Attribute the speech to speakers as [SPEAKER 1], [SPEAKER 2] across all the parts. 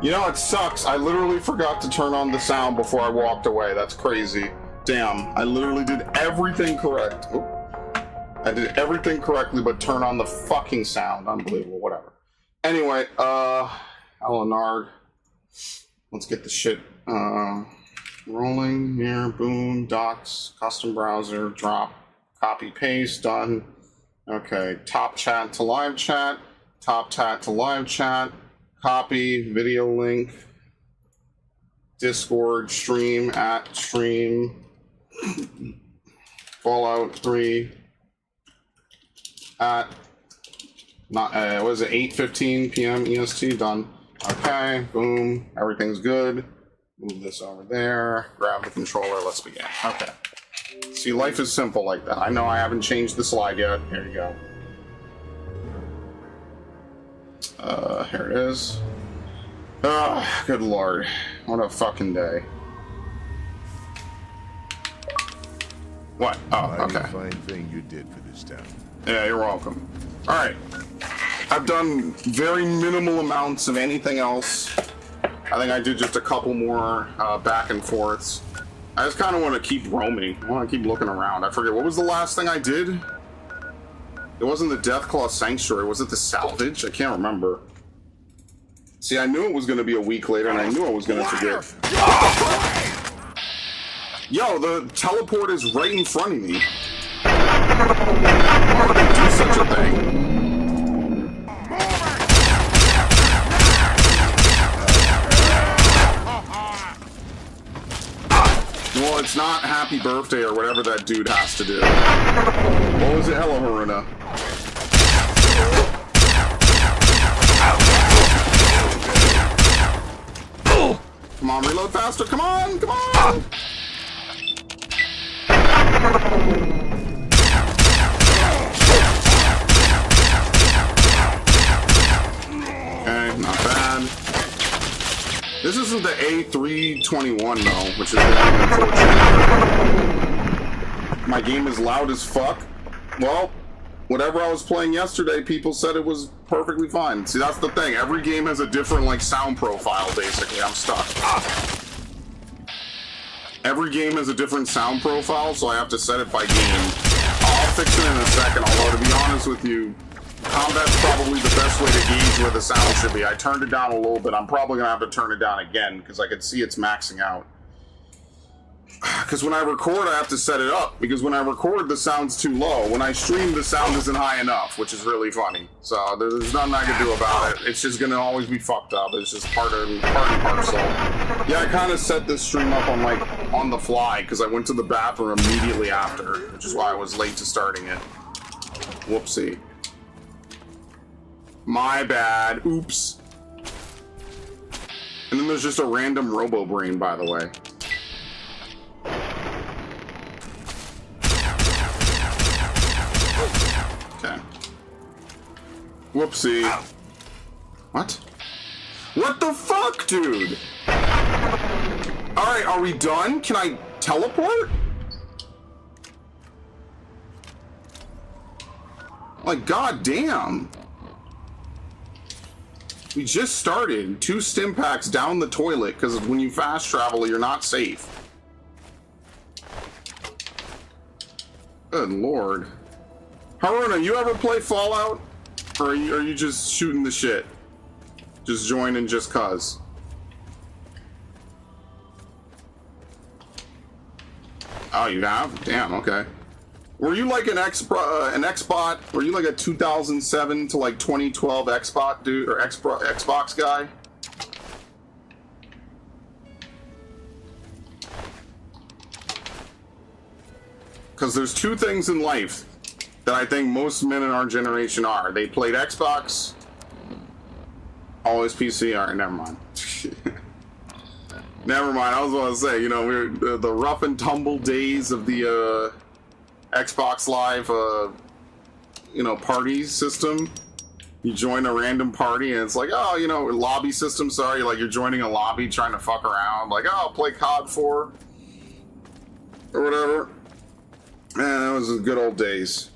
[SPEAKER 1] You know, it sucks. I literally forgot to turn on the sound before I walked away. That's crazy. Damn, I literally did everything correct. Oop. I did everything correctly, but turn on the fucking sound. Unbelievable, whatever. Anyway, Alanard. Let's get the shit rolling here. Boom, docs, custom browser, drop, copy, paste, done. Okay, top chat to live chat, top chat to live chat, copy, video link, Discord, stream, at stream, Fallout 3, at, not, what is it, 8:15 p.m. EST, done. Okay, boom, everything's good. Move this over there, grab the controller, let's begin. Okay. See, life is simple like that. I know I haven't changed the slide yet. Here you go. Here it is. Ah, good lord. What a fucking day. What? Oh, okay.
[SPEAKER 2] Fine thing you did for this town.
[SPEAKER 1] Yeah, you're welcome. Alright. I've done very minimal amounts of anything else. I think I did just a couple more back and forths. I just kind of want to keep roaming. I want to keep looking around. I forget, what was the last thing I did? It wasn't the Deathclaw Sanctuary. Was it the Salvage? I can't remember. See, I knew it was going to be a week later, and I knew I was going to forget. Yo, the teleport is right in front of me. Why would they do such a thing? Well, it's not happy birthday or whatever that dude has to do. What was it? Hello, Haruna. Come on, reload faster. Come on, come on. Okay, not bad. This isn't the A321 though, which is really unfortunate. My game is loud as fuck. Well, whatever I was playing yesterday, people said it was perfectly fine. See, that's the thing. Every game has a different, like, sound profile, basically. I'm stuck. Every game has a different sound profile, so I have to set it by game. I'll fix it in a second, although, to be honest with you, combat's probably the best way to gauge where the sound should be. I turned it down a little bit. I'm probably going to have to turn it down again, because I can see it's maxing out. Because when I record, I have to set it up. Because when I record, the sound's too low. When I stream, the sound isn't high enough, which is really funny. So there's nothing I can do about it. It's just going to always be fucked up. It's just part and parcel. Yeah, I kind of set this stream up on the fly, because I went to the bathroom immediately after, which is why I was late to starting it. Whoopsie. My bad. Oops. And then there's just a random robo-brain, by the way. Okay. Whoopsie. What? What the fuck, dude? Alright, are we done? Can I teleport? Like, goddamn. We just started 2 stim packs down the toilet because when you fast travel, you're not safe. Good lord. Haruna, you ever play Fallout? Or are you just shooting the shit? Just joining just cuz? Oh, you have? Damn, okay. Were you like an Xbot? Were you like a 2007 to like 2012 Xbot dude or Xbox guy? Because there's 2 things in life that I think most men in our generation are. They played Xbox, always PC. All right, never mind. Never mind. I was about to say, you know, we're the rough and tumble days of the Xbox Live, you know, party system. You join a random party and it's like, oh, you know, lobby system. Sorry, like you're joining a lobby trying to fuck around. Like, oh, I'll play COD 4 or whatever. Man, that was the good old days.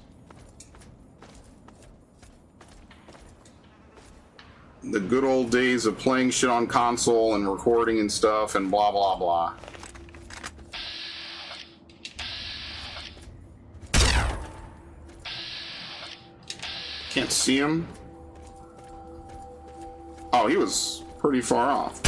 [SPEAKER 1] The good old days of playing shit on console and recording and stuff and blah blah blah. Can't see him. Oh, he was pretty far off.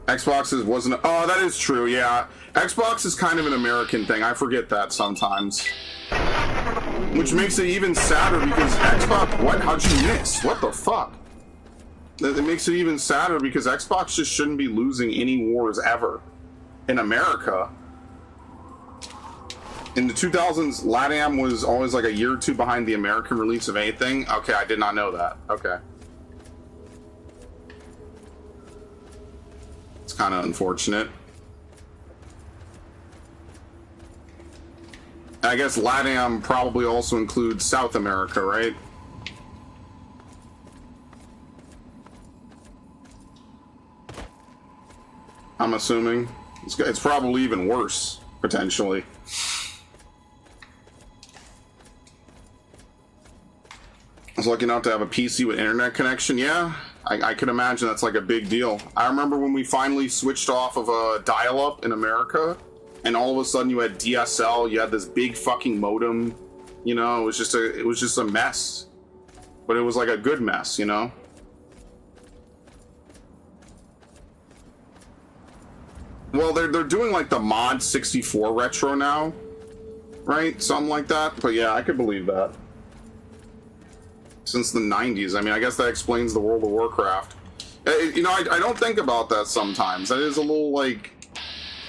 [SPEAKER 1] Xboxes wasn't. Oh, that is true. Yeah, Xbox is kind of an American thing. I forget that sometimes, which makes it even sadder because Xbox. What? How'd you miss? What the fuck? It makes it even sadder because Xbox just shouldn't be losing any wars ever in America. In the 2000s, LATAM was always like a year or two behind the American release of anything. Okay, I did not know that. Okay. It's kind of unfortunate. I guess LATAM probably also includes South America, right? I'm assuming. It's probably even worse, potentially. I was lucky enough to have a PC with internet connection. Yeah, I could imagine that's like a big deal. I remember when we finally switched off of a dial-up in America, and all of a sudden you had DSL. You had this big fucking modem. You know, it was just a mess, but it was like a good mess. You know. Well, they're doing like the Mod 64 retro now, right? Something like that. But yeah, I could believe that. Since the 90s. I mean, I guess that explains the World of Warcraft. You know, I don't think about that sometimes. That is a little, like,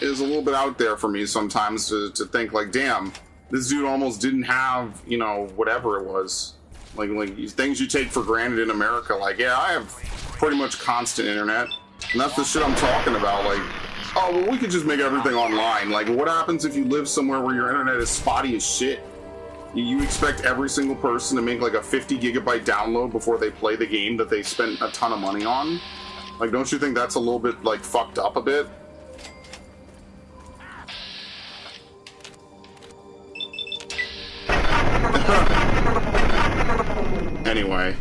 [SPEAKER 1] is a little bit out there for me sometimes to think, like, damn, this dude almost didn't have, you know, whatever it was. Like things you take for granted in America. Like, yeah, I have pretty much constant internet. And that's the shit I'm talking about. Like, oh, well, we could just make everything online. Like, what happens if you live somewhere where your internet is spotty as shit? You expect every single person to make like a 50 gigabyte download before they play the game that they spent a ton of money on? Like, don't you think that's a little bit like fucked up a bit? Anyway.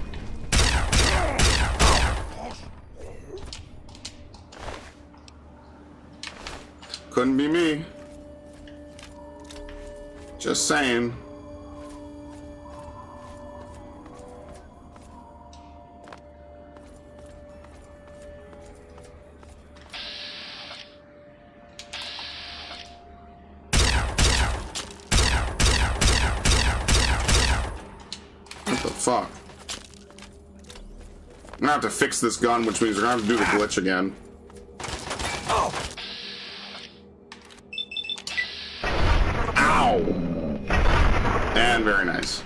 [SPEAKER 1] Couldn't be me. Just saying. What the fuck? I'm gonna have to fix this gun, which means we're gonna have to do the glitch again. Oh. Ow! And very nice.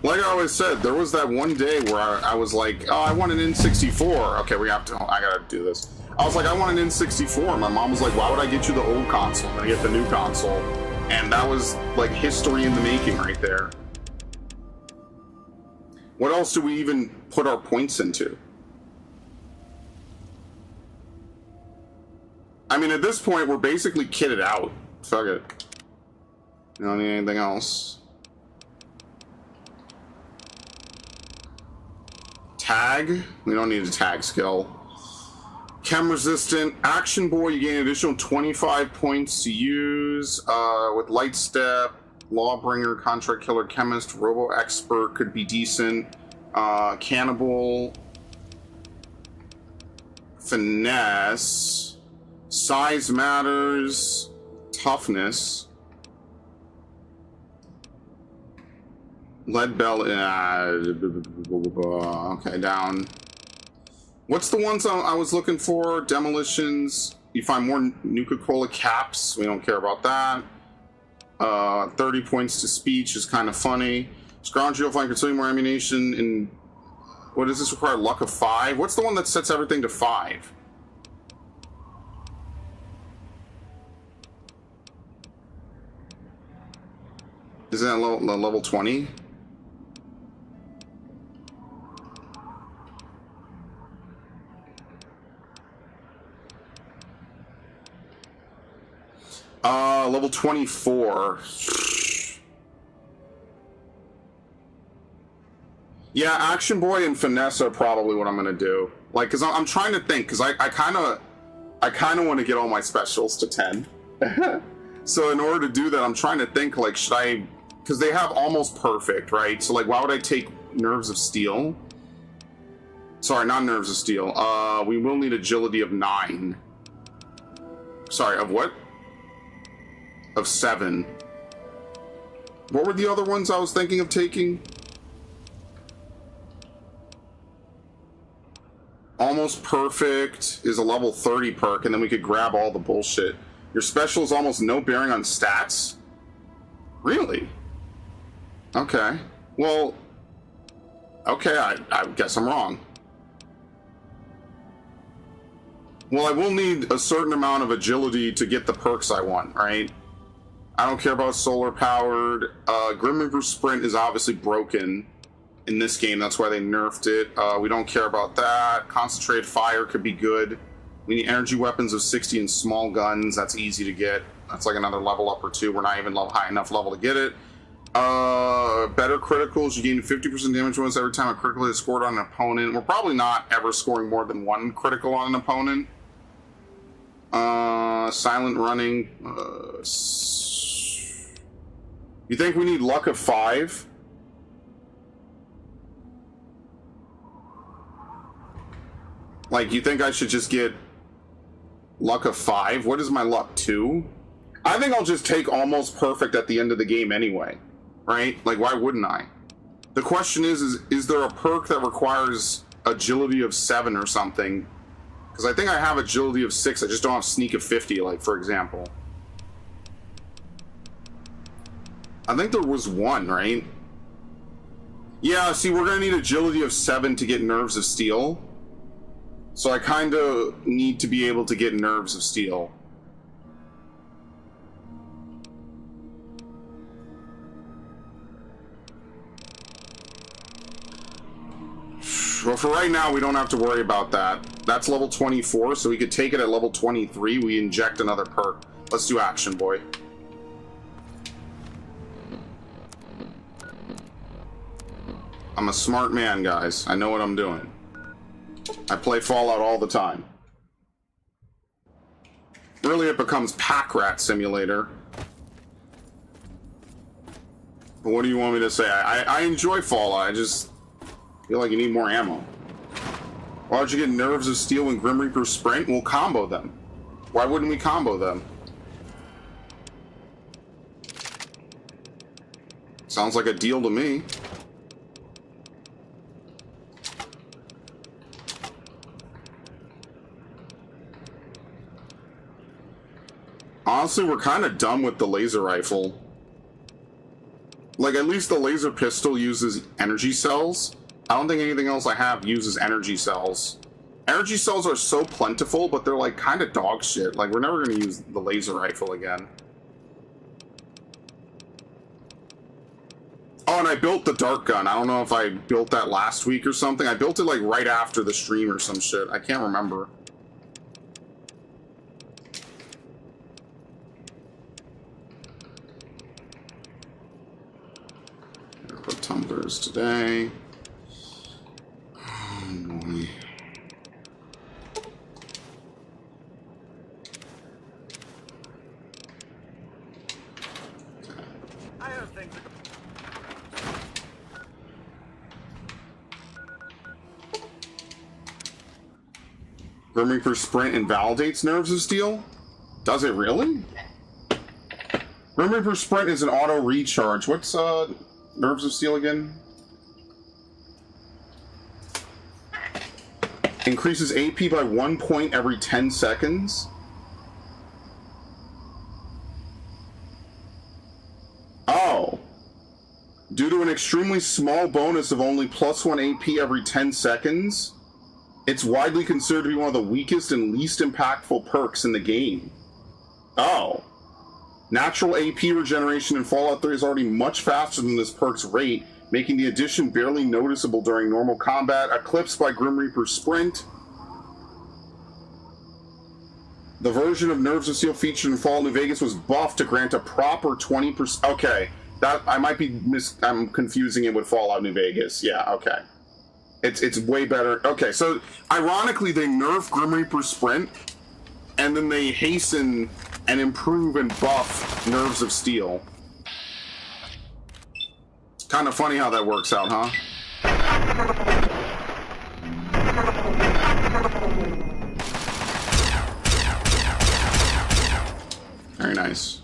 [SPEAKER 1] Like I always said, there was that one day where I was like, oh, I want an N64. Okay, I gotta do this. I was like, I want an N64. My mom was like, why would I get you the old console? I'm gonna get the new console. And that was like history in the making right there. What else do we even put our points into? I mean, at this point, we're basically kitted out. Fuck it. You don't need anything else. Tag? We don't need a tag skill. Chem resistant. Action boy, you gain an additional 25 points to use. With light step, lawbringer, contract killer, chemist, robo expert could be decent. Cannibal. Finesse. Size matters. Toughness. Lead belt. Okay, down. What's the ones I was looking for? Demolitions. You find more Nuka-Cola caps. We don't care about that. 30 points to speech is kind of funny. Scrounge, you'll find consuming more ammunition. And what does this require? Luck of 5? What's the one that sets everything to 5? Isn't that level 20? 24. Yeah, Action Boy and Finesse are probably what I'm gonna do. Like, cause I'm trying to think, cause I kind of want to get all my specials to 10. So in order to do that, I'm trying to think, like, should I? Because they have almost perfect, right? So like, why would I take Nerves of Steel? Sorry, not Nerves of Steel. We will need Agility of 9. Sorry, of what? Of 7. What were the other ones I was thinking of taking? Almost Perfect is a level 30 perk, and then we could grab all the bullshit. Your special is almost no bearing on stats? Really? Okay. Well, okay, I guess I'm wrong. Well, I will need a certain amount of agility to get the perks I want, right? I don't care about solar powered. Grim Reaper Sprint is obviously broken in this game. That's why they nerfed it. We don't care about that. Concentrated Fire could be good. We need energy weapons of 60 and small guns. That's easy to get. That's like another level up or 2. We're not even high enough level to get it. Better criticals. You gain 50% damage bonus every time a critical is scored on an opponent. We're probably not ever scoring more than 1 critical on an opponent. Silent running. You think we need luck of 5? Like, you think I should just get luck of 5? What is my luck, 2? I think I'll just take almost perfect at the end of the game anyway, right? Like, why wouldn't I? The question is there a perk that requires agility of 7 or something? Because I think I have agility of 6, I just don't have sneak of 50, like, for example. I think there was 1, right? Yeah, see, we're gonna need agility of 7 to get Nerves of Steel. So I kind of need to be able to get Nerves of Steel. Well, for right now, we don't have to worry about that. That's level 24, so we could take it at level 23. We inject another perk. Let's do Action Boy. I'm a smart man, guys. I know what I'm doing. I play Fallout all the time. Really, it becomes Pack Rat Simulator. But what do you want me to say? I enjoy Fallout. I just feel like you need more ammo. Why would you get Nerves of Steel and Grim Reaper Sprint? We'll combo them. Why wouldn't we combo them? Sounds like a deal to me. Honestly, we're kind of done with the laser rifle. Like, at least the laser pistol uses energy cells. I don't think anything else I have uses energy cells. Energy cells are so plentiful, but they're like kind of dog shit. Like, we're never going to use the laser rifle again. Oh, and I built the dart gun. I don't know if I built that last week or something. I built it like right after the stream or some shit. I can't remember. Put tumblers today. Oh boy.
[SPEAKER 3] I have things.
[SPEAKER 1] Grim Reaper Sprint invalidates Nerves of Steel? Does it really? Grim Reaper Sprint is an auto recharge. What's Nerves of Steel again? Increases AP by 1 point every 10 seconds. Oh. Due to an extremely small bonus of only +1 AP every 10 seconds, it's widely considered to be one of the weakest and least impactful perks in the game. Oh. Natural AP regeneration in Fallout 3 is already much faster than this perk's rate, making the addition barely noticeable during normal combat, eclipsed by Grim Reaper Sprint. The version of Nerves of Steel featured in Fallout New Vegas was buffed to grant a proper 20%. Okay, that I might be I'm confusing it with Fallout New Vegas. Yeah, okay. It's way better. Okay, so ironically, they nerf Grim Reaper Sprint, and then they hasten and improve and buff Nerves of Steel. It's kind of funny how that works out, huh? Very nice.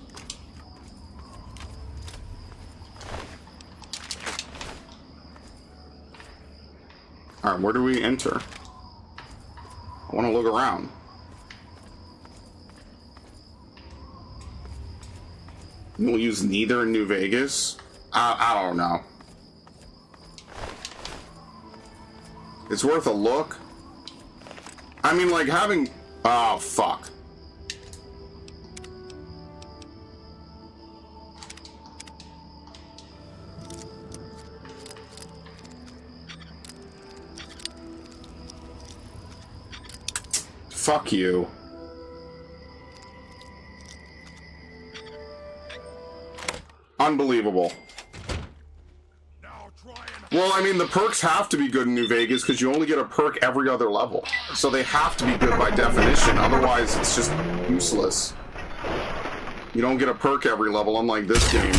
[SPEAKER 1] Alright, where do we enter? I want to look around. We'll use neither in New Vegas? I don't know. It's worth a look. I mean, like, having... Oh, fuck. Fuck you. Unbelievable. Well, I mean, the perks have to be good in New Vegas because you only get a perk every other level. So they have to be good by definition, otherwise it's just useless. You don't get a perk every level, unlike this game.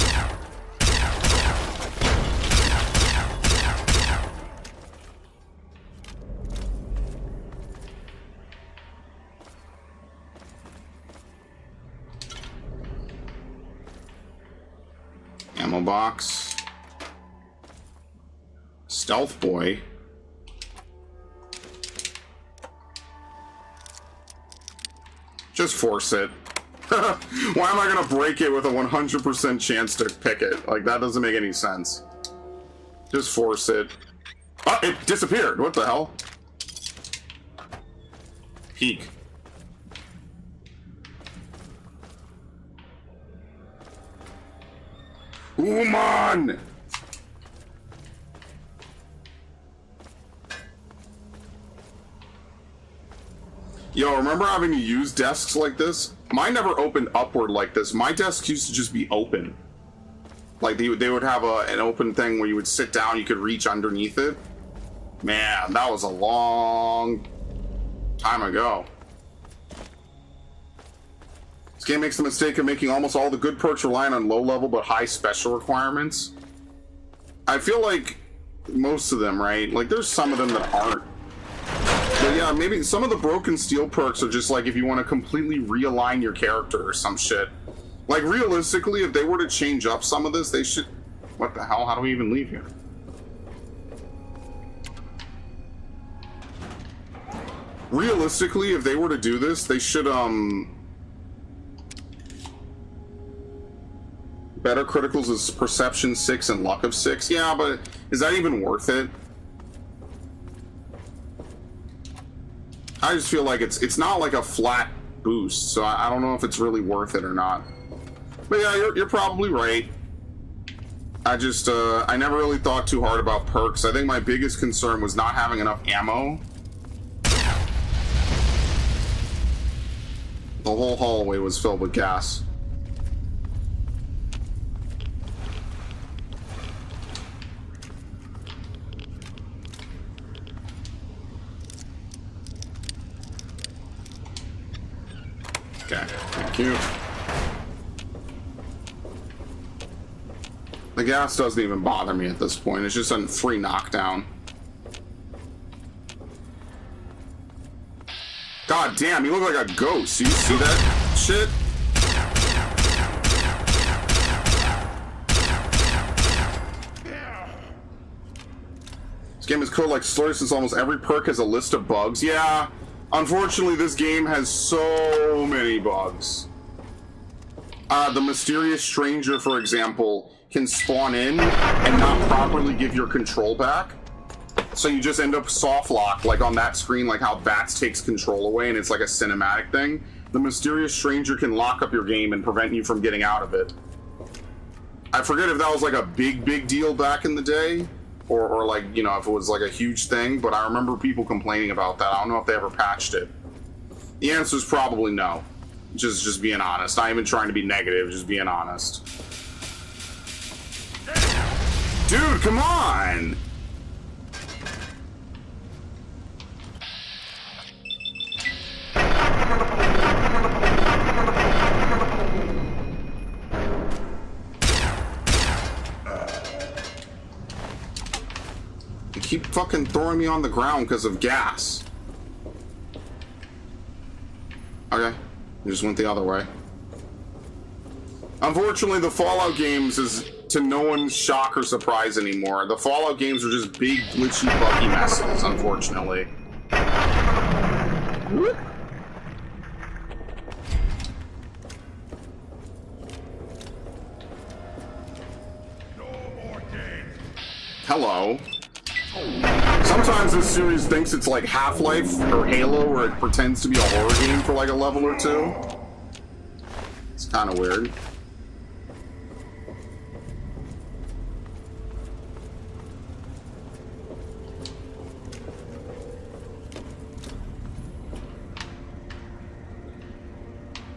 [SPEAKER 1] Ammo box. Stealth boy. Just force it. Why am I gonna break it with a 100% chance to pick it? Like, that doesn't make any sense. Just force it. Oh, it disappeared. What the hell? Peek. Uman! Yo, remember having to use desks like this? Mine never opened upward like this. My desks used to just be open. Like, they would have an open thing where you would sit down, you could reach underneath it. Man, that was a long time ago. This game makes the mistake of making almost all the good perks relying on low level but high special requirements. I feel like most of them, right? Like, there's some of them that aren't. But yeah, maybe some of the broken steel perks are just like if you want to completely realign your character or some shit. Like, realistically, if they were to change up some of this, they should... What the hell? How do we even leave here? Realistically, if they were to do this, they should, better criticals is perception 6 and luck of 6. Yeah, but is that even worth it? I just feel like it's not like a flat boost, so I don't know if it's really worth it or not. But yeah, you're probably right. I just, I never really thought too hard about perks. I think my biggest concern was not having enough ammo. The whole hallway was filled with gas. Okay, thank you. The gas doesn't even bother me at this point. It's just a free knockdown. God damn, you look like a ghost. Do you see that shit? This game is coded like Slur since almost every perk has a list of bugs. Yeah. Unfortunately, this game has so many bugs. The Mysterious Stranger, for example, can spawn in and not properly give your control back. So you just end up soft locked, like on that screen, like how Bats takes control away and it's like a cinematic thing. The Mysterious Stranger can lock up your game and prevent you from getting out of it. I forget if that was like a big deal back in the day. Or like, you know, if it was like a huge thing, but I remember people complaining about that. I don't know if they ever patched it. The answer is probably no. Just being honest. Not even trying to be negative, just being honest. Dude, come on! You keep fucking throwing me on the ground because of gas. Okay. You just went the other way. Unfortunately, the Fallout games is to no one's shock or surprise anymore. The Fallout games are just big, glitchy, buggy messes, unfortunately. Whoop. Hello. Sometimes this series thinks it's like Half-Life or Halo, where it pretends to be a horror game for like a level or two. It's kind of weird.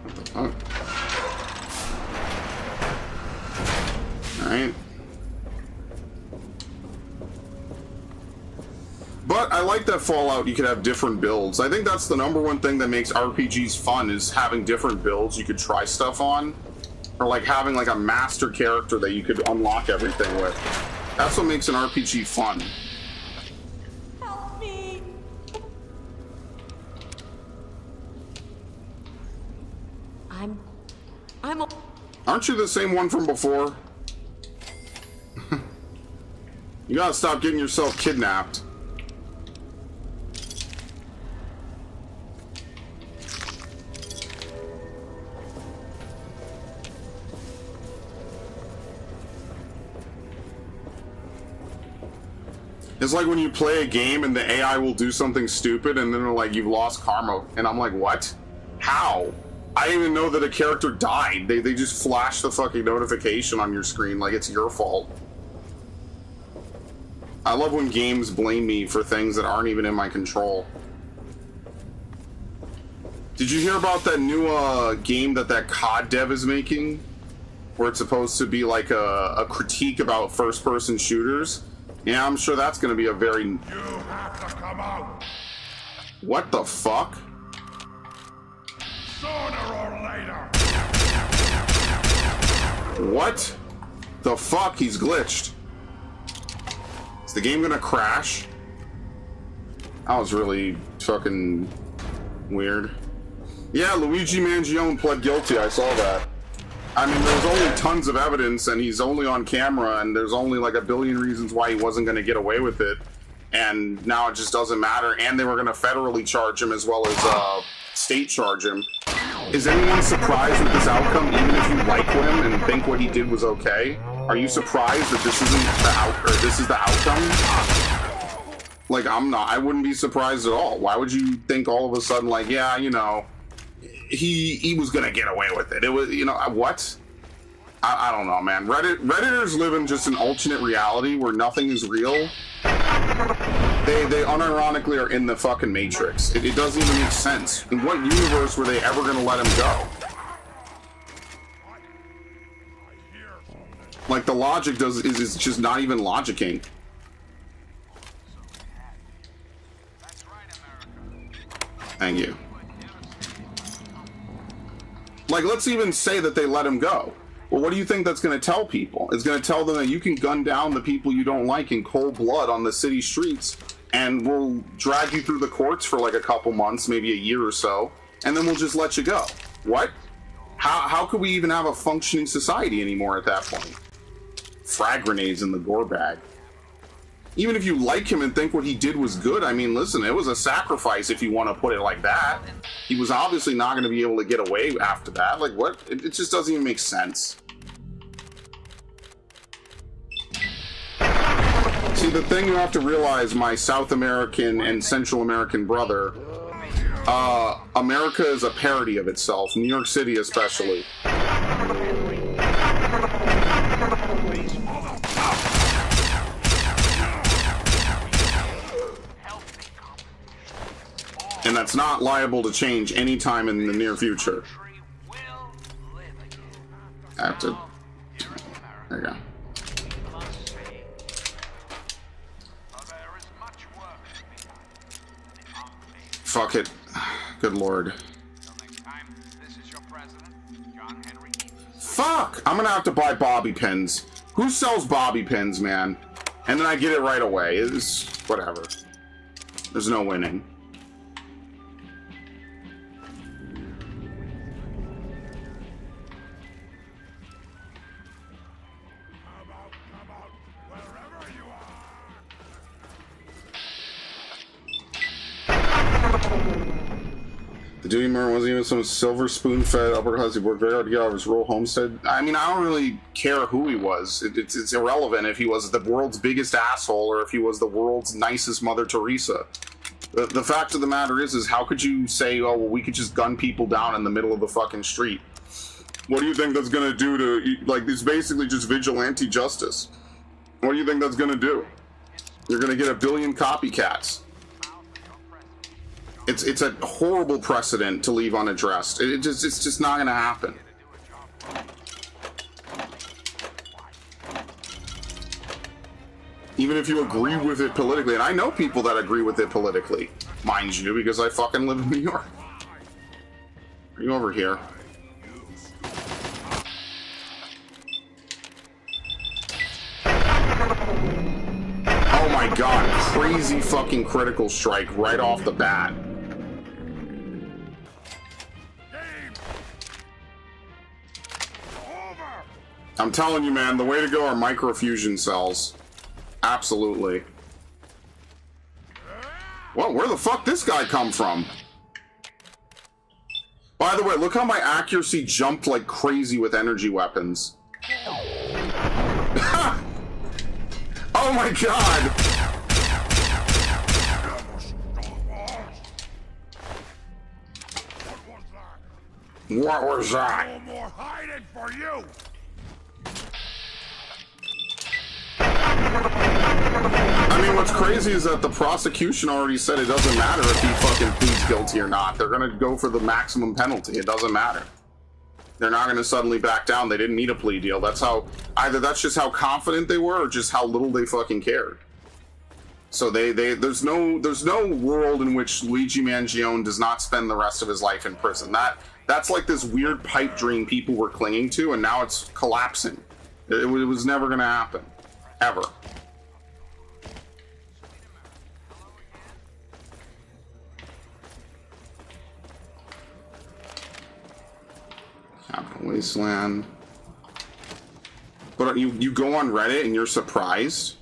[SPEAKER 1] What the fuck? Alright. But I like that Fallout you could have different builds. I think that's the #1 thing that makes RPGs fun, is having different builds you could try stuff on. Or like having like a master character that you could unlock everything with. That's what makes an RPG fun.
[SPEAKER 3] Help me. I'm
[SPEAKER 1] Aren't you the same one from before? You gotta stop getting yourself kidnapped. It's like when you play a game and the AI will do something stupid and then they're like, you've lost karma. And I'm like, what? How? I didn't even know that a character died. They just flash the fucking notification on your screen like it's your fault. I love when games blame me for things that aren't even in my control. Did you hear about that new game that COD dev is making? Where it's supposed to be like a critique about first-person shooters? Yeah, I'm sure that's going to be a very...
[SPEAKER 2] You have to come out.
[SPEAKER 1] What the fuck?
[SPEAKER 2] Sooner or later.
[SPEAKER 1] What the fuck? He's glitched. Is the game gonna crash? That was really fucking weird. Yeah, Luigi Mangione pled guilty. I saw that. I mean, there's only tons of evidence, and he's only on camera, and there's only like a billion reasons why he wasn't going to get away with it. And now it just doesn't matter. And they were going to federally charge him as well as state charge him. Is anyone surprised with this outcome, even if you like him and think what he did was okay? Are you surprised that this isn't this is the outcome? Like, I'm not. I wouldn't be surprised at all. Why would you think all of a sudden, like, yeah, you know, he was gonna get away with it? It was, you know, what? I don't know, man. Redditors live in just an alternate reality where nothing is real. They unironically are in the fucking Matrix. It doesn't even make sense. In what universe were they ever gonna let him go? Like, the logic is just not even logicking. Thank you. Like, let's even say that they let him go. Well, what do you think that's going to tell people? It's going to tell them that you can gun down the people you don't like in cold blood on the city streets, and we'll drag you through the courts for like a couple months, maybe a year or so, and then we'll just let you go. What? How could we even have a functioning society anymore at that point? Frag grenades in the gore bag. Even if you like him and think what he did was good, I mean, listen, it was a sacrifice if you want to put it like that. He was obviously not going to be able to get away after that. Like, what? It just doesn't even make sense. See, the thing you have to realize, my South American and Central American brother, America is a parody of itself, New York City especially. And that's not liable to change anytime in the near future. I have to. There you go. Fuck it. Good lord. Fuck! I'm gonna have to buy bobby pins. Who sells bobby pins, man? And then I get it right away. It's whatever. There's no winning. The Dewey Murray wasn't even some silver spoon-fed uppercuts. He worked very hard to get out of his rural homestead. I mean, I don't really care who he was. It's irrelevant if he was the world's biggest asshole or if he was the world's nicest Mother Teresa. The fact of the matter is how could you say, oh, well, we could just gun people down in the middle of the fucking street? What do you think that's gonna do to, like, it's basically just vigilante justice. What do you think that's gonna do? You're gonna get a billion copycats. It's a horrible precedent to leave unaddressed. It's just not gonna happen. Even if you agree with it politically, and I know people that agree with it politically, mind you, because I fucking live in New York. Are you over here? Oh my god, crazy fucking critical strike right off the bat. I'm telling you, man, the way to go are microfusion cells. Absolutely. Well, where the fuck this guy come from? By the way, look how my accuracy jumped like crazy with energy weapons. Oh my god! What was that?
[SPEAKER 2] No more hiding for you!
[SPEAKER 1] I mean, what's crazy is that the prosecution already said it doesn't matter if he fucking pleads guilty or not. They're gonna go for the maximum penalty. It doesn't matter. They're not gonna suddenly back down. They didn't need a plea deal. That's how, either that's just how confident they were or just how little they fucking cared. So there's no world in which Luigi Mangione does not spend the rest of his life in prison. That's like this weird pipe dream people were clinging to, and now it's collapsing. It was never gonna happen. Ever. Capital Wasteland. But you go on Reddit and you're surprised?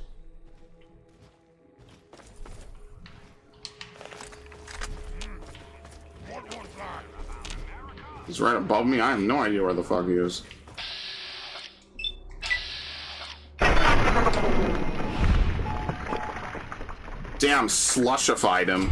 [SPEAKER 1] He's right above me? I have no idea where the fuck he is. Damn, slushified him.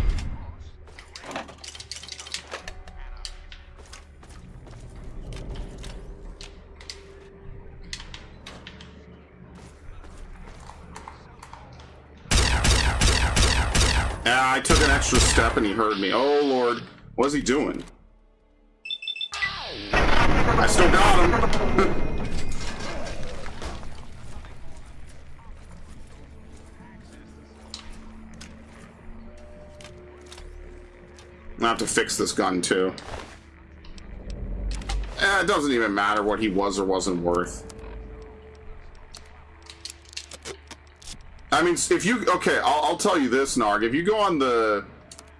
[SPEAKER 1] Yeah, I took an extra step and he heard me. Oh lord, what's he doing? I still got him. I have to fix this gun too. It doesn't even matter what he was or wasn't worth. I mean, if you... Okay, I'll tell you this, Narg. If you go on the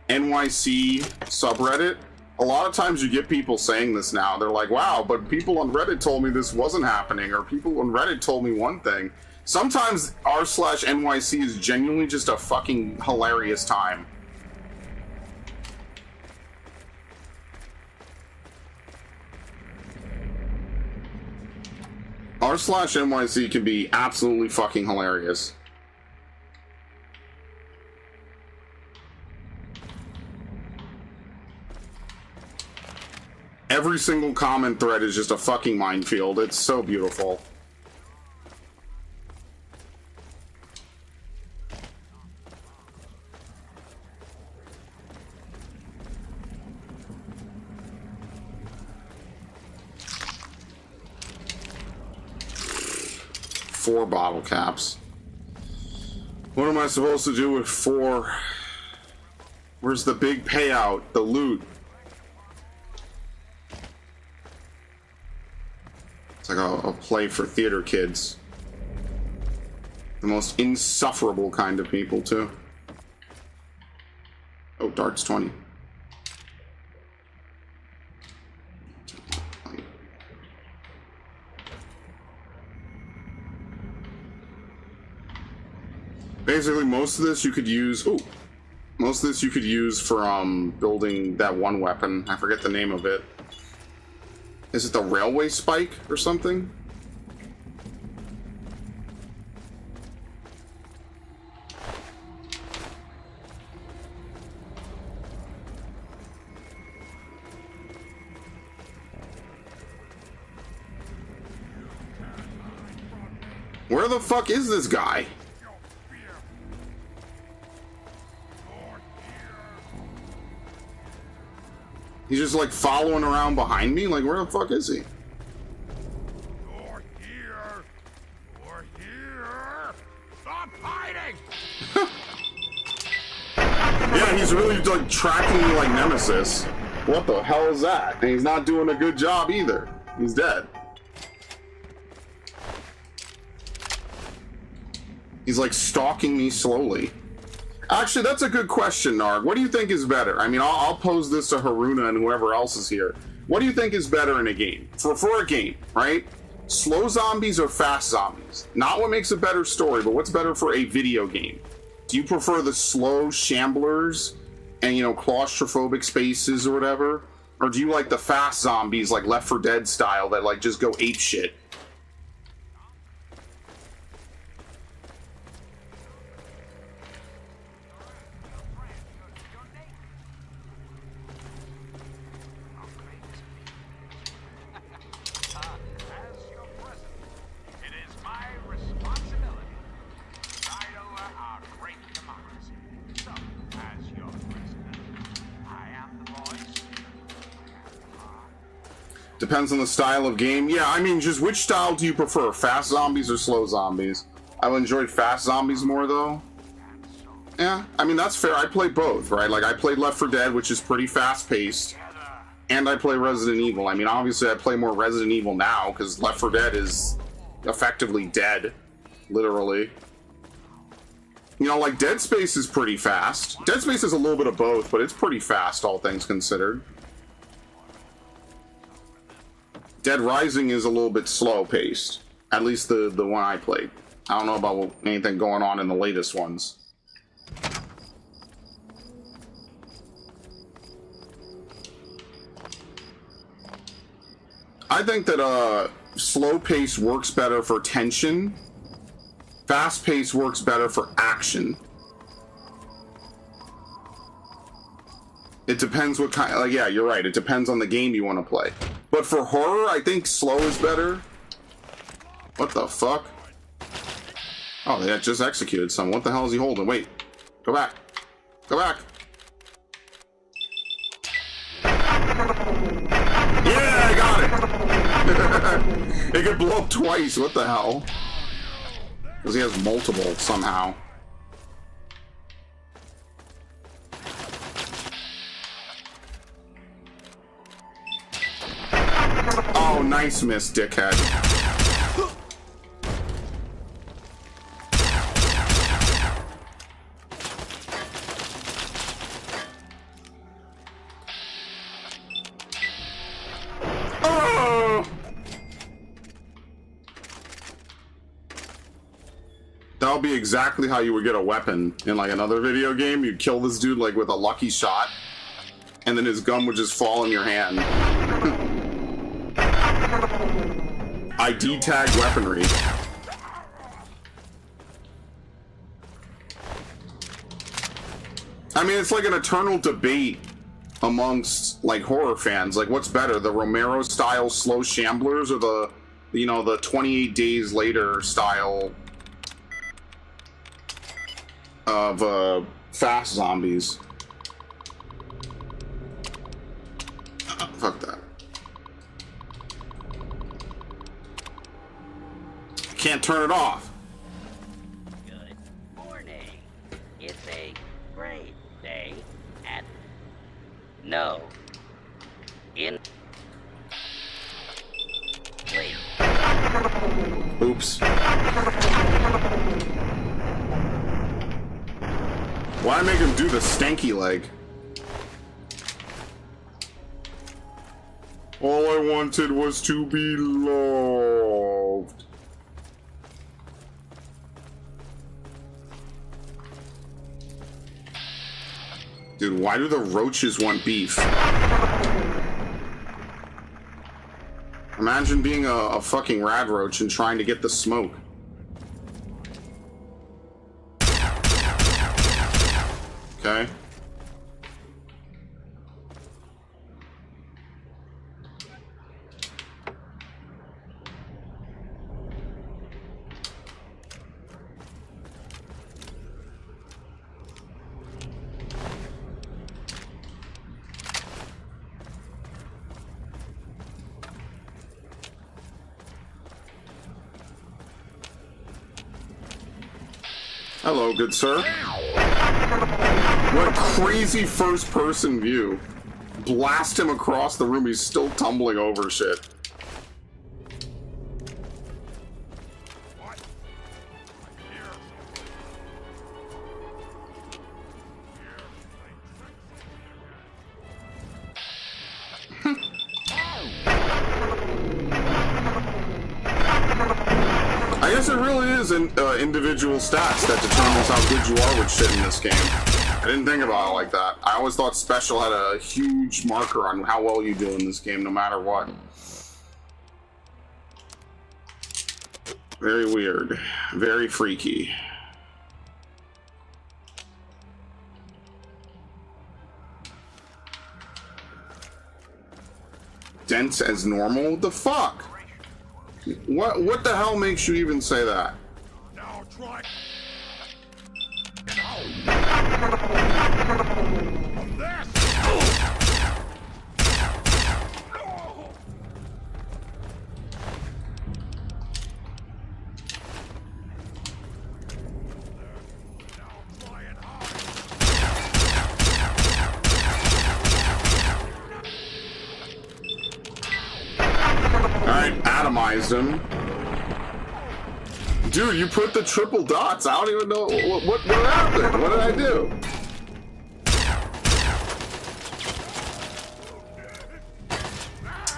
[SPEAKER 1] NYC subreddit, a lot of times you get people saying this now. They're like, wow, but people on Reddit told me this wasn't happening, or people on Reddit told me one thing. Sometimes r/NYC is genuinely just a fucking hilarious time. r/NYC can be absolutely fucking hilarious. Every single comment thread is just a fucking minefield. It's so beautiful. 4 bottle caps. What am I supposed to do with 4? Where's the big payout? The loot. It's like a play for theater kids. The most insufferable kind of people, too. Oh, darts 20. Basically, most of this you could use. Ooh, most of this you could use for building that one weapon. I forget the name of it. Is it the railway spike or something? Where the fuck is this guy? He's just like following around behind me? Like, where the fuck is he?
[SPEAKER 2] You're here! You're here! Stop hiding!
[SPEAKER 1] Yeah, he's really like tracking me like Nemesis. What the hell is that? And he's not doing a good job either. He's dead. He's like stalking me slowly. Actually, that's a good question, Narg. What do you think is better? I mean, I'll pose this to Haruna and whoever else is here. What do you think is better in a game? For a game, right? Slow zombies or fast zombies? Not what makes a better story, but what's better for a video game? Do you prefer the slow shamblers and, you know, claustrophobic spaces or whatever? Or do you like the fast zombies, like Left 4 Dead style, that like just go ape shit? Depends on the style of game. Yeah, I mean, just which style do you prefer? Fast zombies or slow zombies? I've enjoyed fast zombies more, though. Yeah, I mean, that's fair. I play both, right? Like, I played Left 4 Dead, which is pretty fast-paced. And I play Resident Evil. I mean, obviously, I play more Resident Evil now, because Left 4 Dead is effectively dead. Literally. You know, like, Dead Space is pretty fast. Dead Space is a little bit of both, but it's pretty fast, all things considered. Dead Rising is a little bit slow-paced. At least the one I played. I don't know about anything going on in the latest ones. I think that slow-paced works better for tension. Fast-paced works better for action. It depends what kind... Like, yeah, you're right. It depends on the game you want to play. But for horror, I think slow is better. What the fuck? Oh, they just executed someone. What the hell is he holding? Wait. Go back. Go back. Yeah, I got it. It could blow up twice. What the hell? Because he has multiple somehow. Oh, nice miss, dickhead. Oh! That'll be exactly how you would get a weapon in like another video game. You'd kill this dude like with a lucky shot, and then his gun would just fall in your hand. ID tag weaponry. I mean, it's like an eternal debate amongst like horror fans. Like, what's better, the Romero style slow shamblers or the, you know, the 28 Days Later style of fast zombies? Fuck that. Can't turn it off.
[SPEAKER 4] Good morning. It's a great day at... No. In... Wait.
[SPEAKER 1] Oops. Why make him do the stanky leg? All I wanted was to be loved. Dude, why do the roaches want beef? Imagine being a fucking rad roach and trying to get the smoke. Okay. Hello, good sir. What crazy first-person view. Blast him across the room, he's still tumbling over shit. I guess it really is individual stats that determines how good you are with shit in this game. I didn't think about it like that. I always thought special had a huge marker on how well you do in this game, no matter what. Very weird. Very freaky. Dense as normal? What the fuck? What the hell makes you even say that?
[SPEAKER 2] Now try.
[SPEAKER 1] Alright, atomized him. Dude, you put the triple dots. I don't even know what happened. What did I do?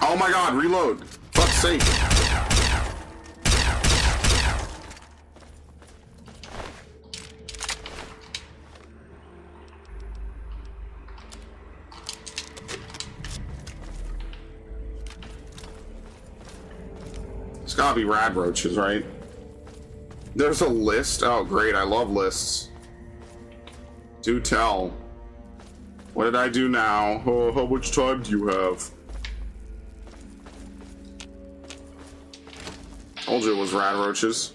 [SPEAKER 1] Oh my god, reload. Fuck's sake. It's gotta be rad roaches, right? There's a list? Oh, great. I love lists. Do tell. What did I do now? Oh, how much time do you have? Told you it was rad roaches.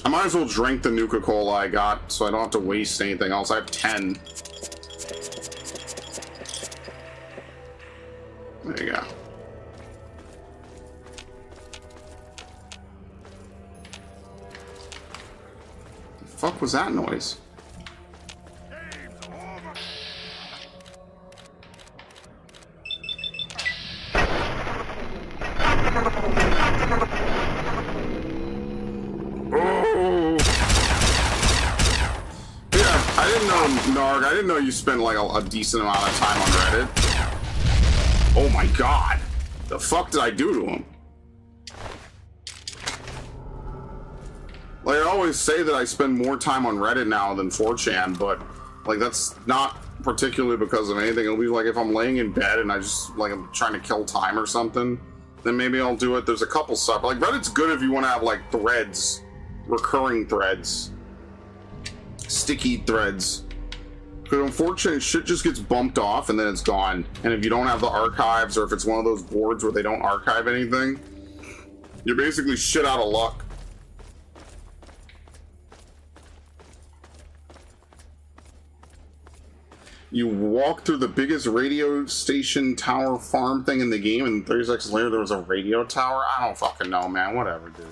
[SPEAKER 1] I might as well drink the Nuka-Cola I got so I don't have to waste anything else. I have 10. There you go. The fuck was that noise? Narg, I didn't know you spent like a decent amount of time on Reddit. Oh my god. The fuck did I do to him? Like, I always say that I spend more time on Reddit now than 4chan, but like that's not particularly because of anything. It'll be like if I'm laying in bed and I just like I'm trying to kill time or something, then maybe I'll do it. There's a couple stuff. Like Reddit's good if you want to have like threads, recurring threads. sticky threads. Because unfortunately, shit just gets bumped off and then it's gone. And if you don't have the archives, or if it's one of those boards where they don't archive anything, you're basically shit out of luck. You walk through the biggest radio station tower farm thing in the game, and 30 seconds later there was a radio tower? I don't fucking know, man. Whatever, dude.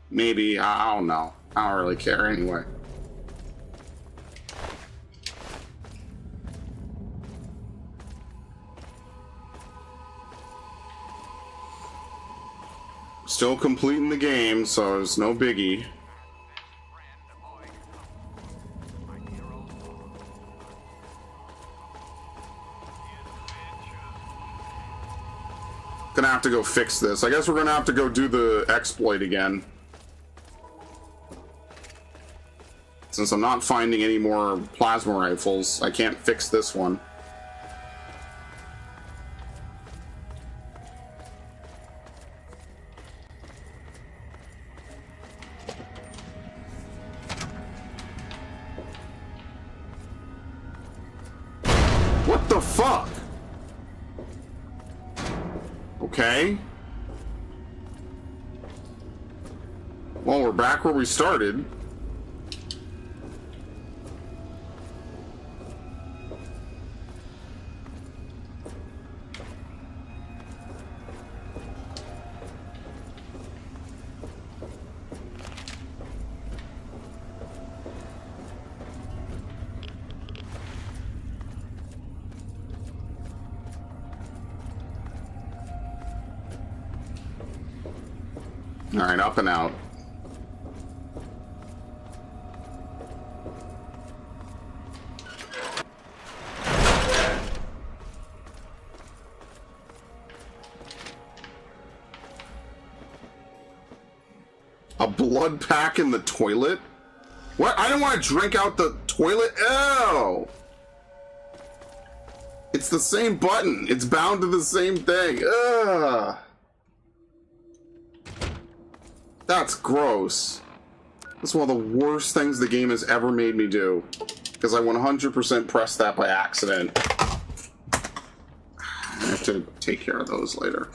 [SPEAKER 1] Maybe. I don't know. I don't really care anyway. Still completing the game, so it's no biggie. Gonna have to go fix this. I guess we're gonna have to go do the exploit again. Since I'm not finding any more plasma rifles, I can't fix this one. What the fuck? Okay. Well, we're back where we started. All right, up and out. A blood pack in the toilet? What? I didn't want to drink out the toilet? Ew! It's the same button. It's bound to the same thing. Ugh. That's gross. That's one of the worst things the game has ever made me do. Because I 100% pressed that by accident. I have to take care of those later.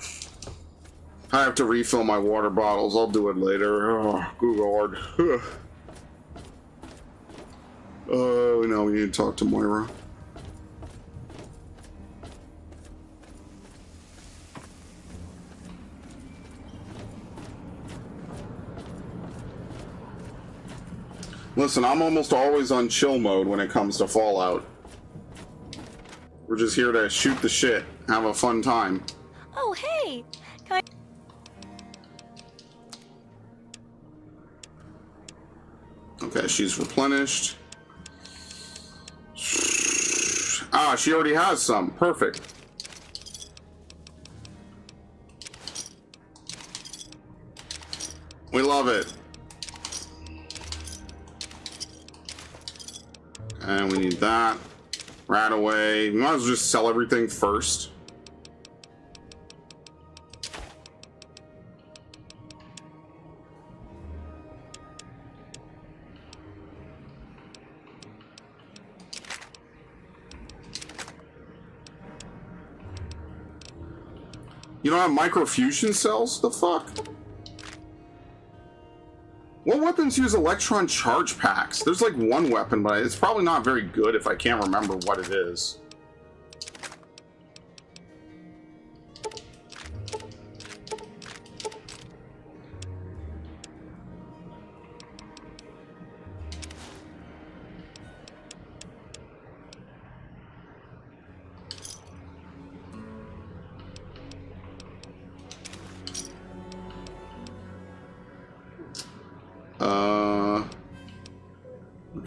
[SPEAKER 1] I have to refill my water bottles. I'll do it later. Oh, good lord. Oh, no, we need to talk to Moira. Listen, I'm almost always on chill mode when it comes to Fallout. We're just here to shoot the shit, have a fun time.
[SPEAKER 3] Oh, hey! Can
[SPEAKER 1] Okay, she's replenished. Ah, she already has some. Perfect. We love it. And we need that. Right away. We might as well just sell everything first. You don't have microfusion cells? The fuck? What weapons use electron charge packs? There's like one weapon, but it's probably not very good if I can't remember what it is.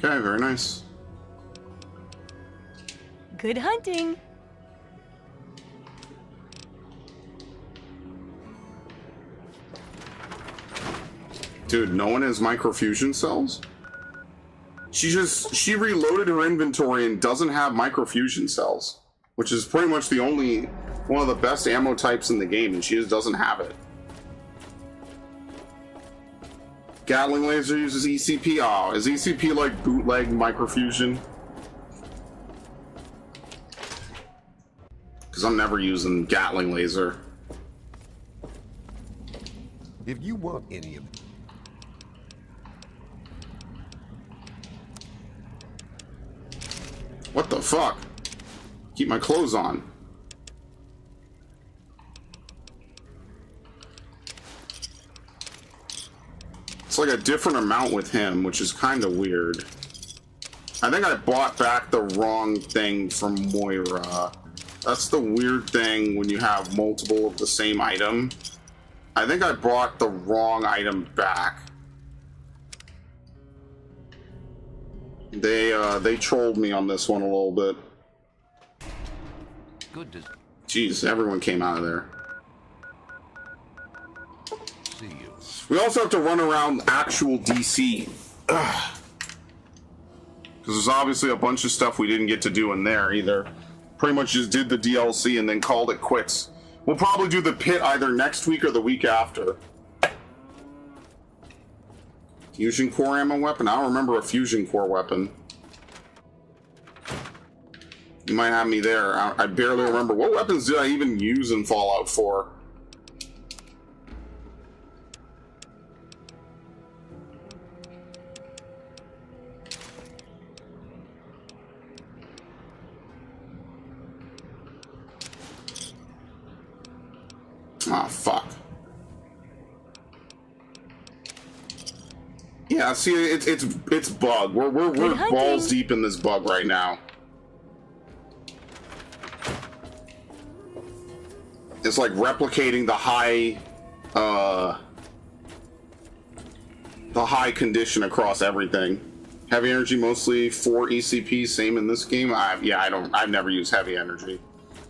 [SPEAKER 1] Okay, very nice.
[SPEAKER 3] Good hunting.
[SPEAKER 1] Dude, no one has microfusion cells? She reloaded her inventory and doesn't have microfusion cells, which is pretty much the only one of the best ammo types in the game, and she just doesn't have it. Gatling laser uses ECP. Oh, is ECP like bootleg microfusion? Because I'm never using Gatling laser.
[SPEAKER 5] If you want any of
[SPEAKER 1] What the fuck? Keep my clothes on. It's like a different amount with him, which is kind of weird. I think I bought back the wrong thing from Moira. That's the weird thing when you have multiple of the same item. I think I bought the wrong item back. They trolled me on this one a little bit.
[SPEAKER 5] good to
[SPEAKER 1] Jeez, everyone came out of there.
[SPEAKER 5] see you.
[SPEAKER 1] We also have to run around actual DC. Because there's obviously a bunch of stuff we didn't get to do in there either. Pretty much just did the DLC and then called it quits. We'll probably do the pit either next week or the week after. Fusion core ammo weapon? I don't remember a fusion core weapon. You might have me there. I barely remember. What weapons did I even use in Fallout 4? Ah, fuck. Yeah, see, it's bug. We're
[SPEAKER 3] hunting.
[SPEAKER 1] balls deep in this bug right now. It's like replicating the high condition across everything. Heavy energy mostly for ECP, same in this game. I've never used heavy energy.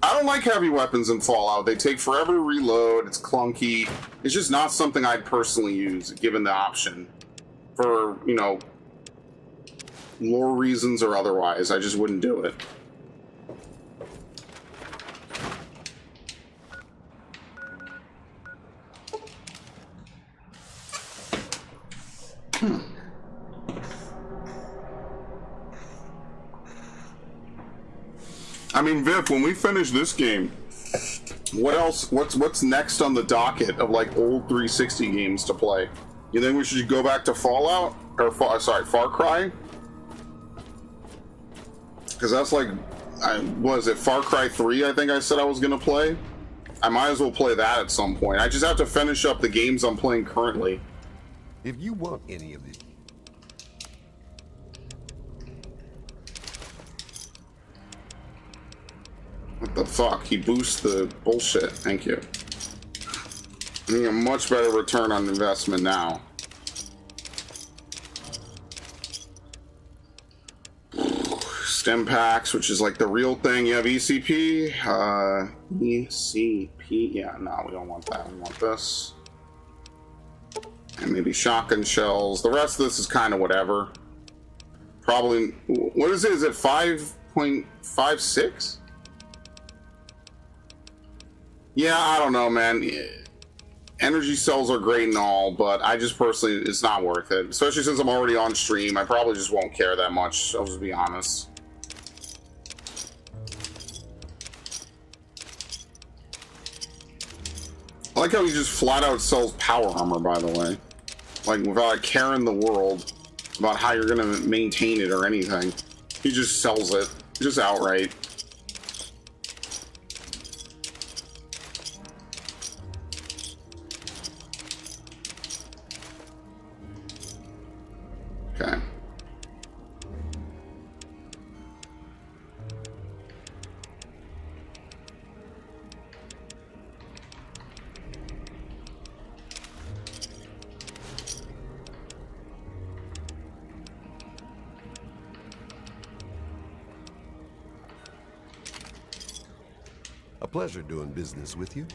[SPEAKER 1] I don't like heavy weapons in Fallout. They take forever to reload. It's clunky. It's just not something I'd personally use, given the option. For, you know, lore reasons or otherwise. I just wouldn't do it. I mean, Viv, when we finish this game, what else? What's next on the docket of like old 360 games to play? You think we should go back to Fallout or Far Cry? Because that's like, was it Far Cry 3? I think I said I was gonna play. I might as well play that at some point. I just have to finish up the games I'm playing currently.
[SPEAKER 5] If you want any of it,
[SPEAKER 1] What the fuck? He boosts the bullshit. Thank you. I'm getting a much better return on investment now. Stem packs, which is like the real thing. You have ECP. ECP. Yeah, no, we don't want that. We want this. And maybe shotgun shells. The rest of this is kind of whatever. Probably. What is it? Is it 5.56? Yeah, I don't know, man. Energy cells are great and all, but I just personally, it's not worth it. Especially since I'm already on stream. I probably just won't care that much, I'll just be honest. I like how he just flat out sells power armor, by the way. Like, without a care in the world about how you're gonna maintain it or anything. He just sells it, just outright. Okay.
[SPEAKER 5] a pleasure doing business with you.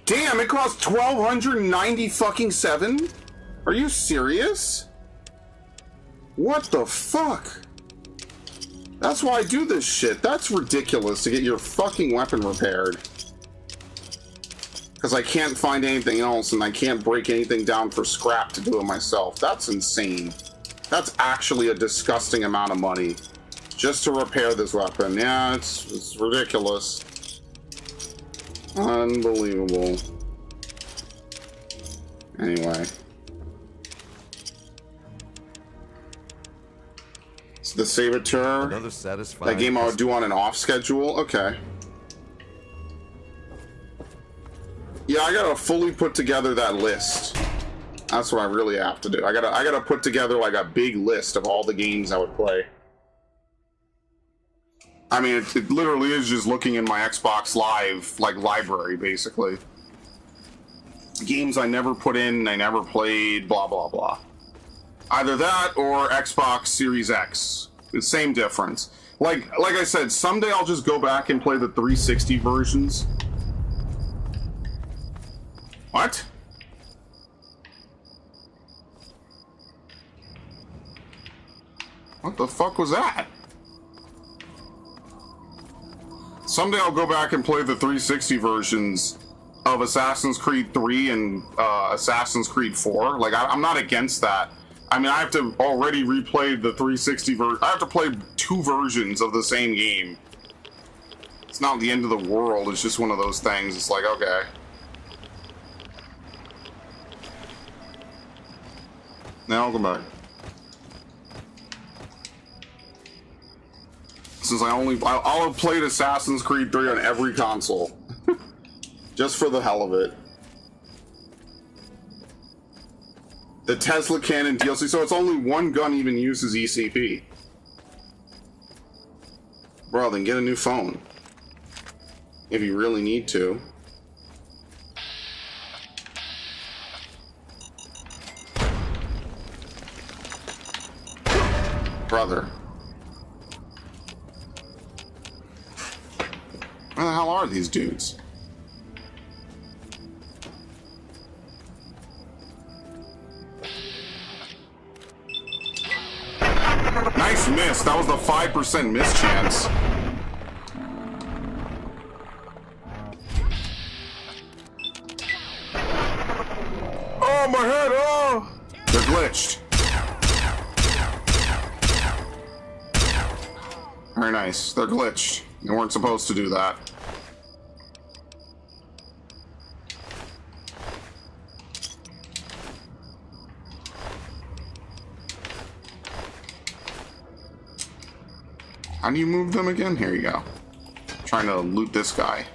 [SPEAKER 1] Damn, it costs 1,290 fucking 7? Are you serious? What the fuck? That's why I do this shit. That's ridiculous to get your fucking weapon repaired. Because I can't find anything else and I can't break anything down for scrap to do it myself. That's insane. That's actually a disgusting amount of money just to repair this weapon. Yeah, it's ridiculous. Unbelievable. Anyway. So the Saboteur.
[SPEAKER 5] Another satisfying.
[SPEAKER 1] That game I would do on an off schedule. Okay. Yeah, I gotta fully put together that list. That's what I really have to do. I gotta put together like a big list of all the games I would play. I mean, it literally is just looking in my Xbox Live like library, basically. Games I never put in, I never played, blah blah blah. Either that or Xbox Series X. The same difference. Like I said, someday I'll just go back and play the 360 versions. What? What the fuck was that? Someday I'll go back and play the 360 versions of Assassin's Creed 3 and Assassin's Creed 4. Like, I'm not against that. I mean, I have to already replay the 360 version. I have to play 2 versions of the same game. It's not the end of the world. It's just one of those things. It's like, okay. Now I'll go back. Since I'll have played Assassin's Creed 3 on every console. Just for the hell of it. The Tesla Cannon DLC, so it's only one gun even uses ECP. Bro, then get a new phone. If you really need to. Brother. Where the hell are these dudes? Nice miss. That was the 5% miss chance. Oh, my head. Oh! They're glitched. Very nice. They're glitched. They weren't supposed to do that. How do you move them again? Here you go. Trying to loot this guy.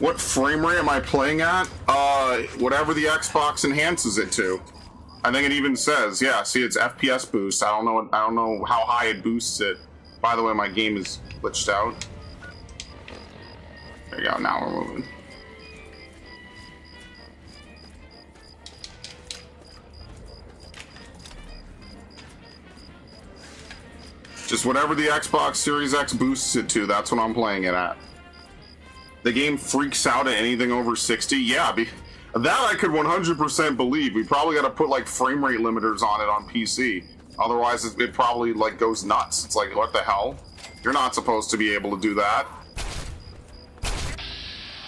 [SPEAKER 1] What frame rate am I playing at? Whatever the Xbox enhances it to. I think it even says, yeah, see, it's FPS boost. I don't know how high it boosts it. By the way, my game is glitched out. There you go, now we're moving. Just whatever the Xbox Series X boosts it to, that's what I'm playing it at. The game freaks out at anything over 60? Yeah, that I could 100% believe. We probably got to put like frame rate limiters on it on PC. Otherwise, it probably like goes nuts. It's like, what the hell? You're not supposed to be able to do that.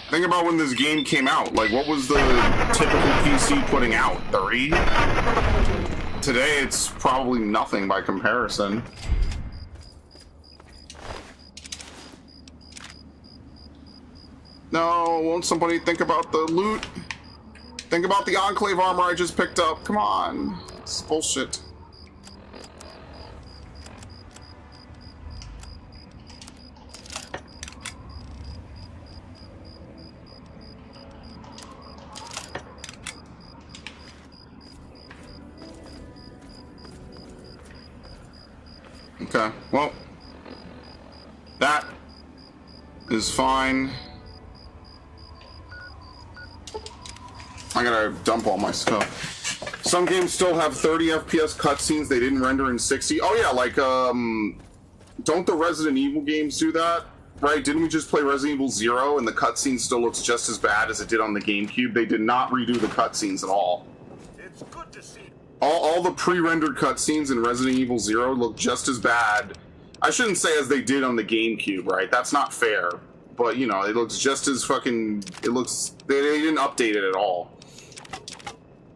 [SPEAKER 1] Think about when this game came out. Like, what was the typical PC putting out? 30? Today, it's probably nothing by comparison. No, won't somebody think about the loot? Think about the Enclave armor I just picked up. Come on. It's bullshit. Okay, well, that is fine. I gotta dump all my stuff. Some games still have 30 FPS cutscenes they didn't render in 60. Oh yeah, like, don't the Resident Evil games do that? right? Didn't we just play Resident Evil 0 and the cutscene still looks just as bad as it did on the GameCube? They did not redo the cutscenes at all.
[SPEAKER 2] It's good to see.
[SPEAKER 1] All the pre-rendered cutscenes in Resident Evil 0 look just as bad. I shouldn't say as they did on the GameCube, right? That's not fair. But, you know, it looks just as fucking... It looks... They didn't update it at all.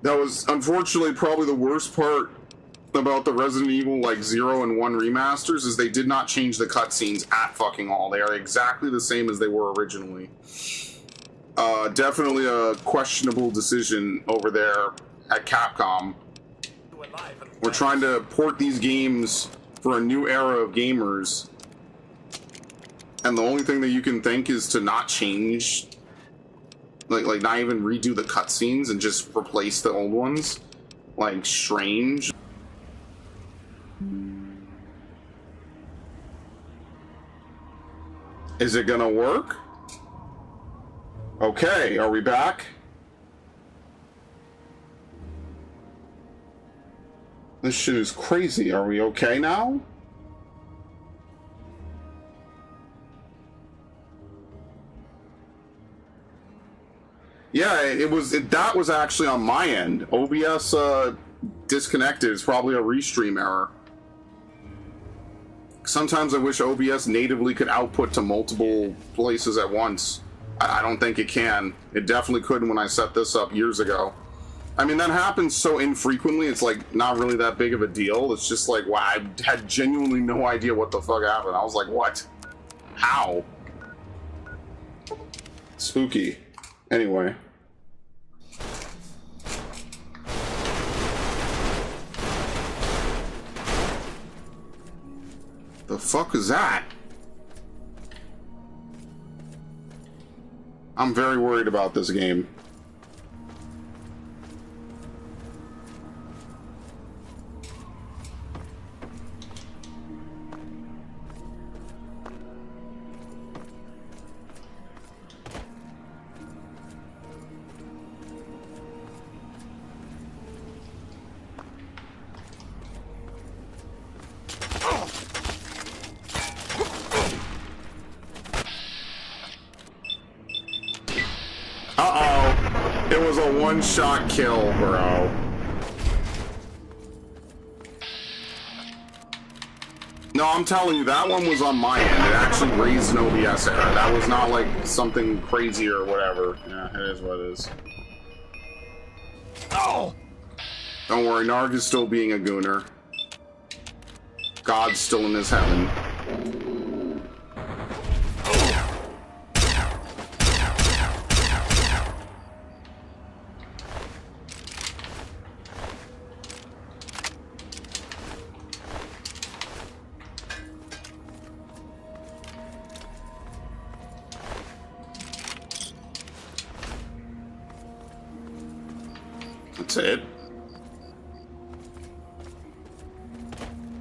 [SPEAKER 1] That was, unfortunately, probably the worst part about the Resident Evil, like, 0 and 1 remasters, is they did not change the cutscenes at fucking all. They are exactly the same as they were originally. Definitely a questionable decision over there at Capcom. We're trying to port these games for a new era of gamers, and the only thing that you can think is to not change, like not even redo the cutscenes and just replace the old ones. Like, strange. Is it gonna work? Okay, are we back? This shit is crazy. Are we okay now? Yeah, that was actually on my end. OBS disconnected. It's probably a restream error. Sometimes I wish OBS natively could output to multiple places at once. I don't think it can. It definitely couldn't when I set this up years ago. I mean, that happens so infrequently, it's like not really that big of a deal. It's just like, wow, I had genuinely no idea what the fuck happened. I was like, what? How? Spooky. Anyway. The fuck is that? I'm very worried about this game. Uh-oh. It was a one-shot kill, bro. No, I'm telling you, that one was on my end. It actually raised an OBS error. That was not like something crazy or whatever. Yeah, it is what it is.
[SPEAKER 2] Oh!
[SPEAKER 1] Don't worry, Narg is still being a gooner. God's still in his heaven. That's it.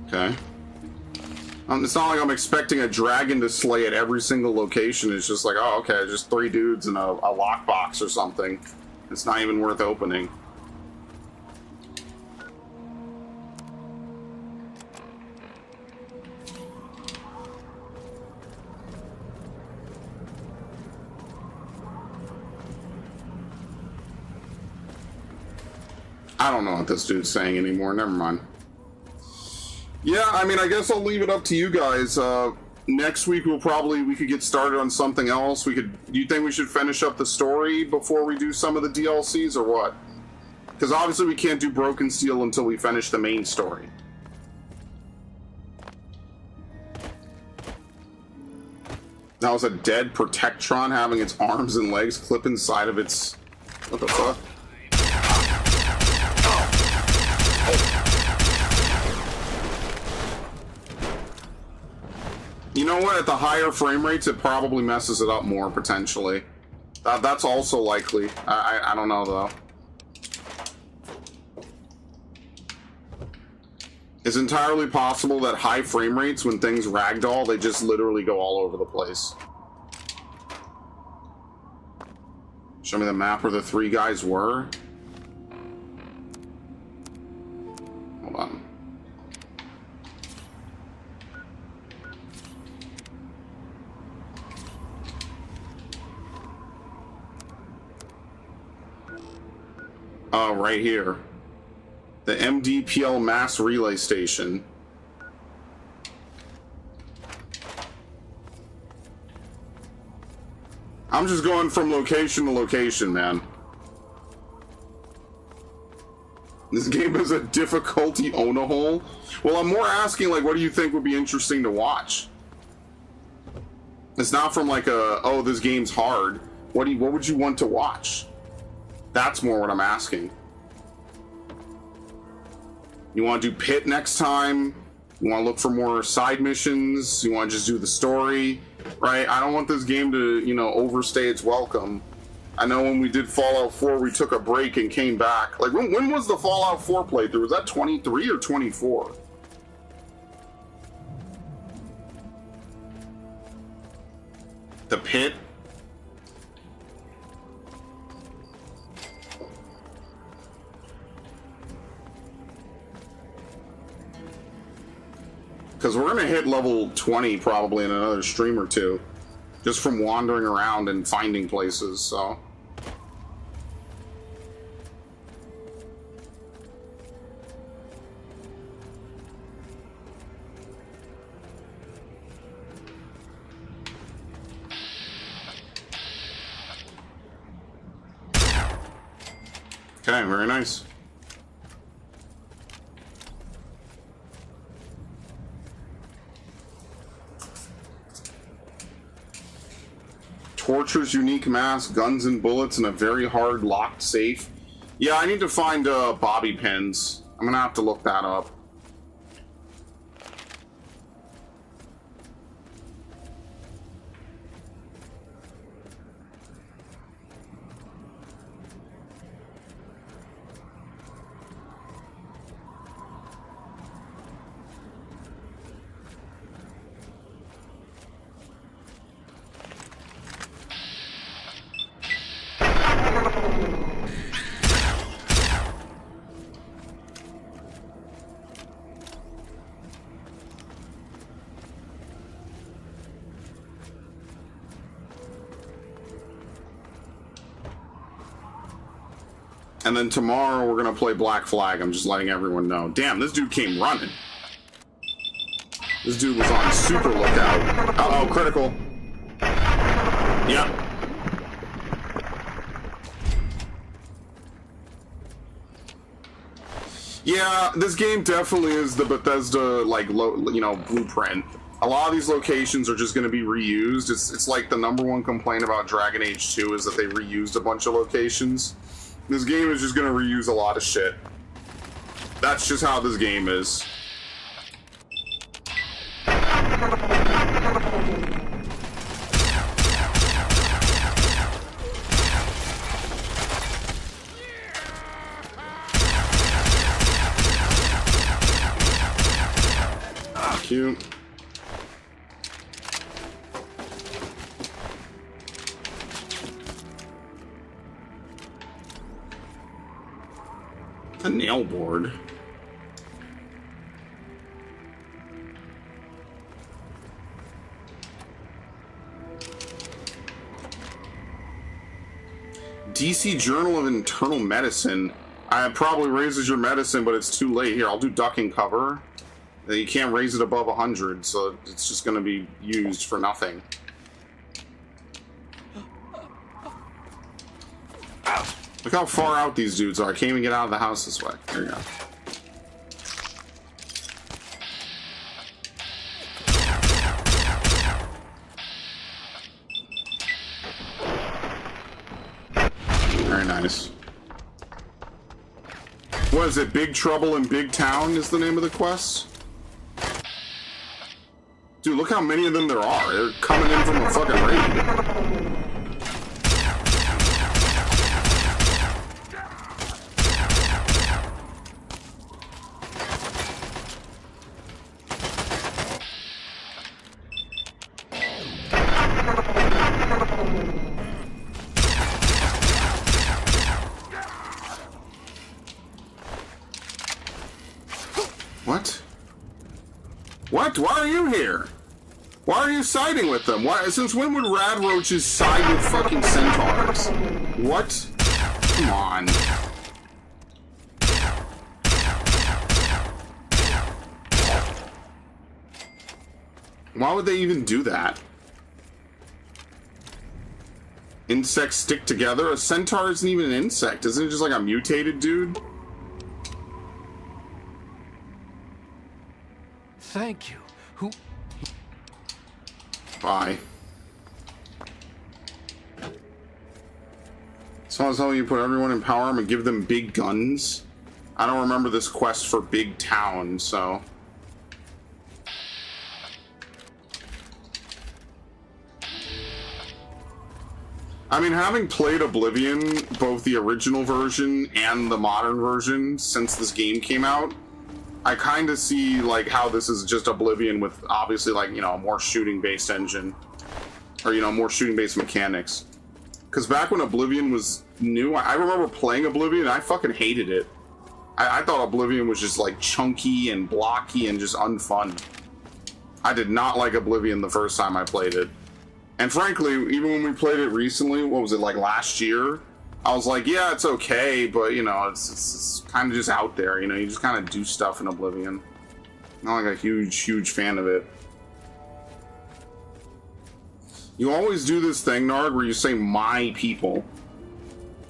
[SPEAKER 1] Okay. It's not like I'm expecting a dragon to slay at every single location. It's just like, oh, okay, just 3 dudes in a lockbox or something. It's not even worth opening. I don't know what this dude's saying anymore. Never mind. Yeah, I mean, I guess I'll leave it up to you guys. Next week we could get started on something else. Do you think we should finish up the story before we do some of the DLCs or what? Because obviously we can't do Broken Steel until we finish the main story. That was a dead Protectron having its arms and legs clip inside of its... What the fuck? You know what? At the higher frame rates, it probably messes it up more, potentially. That's also likely. I don't know, though. It's entirely possible that high frame rates, when things ragdoll, they just literally go all over the place. Show me the map where the 3 guys were. Hold on. Right here. The MDPL mass relay station. I'm just going from location to location, man. This game is a difficulty own-a-hole. Well, I'm more asking, like, what do you think would be interesting to watch? It's not from like a, oh, this game's hard. What would you want to watch? That's more what I'm asking. You want to do Pit next time? You want to look for more side missions? You want to just do the story? Right? I don't want this game to, you know, overstay its welcome. I know when we did Fallout 4, we took a break and came back. Like, when was the Fallout 4 playthrough? Was that 23 or 24? The Pit? Because we're going to hit level 20 probably in another stream or two. Just from wandering around and finding places, so... Okay, very nice. Torture's unique mask, guns and bullets, and a very hard locked safe. Yeah, I need to find bobby pins. I'm gonna have to look that up. And then tomorrow we're gonna play Black Flag. I'm just letting everyone know. Damn, this dude came running. This dude was on super lookout. Uh-oh, critical. Yep. Yeah, this game definitely is the Bethesda, like, blueprint. A lot of these locations are just going to be reused. It's like the #1 complaint about Dragon Age 2 is that they reused a bunch of locations. This game is just going to reuse a lot of shit. That's just how this game is. Cute. A nail board. DC Journal of Internal Medicine. It probably raises your medicine, but it's too late. Here, I'll do duck and cover. You can't raise it above 100, so it's just going to be used for nothing. Look how far out these dudes are. I can't even get out of the house this way. There you go. Very nice. What is it? Big Trouble in Big Town is the name of the quest? Dude, look how many of them there are. They're coming in from a fucking raid. What? What? Why are you here? Why are you siding with them? Why? Since when would rad roaches side with fucking centaurs? What? Come on. Why would they even do that? Insects stick together? A centaur isn't even an insect. Isn't it just like a mutated dude?
[SPEAKER 2] Thank you. Who?
[SPEAKER 1] Bye. So as how you put everyone in power and give them big guns? I don't remember this quest for big town, so... I mean, having played Oblivion, both the original version and the modern version, since this game came out, I kind of see, like, how this is just Oblivion with, obviously, like, you know, a more shooting-based engine. Or, you know, more shooting-based mechanics. Because back when Oblivion was new, I remember playing Oblivion, and I fucking hated it. I thought Oblivion was just, like, chunky and blocky and just unfun. I did not like Oblivion the first time I played it. And frankly, even when we played it recently, what was it, like last year? I was like, yeah, it's okay, but, you know, it's kind of just out there, you know? You just kind of do stuff in Oblivion. Not like a huge fan of it. You always do this thing, Nard, where you say, my people.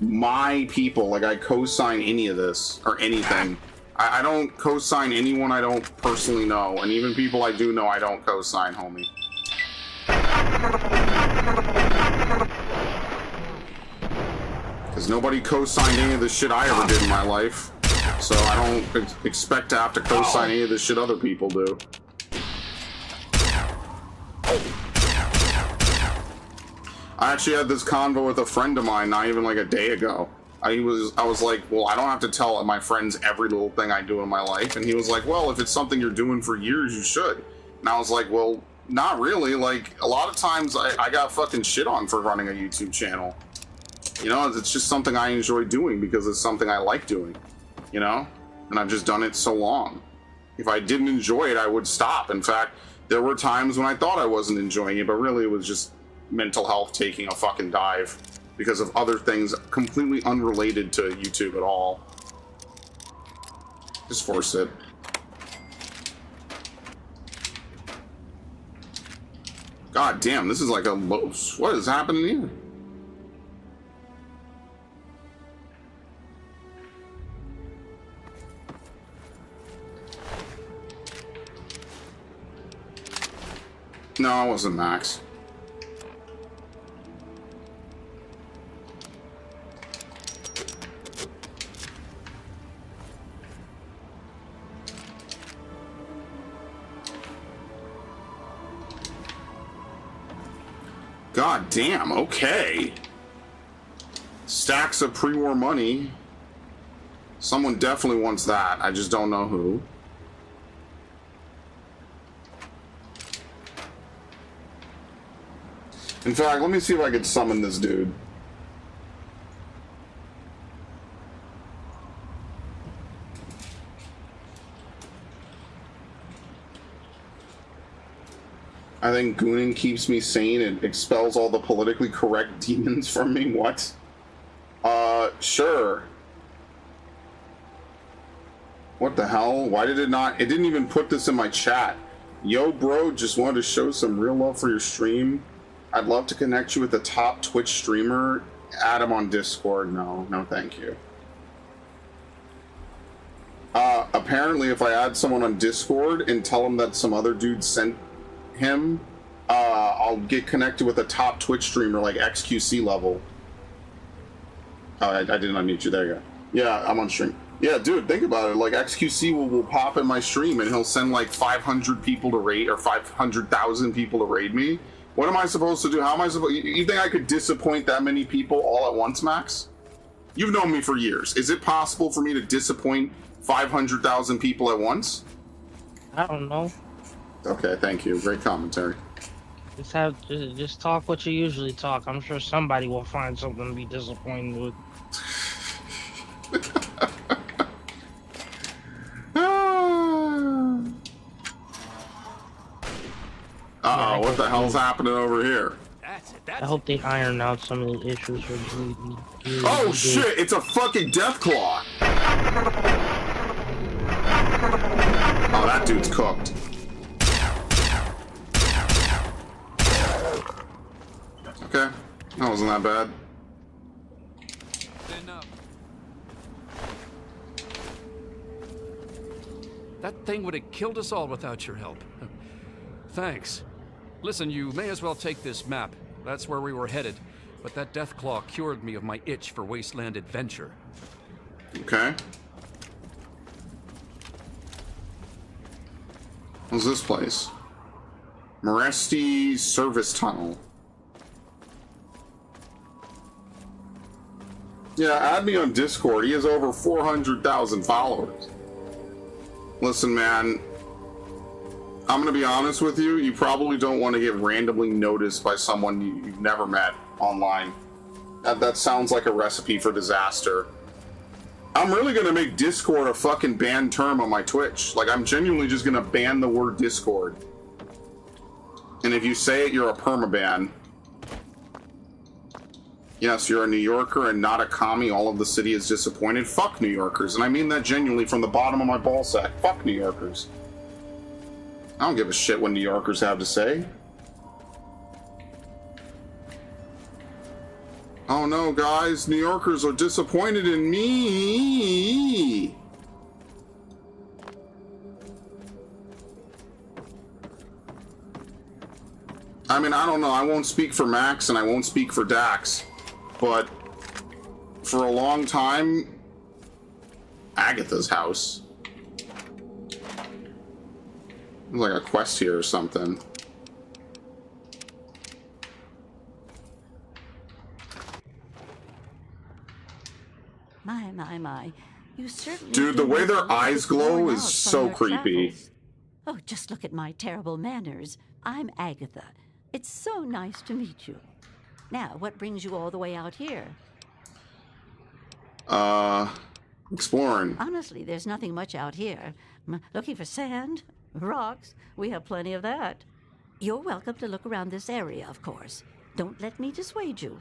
[SPEAKER 1] My people, like I co-sign any of this, or anything. I don't co-sign anyone I don't personally know, and even people I do know I don't co-sign, homie. Because nobody co-signed any of the shit I ever did in my life. So I don't expect to have to co-sign any of the shit other people do. I actually had this convo with a friend of mine not even like a day ago. I was like, well, I don't have to tell my friends every little thing I do in my life. And he was like, well, if it's something you're doing for years, you should. And I was like, well, not really. Like, a lot of times I got fucking shit on for running a YouTube channel. You know, it's just something I enjoy doing because it's something I like doing, you know? And I've just done it so long. If I didn't enjoy it, I would stop. In fact, there were times when I thought I wasn't enjoying it, but really it was just mental health taking a fucking dive because of other things completely unrelated to YouTube at all. Just force it. God damn, this is like a low. What is happening here? No, it wasn't Max. God damn, okay. Stacks of pre-war money. Someone definitely wants that. I just don't know who. In fact, let me see if I could summon this dude. I think gooning keeps me sane and expels all the politically correct demons from me. What? Sure. What the hell? Why did it not? It didn't even put this in my chat. Yo, bro, just wanted to show some real love for your stream. I'd love to connect you with the top Twitch streamer. Add him on Discord. No, thank you. Apparently, if I add someone on Discord and tell him that some other dude sent him, I'll get connected with a top Twitch streamer like XQC level. Oh, I didn't unmute you. There you go. Yeah, I'm on stream. Yeah, dude, think about it. Like, XQC will pop in my stream and he'll send like 500 people to raid, or 500,000 people to raid me. What am I supposed to do? How am I supposed? You think I could disappoint that many people all at once, Max? You've known me for years. Is it possible for me to disappoint 500,000 people at once?
[SPEAKER 6] I don't know.
[SPEAKER 1] Okay, thank you. Great commentary.
[SPEAKER 6] Just talk what you usually talk. I'm sure somebody will find something to be disappointed with.
[SPEAKER 1] Uh-oh, what the hell's happening over here?
[SPEAKER 6] I hope they iron out some of the issues for you.
[SPEAKER 1] Oh shit, it's a fucking Deathclaw! Oh, that dude's cooked. That wasn't that bad.
[SPEAKER 2] Enough. That thing would have killed us all without your help. Thanks. Listen, you may as well take this map. That's where we were headed. But that Deathclaw cured me of my itch for wasteland adventure.
[SPEAKER 1] Okay. What's this place? Moresti Service Tunnel. Yeah, add me on Discord. He has over 400,000 followers. Listen, man. I'm gonna be honest with you. You probably don't want to get randomly noticed by someone you've never met online. That sounds like a recipe for disaster. I'm really gonna make Discord a fucking banned term on my Twitch. Like, I'm genuinely just gonna ban the word Discord. And if you say it, you're a permaban. Yes, you're a New Yorker and not a commie. All of the city is disappointed. Fuck New Yorkers. And I mean that genuinely from the bottom of my ballsack. Fuck New Yorkers. I don't give a shit what New Yorkers have to say. Oh no, guys, New Yorkers are disappointed in me. I mean, I don't know. I won't speak for Max and I won't speak for Dax, but for a long time, Agatha's house. There's like a quest here or something.
[SPEAKER 7] My. You certainly
[SPEAKER 1] Dude,
[SPEAKER 7] do
[SPEAKER 1] the way
[SPEAKER 7] look
[SPEAKER 1] their
[SPEAKER 7] a little
[SPEAKER 1] eyes
[SPEAKER 7] bit
[SPEAKER 1] glow
[SPEAKER 7] worn
[SPEAKER 1] is
[SPEAKER 7] out
[SPEAKER 1] so
[SPEAKER 7] from your
[SPEAKER 1] creepy.
[SPEAKER 7] travels. Oh, just look at my terrible manners. I'm Agatha. It's so nice to meet you. Now, what brings you all the way out here?
[SPEAKER 1] Exploring.
[SPEAKER 7] Honestly, there's nothing much out here. Looking for sand? Rocks? We have plenty of that. You're welcome to look around this area, of course. Don't let me dissuade you.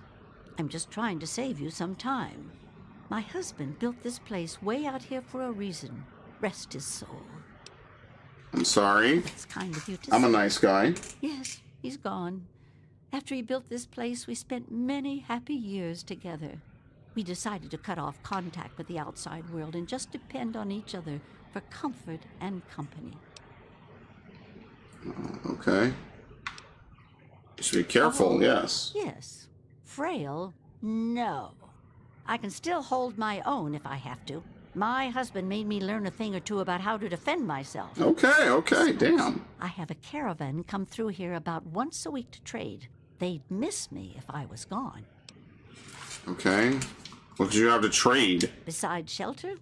[SPEAKER 7] I'm just trying to save you some time. My husband built this place way out here for a reason. Rest his soul.
[SPEAKER 1] I'm sorry.
[SPEAKER 7] It's kind of you to
[SPEAKER 1] I'm a
[SPEAKER 7] say.
[SPEAKER 1] nice guy.
[SPEAKER 7] Yes, he's gone. After he built this place, we spent many happy years together. We decided to cut off contact with the outside world and just depend on each other for comfort and company.
[SPEAKER 1] Okay. Just be careful,
[SPEAKER 7] Oh,
[SPEAKER 1] yes.
[SPEAKER 7] Yes. Frail? No. I can still hold my own if I have to. My husband made me learn a thing or two about how to defend myself.
[SPEAKER 1] Okay, damn.
[SPEAKER 7] I have a caravan come through here about once a week to trade. They'd miss me if I was gone.
[SPEAKER 1] Okay. What did you have to trade?
[SPEAKER 7] Besides shelter?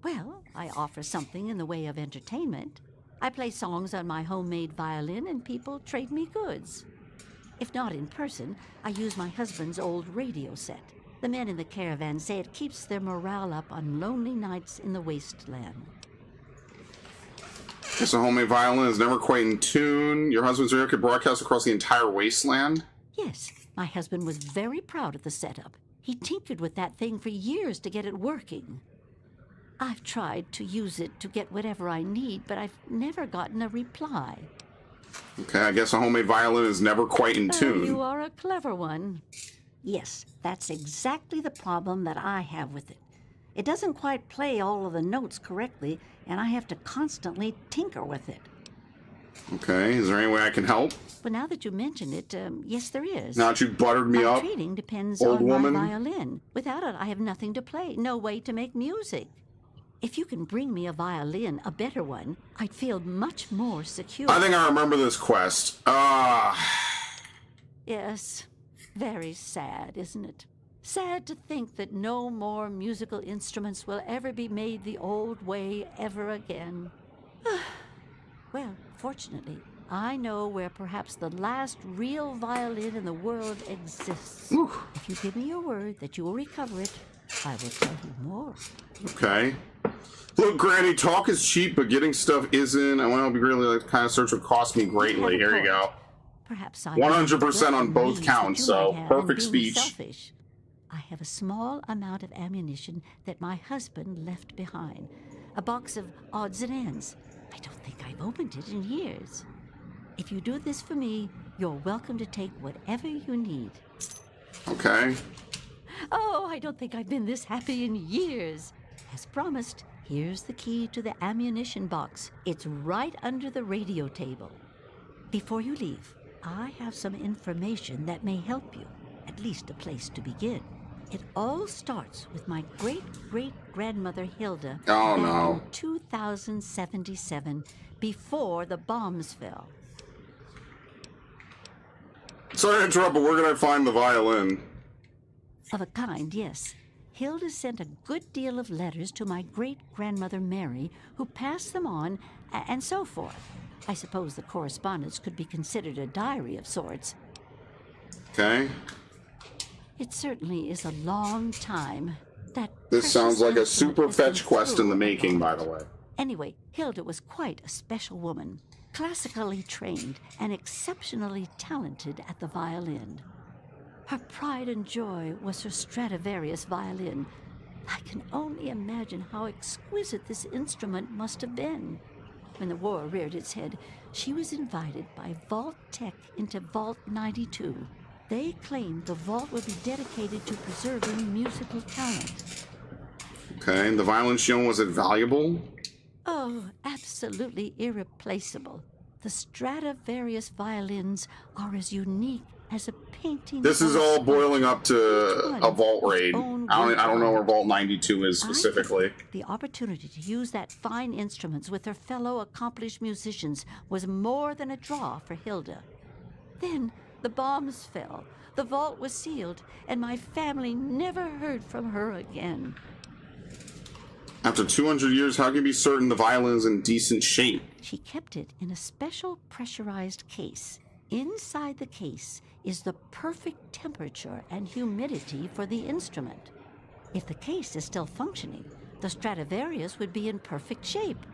[SPEAKER 7] Well, I offer something in the way of entertainment. I play songs on my homemade violin and people trade me goods. If not in person, I use my husband's old radio set. The men in the caravan say it keeps their morale up on lonely nights in the wasteland.
[SPEAKER 1] Guess a homemade violin is never quite in tune. Your husband's radio could broadcast across the entire wasteland?
[SPEAKER 7] Yes, my husband was very proud of the setup. He tinkered with that thing for years to get it working. I've tried to use it to get whatever I need, but I've never gotten a reply.
[SPEAKER 1] Okay, I guess a homemade violin is never quite in tune.
[SPEAKER 7] You are a clever one. Yes, that's exactly the problem that I have with it. It doesn't quite play all of the notes correctly, and I have to constantly tinker with it.
[SPEAKER 1] Okay, is there any way I can help?
[SPEAKER 7] But now that you mention it, yes, there is.
[SPEAKER 1] Now that you buttered me
[SPEAKER 7] my
[SPEAKER 1] up,
[SPEAKER 7] trading depends
[SPEAKER 1] old
[SPEAKER 7] on
[SPEAKER 1] woman.
[SPEAKER 7] my violin. Without it, I have nothing to play, no way to make music. If you can bring me a violin, a better one, I'd feel much more secure.
[SPEAKER 1] I think I remember this quest.
[SPEAKER 7] Yes, very sad, isn't it? Sad to think that no more musical instruments will ever be made the old way ever again. Well, fortunately, I know where perhaps the last real violin in the world exists. If you give me your word that you will recover it, I will tell you more.
[SPEAKER 1] Okay. Look, Granny, talk is cheap, but getting stuff isn't. I want to be really like kind of search would cost me greatly. Here you go.
[SPEAKER 7] Perhaps I
[SPEAKER 1] 100% on both counts, so perfect speech.
[SPEAKER 7] Selfish. I have a small amount of ammunition that my husband left behind. A box of odds and ends. I don't think I've opened it in years. If you do this for me, you're welcome to take whatever you need.
[SPEAKER 1] Okay.
[SPEAKER 7] Oh, I don't think I've been this happy in years. As promised, here's the key to the ammunition box. It's right under the radio table. Before you leave, I have some information that may help you, at least a place to begin. It all starts with my great-great-grandmother Hilda
[SPEAKER 1] Oh,
[SPEAKER 7] back
[SPEAKER 1] no.
[SPEAKER 7] in 2077, before the bombs fell.
[SPEAKER 1] Sorry to interrupt, but where can I find the violin?
[SPEAKER 7] Of a kind, yes. Hilda sent a good deal of letters to my great-grandmother Mary, who passed them on, and so forth. I suppose the correspondence could be considered a diary of sorts.
[SPEAKER 1] Okay.
[SPEAKER 7] It certainly is a long time. That
[SPEAKER 1] This sounds like a
[SPEAKER 7] precious
[SPEAKER 1] super
[SPEAKER 7] instrument has
[SPEAKER 1] fetch
[SPEAKER 7] been
[SPEAKER 1] quest in the
[SPEAKER 7] through
[SPEAKER 1] making,
[SPEAKER 7] a
[SPEAKER 1] by
[SPEAKER 7] lot.
[SPEAKER 1] the way.
[SPEAKER 7] Anyway, Hilda was quite a special woman, classically trained and exceptionally talented at the violin. Her pride and joy was her Stradivarius violin. I can only imagine how exquisite this instrument must have been. When the war reared its head, she was invited by Vault Tech into Vault 92. They claimed the vault would be dedicated to preserving musical talent.
[SPEAKER 1] Okay, and the violin she owned, was it valuable?
[SPEAKER 7] Oh, absolutely irreplaceable. The Stradivarius violins are as unique as a painting.
[SPEAKER 1] This is
[SPEAKER 7] or a
[SPEAKER 1] all
[SPEAKER 7] sculpture.
[SPEAKER 1] boiling up to
[SPEAKER 7] Each one
[SPEAKER 1] a vault
[SPEAKER 7] its
[SPEAKER 1] raid.
[SPEAKER 7] own
[SPEAKER 1] I don't know where
[SPEAKER 7] work.
[SPEAKER 1] Vault 92 is specifically.
[SPEAKER 7] I think the opportunity to use that fine instruments with her fellow accomplished musicians was more than a draw for Hilda. Then the bombs fell, the vault was sealed, and my family never heard from her again.
[SPEAKER 1] After 200 years, how can you be certain the violin is in decent shape?
[SPEAKER 7] She kept it in a special pressurized case. Inside the case is the perfect temperature and humidity for the instrument. If the case is still functioning, the Stradivarius would be in perfect shape.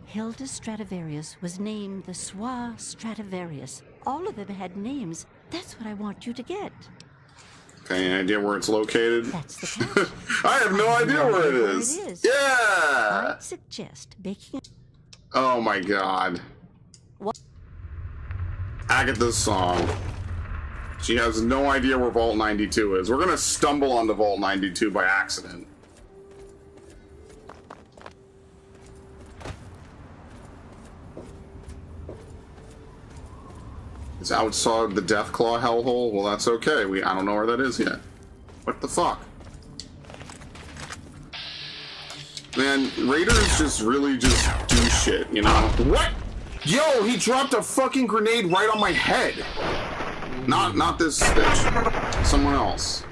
[SPEAKER 7] Hilda Stradivarius was named the Soi Stradivarius. All of them had names. That's what I want you to get.
[SPEAKER 1] Okay, any idea where it's located?
[SPEAKER 7] That's the catch.
[SPEAKER 1] I have no idea where it
[SPEAKER 7] Where
[SPEAKER 1] is.
[SPEAKER 7] it is.
[SPEAKER 1] Yeah!
[SPEAKER 7] I'd suggest making
[SPEAKER 1] Oh my god.
[SPEAKER 7] What?
[SPEAKER 1] Agatha's song. She has no idea where Vault 92 is. We're gonna stumble onto Vault 92 by accident. It's outside the Deathclaw hellhole? Well, that's okay. I don't know where that is yet. What the fuck? Man, Raiders just really just do shit, you know? What? Yo, he dropped a fucking grenade right on my head. Not this bitch. Someone else.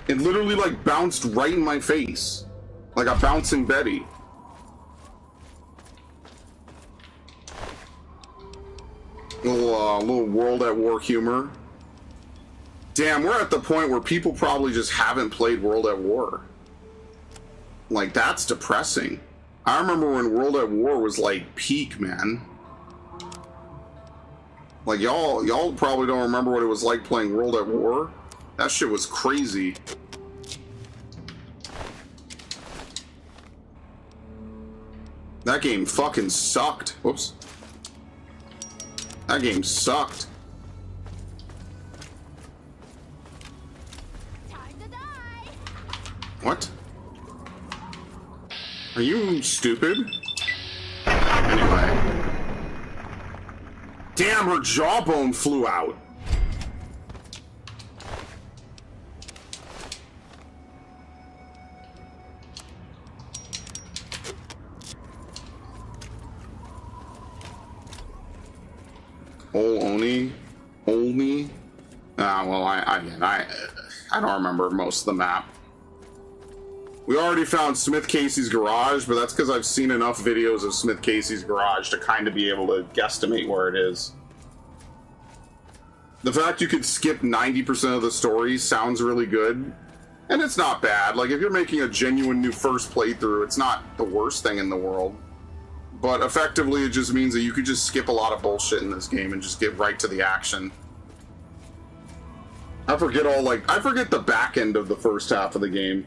[SPEAKER 1] It literally like bounced right in my face. Like a bouncing Betty. Little World at War humor. Damn, we're at the point where people probably just haven't played World at War. Like, that's depressing. I remember when World at War was like peak, man. Like, y'all probably don't remember what it was like playing World at War. That shit was crazy. That game fucking sucked. Whoops. That game sucked.
[SPEAKER 3] Time to die.
[SPEAKER 1] What? Are you stupid? Anyway. Damn, her jawbone flew out. Oni? Well, I don't remember most of the map. We already found Smith Casey's garage, but that's because I've seen enough videos of Smith Casey's garage to kind of be able to guesstimate where it is. The fact you could skip 90% of the story sounds really good, and it's not bad. Like, if you're making a genuine new first playthrough, it's not the worst thing in the world. But effectively, it just means that you could just skip a lot of bullshit in this game and just get right to the action. I forget the back end of the first half of the game.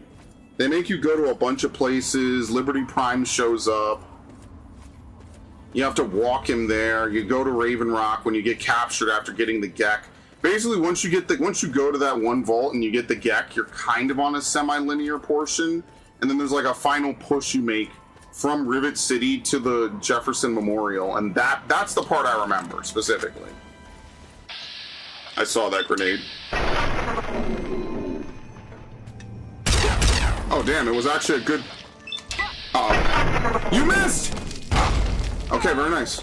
[SPEAKER 1] They make you go to a bunch of places. Liberty Prime shows up. You have to walk him there. You go to Raven Rock when you get captured after getting the Gek. Basically, once you go to that one vault and you get the Gek, you're kind of on a semi-linear portion, and then there's like a final push you make from Rivet City to the Jefferson Memorial, and that's the part I remember specifically. I saw that grenade. Oh damn! It was actually a good. You missed. Okay, very nice.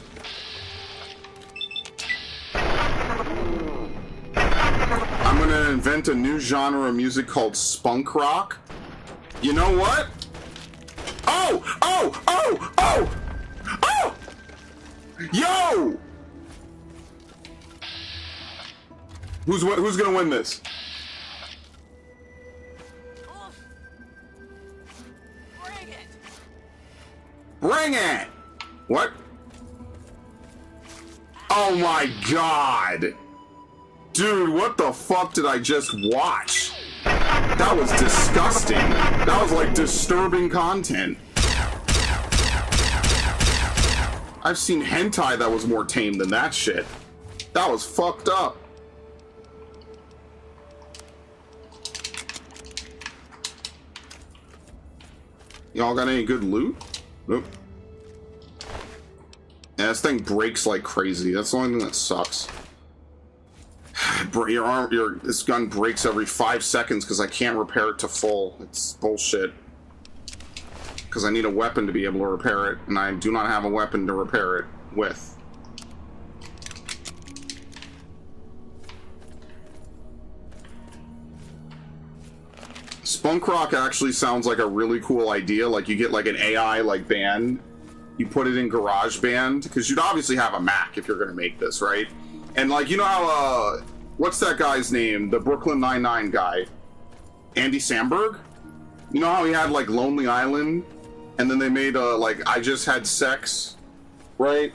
[SPEAKER 1] I'm gonna invent a new genre of music called spunk rock. You know what? Oh! Oh! Oh! Oh! Oh! Yo! Who's gonna win this?
[SPEAKER 3] Bring it!
[SPEAKER 1] Bring it! What? Oh my god! Dude, what the fuck did I just watch? That was disgusting. That was like disturbing content. I've seen hentai that was more tame than that shit. That was fucked up. Y'all got any good loot? Nope. Yeah, this thing breaks like crazy. That's the only thing that sucks. This gun breaks every 5 seconds because I can't repair it to full. It's bullshit. Because I need a weapon to be able to repair it, and I do not have a weapon to repair it with. Spunk rock actually sounds like a really cool idea. Like you get like an AI like band, you put it in GarageBand, because you'd obviously have a Mac if you're gonna make this, right? And like, you know how what's that guy's name? The Brooklyn Nine-Nine guy, Andy Samberg. You know how he had like Lonely Island, and then they made like I Just Had Sex, right?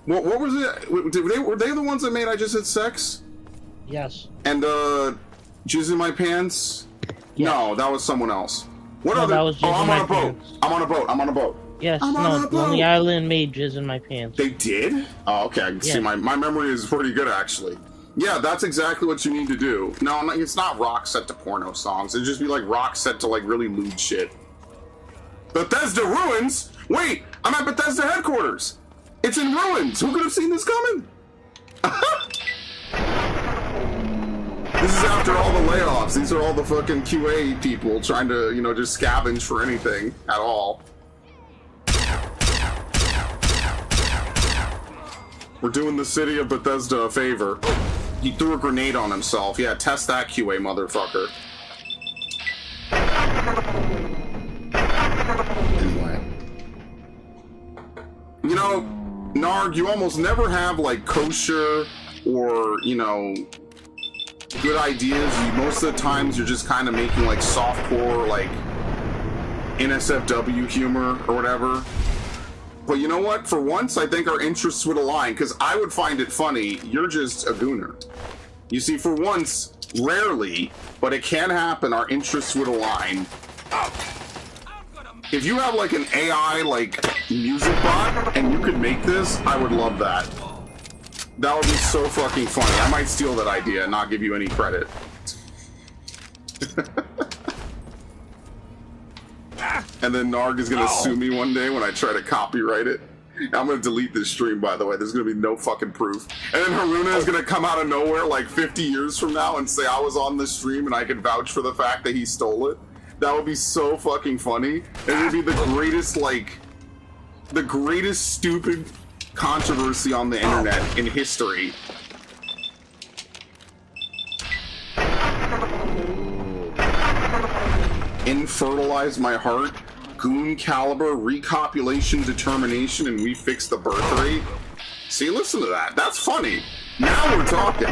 [SPEAKER 1] What was it? Were they the ones that made I Just Had Sex?
[SPEAKER 6] Yes.
[SPEAKER 1] And Jizz in My Pants?
[SPEAKER 6] Yes.
[SPEAKER 1] No, that was someone else. What
[SPEAKER 6] No,
[SPEAKER 1] other?
[SPEAKER 6] that was Jizz
[SPEAKER 1] I'm
[SPEAKER 6] in
[SPEAKER 1] on
[SPEAKER 6] My
[SPEAKER 1] a boat.
[SPEAKER 6] Pants.
[SPEAKER 1] I'm on a boat. I'm on a boat.
[SPEAKER 6] Yes,
[SPEAKER 1] I'm on
[SPEAKER 6] no,
[SPEAKER 1] a boat.
[SPEAKER 6] Lonely Island made Jizz in My Pants.
[SPEAKER 1] They did? Oh, okay. I can see
[SPEAKER 6] Yeah.
[SPEAKER 1] my memory is pretty good, actually. Yeah, that's exactly what you need to do. No, it's not rock set to porno songs. It'd just be like rock set to like really lewd shit. Bethesda ruins? Wait, I'm at Bethesda headquarters. It's in ruins. Who could have seen this coming? This is after all the layoffs. These are all the fucking QA people trying to, you know, just scavenge for anything at all. We're doing the city of Bethesda a favor. He threw a grenade on himself. Yeah, test that, QA motherfucker. Anyway. You know, Narg, you almost never have, like, kosher or, you know, good ideas. Most of the times you're just kind of making, like, softcore, like, NSFW humor or whatever. But you know what? For once, I think our interests would align, because I would find it funny. You're just a gooner. You see, for once, rarely, but it can happen, our interests would align. If you have, like, an AI, like, music bot, and you could make this, I would love that. That would be so fucking funny. I might steal that idea and not give you any credit. And then Narg is gonna sue me one day when I try to copyright it. I'm gonna delete this stream, by the way. There's gonna be no fucking proof. And then Haruna is gonna come out of nowhere like 50 years from now and say I was on this stream and I can vouch for the fact that he stole it. That would be so fucking funny. It would be the greatest, like, the greatest stupid controversy on the internet in history. Infertilize my heart, goon caliber, recopulation determination, and we fix the birth rate. See, listen to that. That's funny. Now we're talking.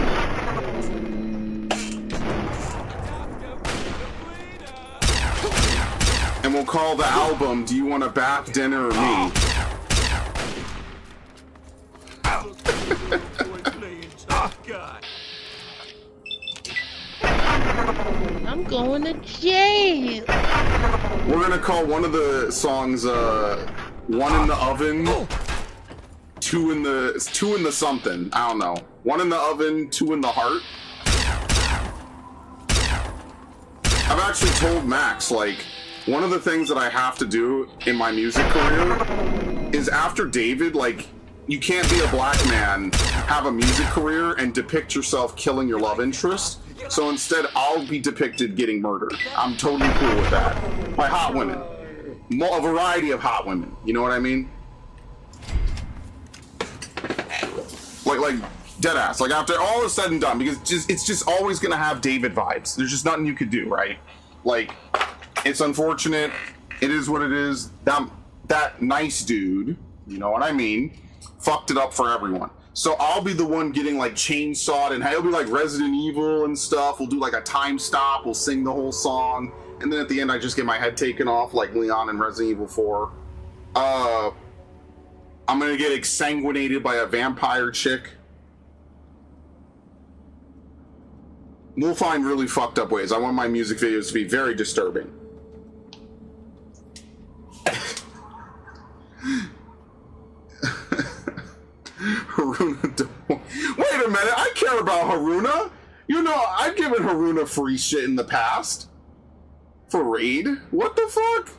[SPEAKER 1] And we'll call the album, Do You Want a Bath Dinner or Me?
[SPEAKER 6] I'm going to jail.
[SPEAKER 1] We're gonna call one of the songs, One in the Oven, two in the something. I don't know. One in the oven, two in the heart. I've actually told Max, like, one of the things that I have to do in my music career is after David, like, you can't be a black man, have a music career, and depict yourself killing your love interest. So instead, I'll be depicted getting murdered. I'm totally cool with that. By hot women. A variety of hot women. You know what I mean? Like dead ass. Like after all is said and done, because it's just always gonna have David vibes. There's just nothing you could do, right? Like, it's unfortunate. It is what it is. That nice dude, you know what I mean, fucked it up for everyone. So I'll be the one getting like chainsawed, and he'll be like Resident Evil and stuff. We'll do like a time stop. We'll sing the whole song, and then at the end, I just get my head taken off like Leon in Resident Evil 4. I'm gonna get exsanguinated by a vampire chick. We'll find really fucked up ways. I want my music videos to be very disturbing. Haruna, wait a minute, I care about Haruna. You know, I've given Haruna free shit in the past. For Raid? What the fuck?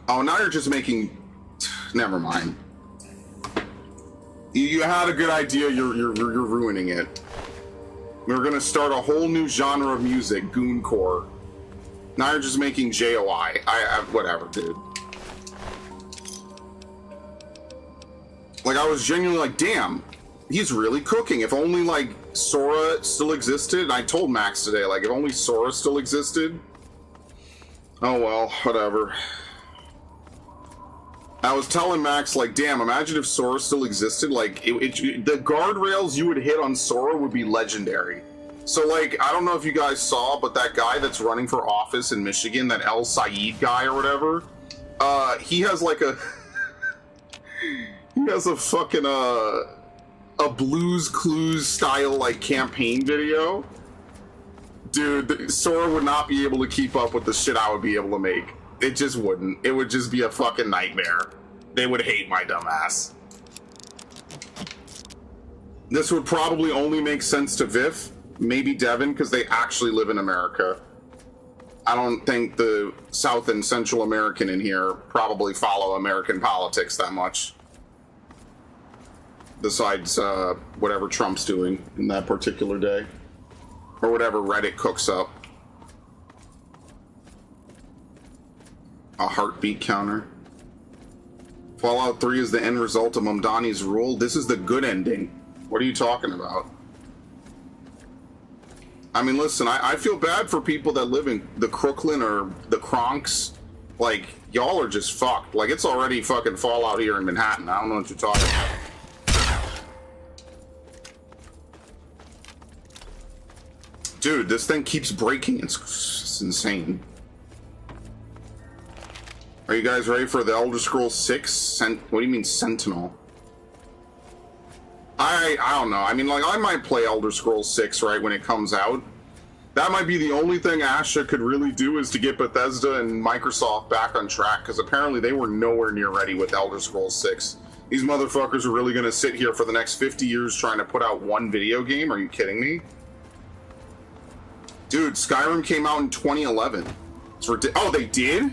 [SPEAKER 1] Oh, now you're just making... Never mind. You had a good idea, you're ruining it. We're gonna start a whole new genre of music, Gooncore. Now you're just making JOI. Whatever, dude. Like, I was genuinely like, damn, he's really cooking. If only, like, Sora still existed. And I told Max today, like, if only Sora still existed. Oh well, whatever. I was telling Max, like, damn, imagine if Sora still existed. Like, the guardrails you would hit on Sora would be legendary. So, like, I don't know if you guys saw, but that guy that's running for office in Michigan, that El Said guy or whatever, he has, like, he has a fucking, a Blue's Clues style, like, campaign video. Dude, Sora would not be able to keep up with the shit I would be able to make. It just wouldn't. It would just be a fucking nightmare. They would hate my dumb ass. This would probably only make sense to Viv, maybe Devin, because they actually live in America. I don't think the South and Central American in here probably follow American politics that much. Besides whatever Trump's doing in that particular day. Or whatever Reddit cooks up. A heartbeat counter. Fallout 3 is the end result of Mamdani's rule. This is the good ending. What are you talking about? I mean, listen, I feel bad for people that live in the Crooklyn or the Bronx. Like, y'all are just fucked. Like, it's already fucking Fallout here in Manhattan. I don't know what you're talking about. Dude, this thing keeps breaking. It's insane. Are you guys ready for the Elder Scrolls 6? What do you mean Sentinel? I don't know. I mean, like, I might play Elder Scrolls 6, right, when it comes out. That might be the only thing Asha could really do, is to get Bethesda and Microsoft back on track, because apparently they were nowhere near ready with Elder Scrolls 6. These motherfuckers are really going to sit here for the next 50 years trying to put out one video game? Are you kidding me? Dude, Skyrim came out in 2011. Oh, they did?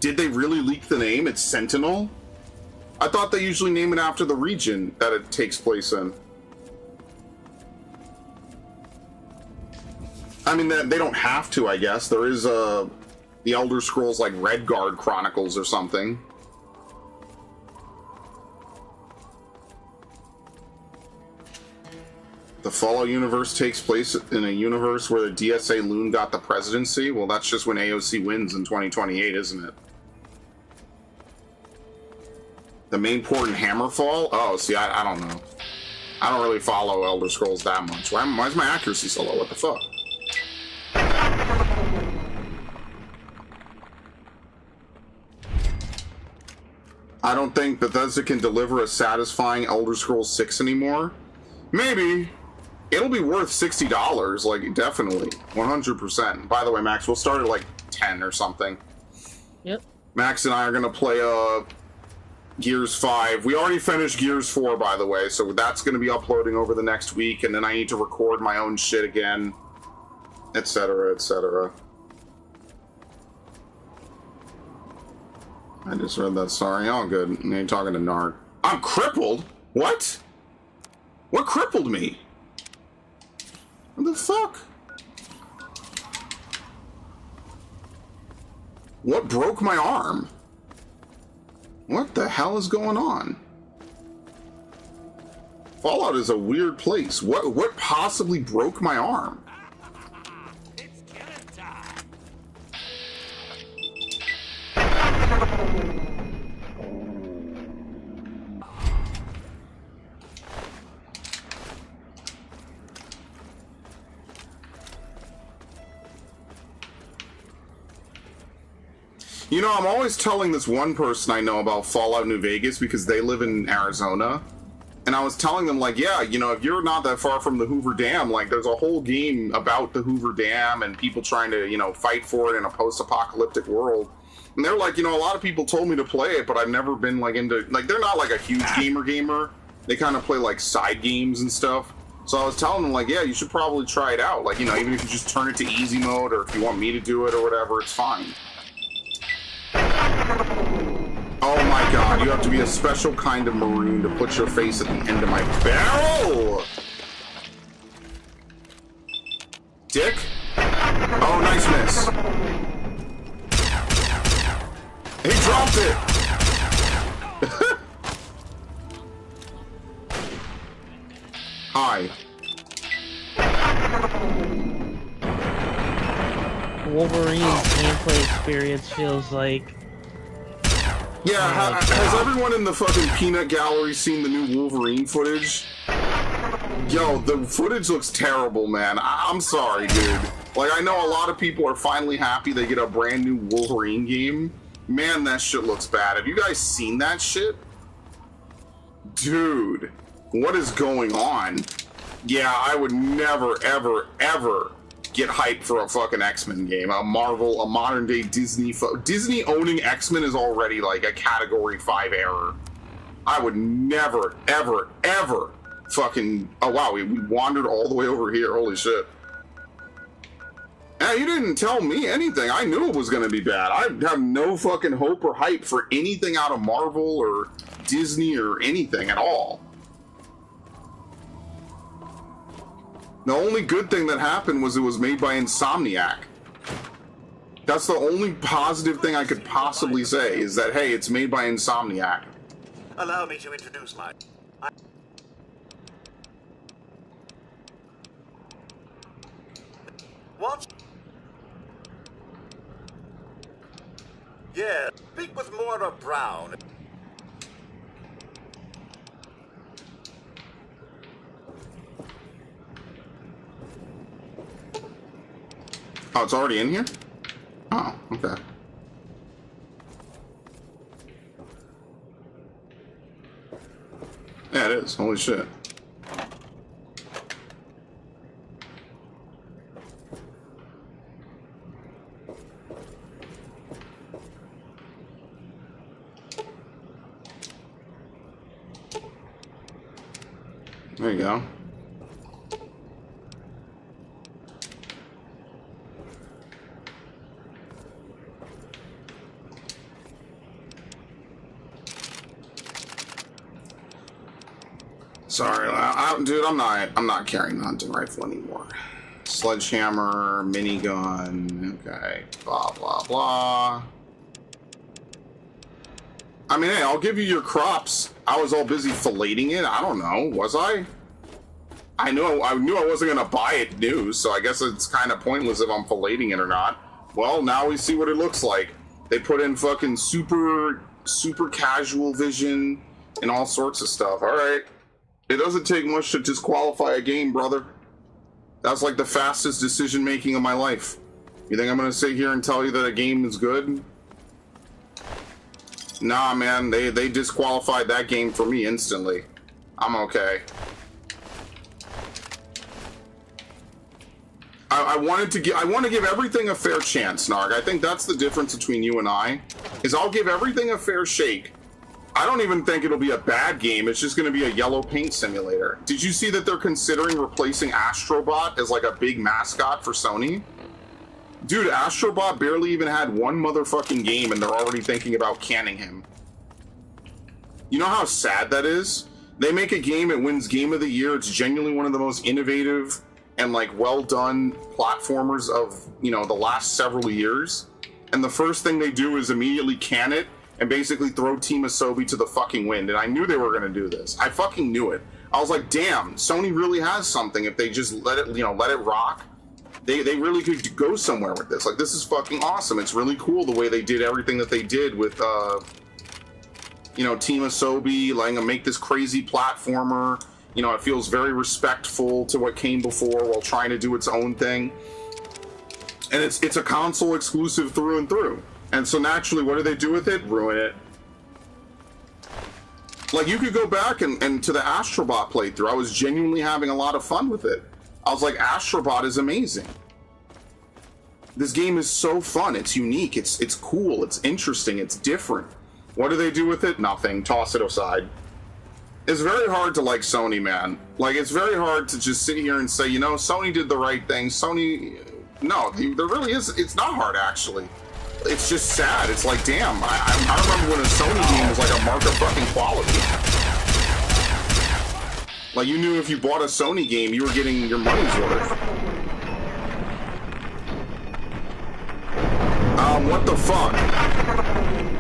[SPEAKER 1] Did they really leak the name? It's Sentinel? I thought they usually name it after the region that it takes place in. I mean, they don't have to, I guess. There is the Elder Scrolls, like, Redguard Chronicles or something. The Fallout universe takes place in a universe where the DSA loon got the presidency? Well, that's just when AOC wins in 2028, isn't it? The main port in Hammerfall? Oh, see, I don't know. I don't really follow Elder Scrolls that much. Why is my accuracy so low? What the fuck? I don't think Bethesda can deliver a satisfying Elder Scrolls 6 anymore. Maybe. It'll be worth $60, like, definitely. 100%. By the way, Max, we'll start at, like, 10 or something.
[SPEAKER 6] Yep.
[SPEAKER 1] Max and I are gonna play Gears 5. We already finished Gears 4, by the way, so that's gonna be uploading over the next week, and then I need to record my own shit again, etc., etc. I just read that. Sorry, all good. You ain't talking to Narc. I'm crippled? What? What crippled me? What the fuck? What broke my arm? What the hell is going on? Fallout is a weird place. What possibly broke my arm?
[SPEAKER 3] It's killing time.
[SPEAKER 1] You know, I'm always telling this one person I know about Fallout New Vegas because they live in Arizona. And I was telling them, like, yeah, you know, if you're not that far from the Hoover Dam, like, there's a whole game about the Hoover Dam and people trying to, you know, fight for it in a post-apocalyptic world. And they're like, you know, a lot of people told me to play it, but I've never been, like, into... Like, they're not, like, a huge gamer. They kind of play, like, side games and stuff. So I was telling them, like, yeah, you should probably try it out. Like, you know, even if you just turn it to easy mode or if you want me to do it or whatever, it's fine. Oh my god, you have to be a special kind of maroon to put your face at the end of my barrel! Dick? Oh, nice miss. He dropped it! Hi.
[SPEAKER 6] Wolverine's gameplay experience feels like...
[SPEAKER 1] Yeah, has everyone in the fucking peanut gallery seen the new Wolverine footage? Yo, the footage looks terrible, man. I'm sorry, dude. Like, I know a lot of people are finally happy they get a brand new Wolverine game. Man, that shit looks bad. Have you guys seen that shit? Dude, what is going on? Yeah, I would never, ever, ever get hyped for a fucking X-Men game. A Marvel, a modern day Disney. Disney owning X-Men is already like a category 5 error. I would never, ever, ever fucking... Oh wow, we wandered all the way over here. Holy shit. Yeah, you didn't tell me anything. I knew it was gonna be bad. I have no fucking hope or hype for anything out of Marvel or Disney or anything at all. The only good thing that happened was it was made by Insomniac. That's the only positive thing I could possibly say, is that, hey, it's made by Insomniac.
[SPEAKER 8] Allow me to introduce my... What? Yeah, speak with Moira Brown.
[SPEAKER 1] Oh, it's already in here? Oh, okay. Yeah, it is. Holy shit. There you go. Sorry, dude, I'm not carrying the hunting rifle anymore. Sledgehammer, minigun, okay, blah, blah, blah. I mean, hey, I'll give you your crops. I was all busy filleting it. I don't know, was I? I knew I wasn't gonna buy it new, so I guess it's kind of pointless if I'm filleting it or not. Well, now we see what it looks like. They put in fucking super casual vision and all sorts of stuff. All right. It doesn't take much to disqualify a game, brother. That's like the fastest decision making of my life. You think I'm gonna sit here and tell you that a game is good? Nah, man, they disqualified that game for me instantly. I'm okay. I want to give everything a fair chance, Narg. I think that's the difference between you and I, is I'll give everything a fair shake. I don't even think it'll be a bad game. It's just going to be a yellow paint simulator. Did you see that they're considering replacing Astrobot as like a big mascot for Sony? Dude, Astrobot barely even had one motherfucking game and they're already thinking about canning him. You know how sad that is? They make a game, it wins Game of the Year. It's genuinely one of the most innovative and like well done platformers of, you know, the last several years. And the first thing they do is immediately can it and basically throw Team Asobi to the fucking wind. And I knew they were going to do this. I fucking knew it. I was like, damn, Sony really has something. If they just let it, you know, let it rock, they really could go somewhere with this. Like, this is fucking awesome. It's really cool the way they did everything that they did with, you know, Team Asobi, letting them make this crazy platformer. You know, it feels very respectful to what came before while trying to do its own thing. And it's a console exclusive through and through. And so naturally, what do they do with it? Ruin it. Like, you could go back and to the Astrobot playthrough. I was genuinely having a lot of fun with it. I was like, Astrobot is amazing. This game is so fun. It's unique. It's cool. It's interesting. It's different. What do they do with it? Nothing. Toss it aside. It's very hard to like Sony, man. Like, it's very hard to just sit here and say, you know, Sony did the right thing. Sony... No, there really is... It's not hard, actually. It's just sad. It's like, damn, I remember when a Sony game was like a mark of fucking quality. Like, you knew if you bought a Sony game, you were getting your money's worth. What the fuck?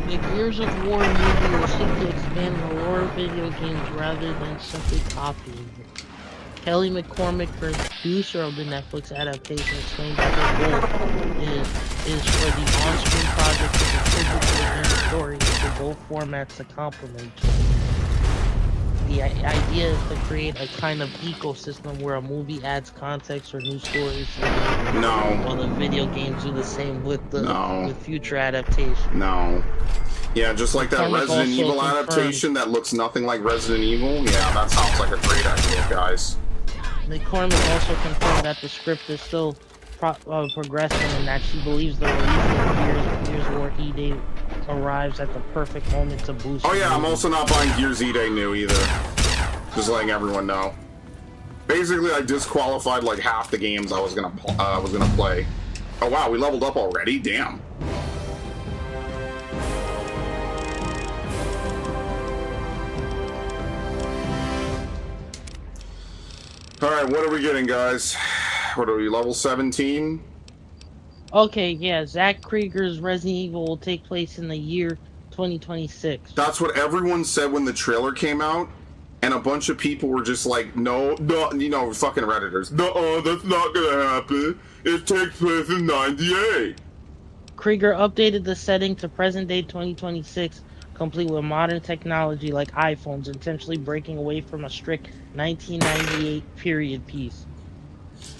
[SPEAKER 6] The Gears of War movie will seek to expand the lore of video games rather than simply copying it. Kelly McCormick, producer of the Netflix adaptation, explained that the goal is for the on-screen project to contribute to the game story to both formats to complement each other. The idea is to create a kind of ecosystem where a movie adds context or new stories to the game, while the video games do the same with with future adaptations.
[SPEAKER 1] No. Yeah, just like that
[SPEAKER 6] McCormick
[SPEAKER 1] Resident Evil adaptation that looks nothing like Resident Evil. Yeah, that sounds like a great idea, guys.
[SPEAKER 6] McCormick also confirmed that the script is still progressing and that she believes the release of Gears of War E-Day arrives at the perfect moment to boost.
[SPEAKER 1] Oh yeah, I'm also not buying Gears E-Day new either. Just letting everyone know. Basically, I disqualified like half the games I was gonna play. Oh wow, we leveled up already. Damn. All right, what are we getting, guys? What are we, level 17?
[SPEAKER 6] Okay, yeah, Zach Krieger's Resident Evil will take place in the year 2026.
[SPEAKER 1] That's what everyone said when the trailer came out, and a bunch of people were just like, no, you know, fucking Redditors. No, that's not gonna happen. It takes place in 98.
[SPEAKER 6] Krieger updated the setting to present-day 2026, complete with modern technology like iPhones, intentionally breaking away from a strict 1998 period piece.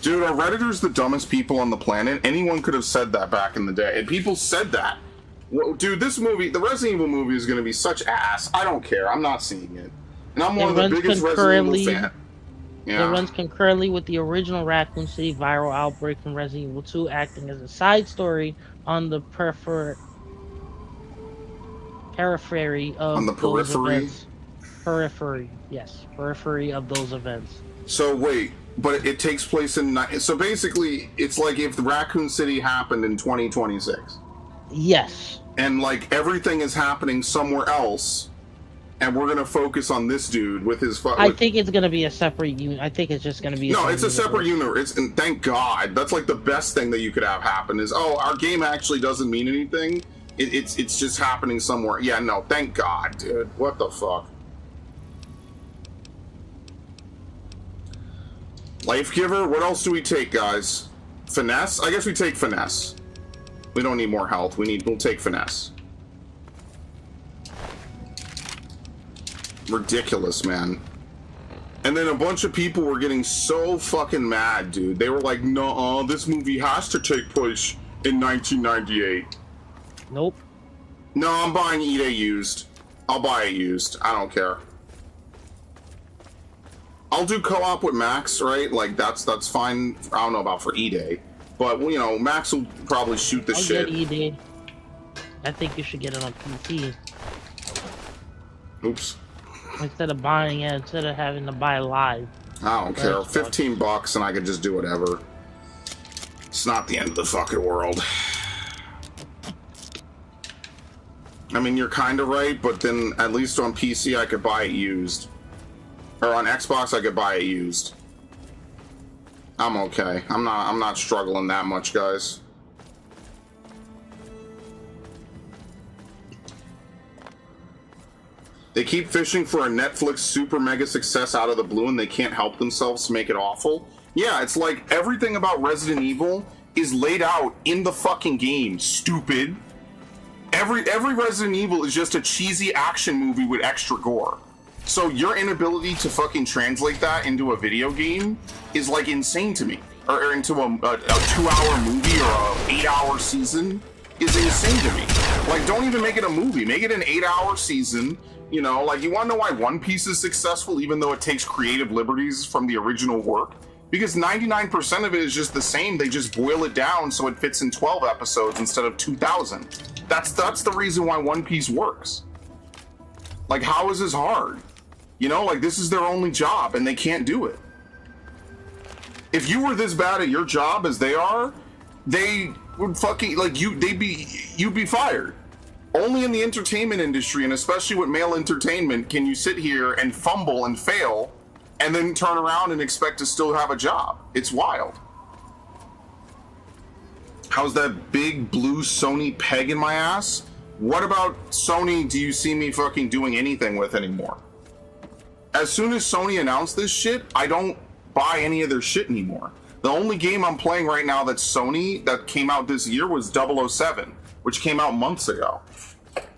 [SPEAKER 1] Dude, are Redditors the dumbest people on the planet? Anyone could have said that back in the day, and people said that. Well, dude, this movie, the Resident Evil movie, is going to be such ass. I don't care. I'm not seeing it. And I'm one of the biggest Resident Evil fans. Yeah.
[SPEAKER 6] It runs concurrently with the original Raccoon City viral outbreak from Resident Evil 2, acting as a side story on the periphery of those events. Periphery, yes. Periphery of those events.
[SPEAKER 1] So, wait. But it takes place in... So basically, it's like if the Raccoon City happened in 2026.
[SPEAKER 6] Yes.
[SPEAKER 1] And like everything is happening somewhere else, and we're going to focus on this dude with his...
[SPEAKER 6] I think it's going to be a separate unit. I think it's just going to be...
[SPEAKER 1] No, it's a separate universe. And thank God. That's like the best thing that you could have happen is, oh, our game actually doesn't mean anything. It's just happening somewhere. Yeah, no, thank God, dude. What the fuck? Life Giver? What else do we take, guys? Finesse? I guess we take Finesse. We don't need more health. We'll take Finesse. Ridiculous, man. And then a bunch of people were getting so fucking mad, dude. They were like, "No, this movie has to take place in 1998."
[SPEAKER 6] Nope.
[SPEAKER 1] No, I'm buying E-Day used. I'll buy it used. I don't care. I'll do co-op with Max, right? Like, that's fine. I don't know about for E-Day. But, you know, Max will probably shoot the
[SPEAKER 6] I'll
[SPEAKER 1] shit.
[SPEAKER 6] get ED. I think you should get it on PC.
[SPEAKER 1] Oops.
[SPEAKER 6] Instead of buying it, instead of having to buy live.
[SPEAKER 1] I don't care.
[SPEAKER 6] Xbox.
[SPEAKER 1] $15 and I can just do whatever. It's not the end of the fucking world. I mean, you're kind of right, but then at least on PC I could buy it used. Or on Xbox I could buy it used. I'm okay. I'm not struggling that much, guys. They keep fishing for a Netflix super mega success out of the blue and they can't help themselves to make it awful. Yeah, it's like everything about Resident Evil is laid out in the fucking game, stupid. Every Resident Evil is just a cheesy action movie with extra gore. So your inability to fucking translate that into a video game is like insane to me. Or into a 2-hour movie or a 8-hour season is insane to me. Like, don't even make it a movie. Make it an 8-hour season. You know, like, you want to know why One Piece is successful, even though it takes creative liberties from the original work? Because 99% of it is just the same. They just boil it down so it fits in 12 episodes instead of 2,000. That's the reason why One Piece works. Like, how is this hard? You know, like, this is their only job and they can't do it. If you were this bad at your job as they are, they would fucking, like, you'd be fired. Only in the entertainment industry, and especially with male entertainment, can you sit here and fumble and fail and then turn around and expect to still have a job. It's wild. How's that big blue Sony peg in my ass? What about Sony do you see me fucking doing anything with anymore? As soon as Sony announced this shit, I don't buy any of their shit anymore. The only game I'm playing right now that's Sony that came out this year was 007, which came out months ago.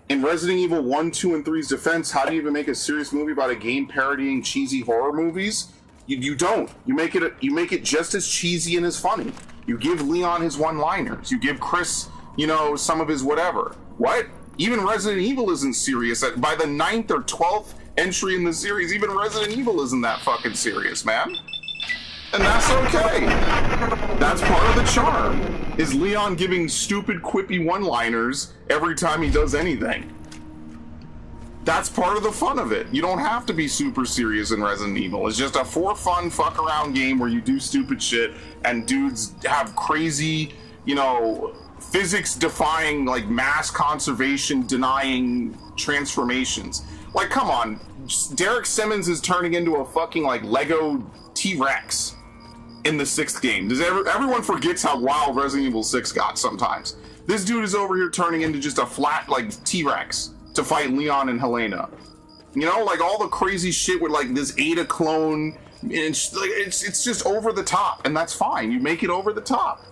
[SPEAKER 1] In Resident Evil 1, 2, and 3's defense, how do you even make a serious movie about a game parodying cheesy horror movies? You don't. You make it just as cheesy and as funny. You give Leon his one-liners. You give Chris, you know, some of his whatever. What? Even Resident Evil isn't serious. By the 9th or 12th entry in the series, even Resident Evil isn't that fucking serious, man. And that's okay. That's part of the charm, is Leon giving stupid, quippy one-liners every time he does anything. That's part of the fun of it. You don't have to be super serious in Resident Evil. It's just a for fun, fuck around game where you do stupid shit and dudes have crazy, you know, physics-defying, like, mass conservation-denying transformations. Like, come on. Derek Simmons is turning into a fucking, like, Lego T-Rex in the 6th game. Everyone forgets how wild Resident Evil 6 got sometimes. This dude is over here turning into just a flat, like, T-Rex to fight Leon and Helena. You know, like, all the crazy shit with, like, this Ada clone. It's just over the top, and that's fine. You make it over the top.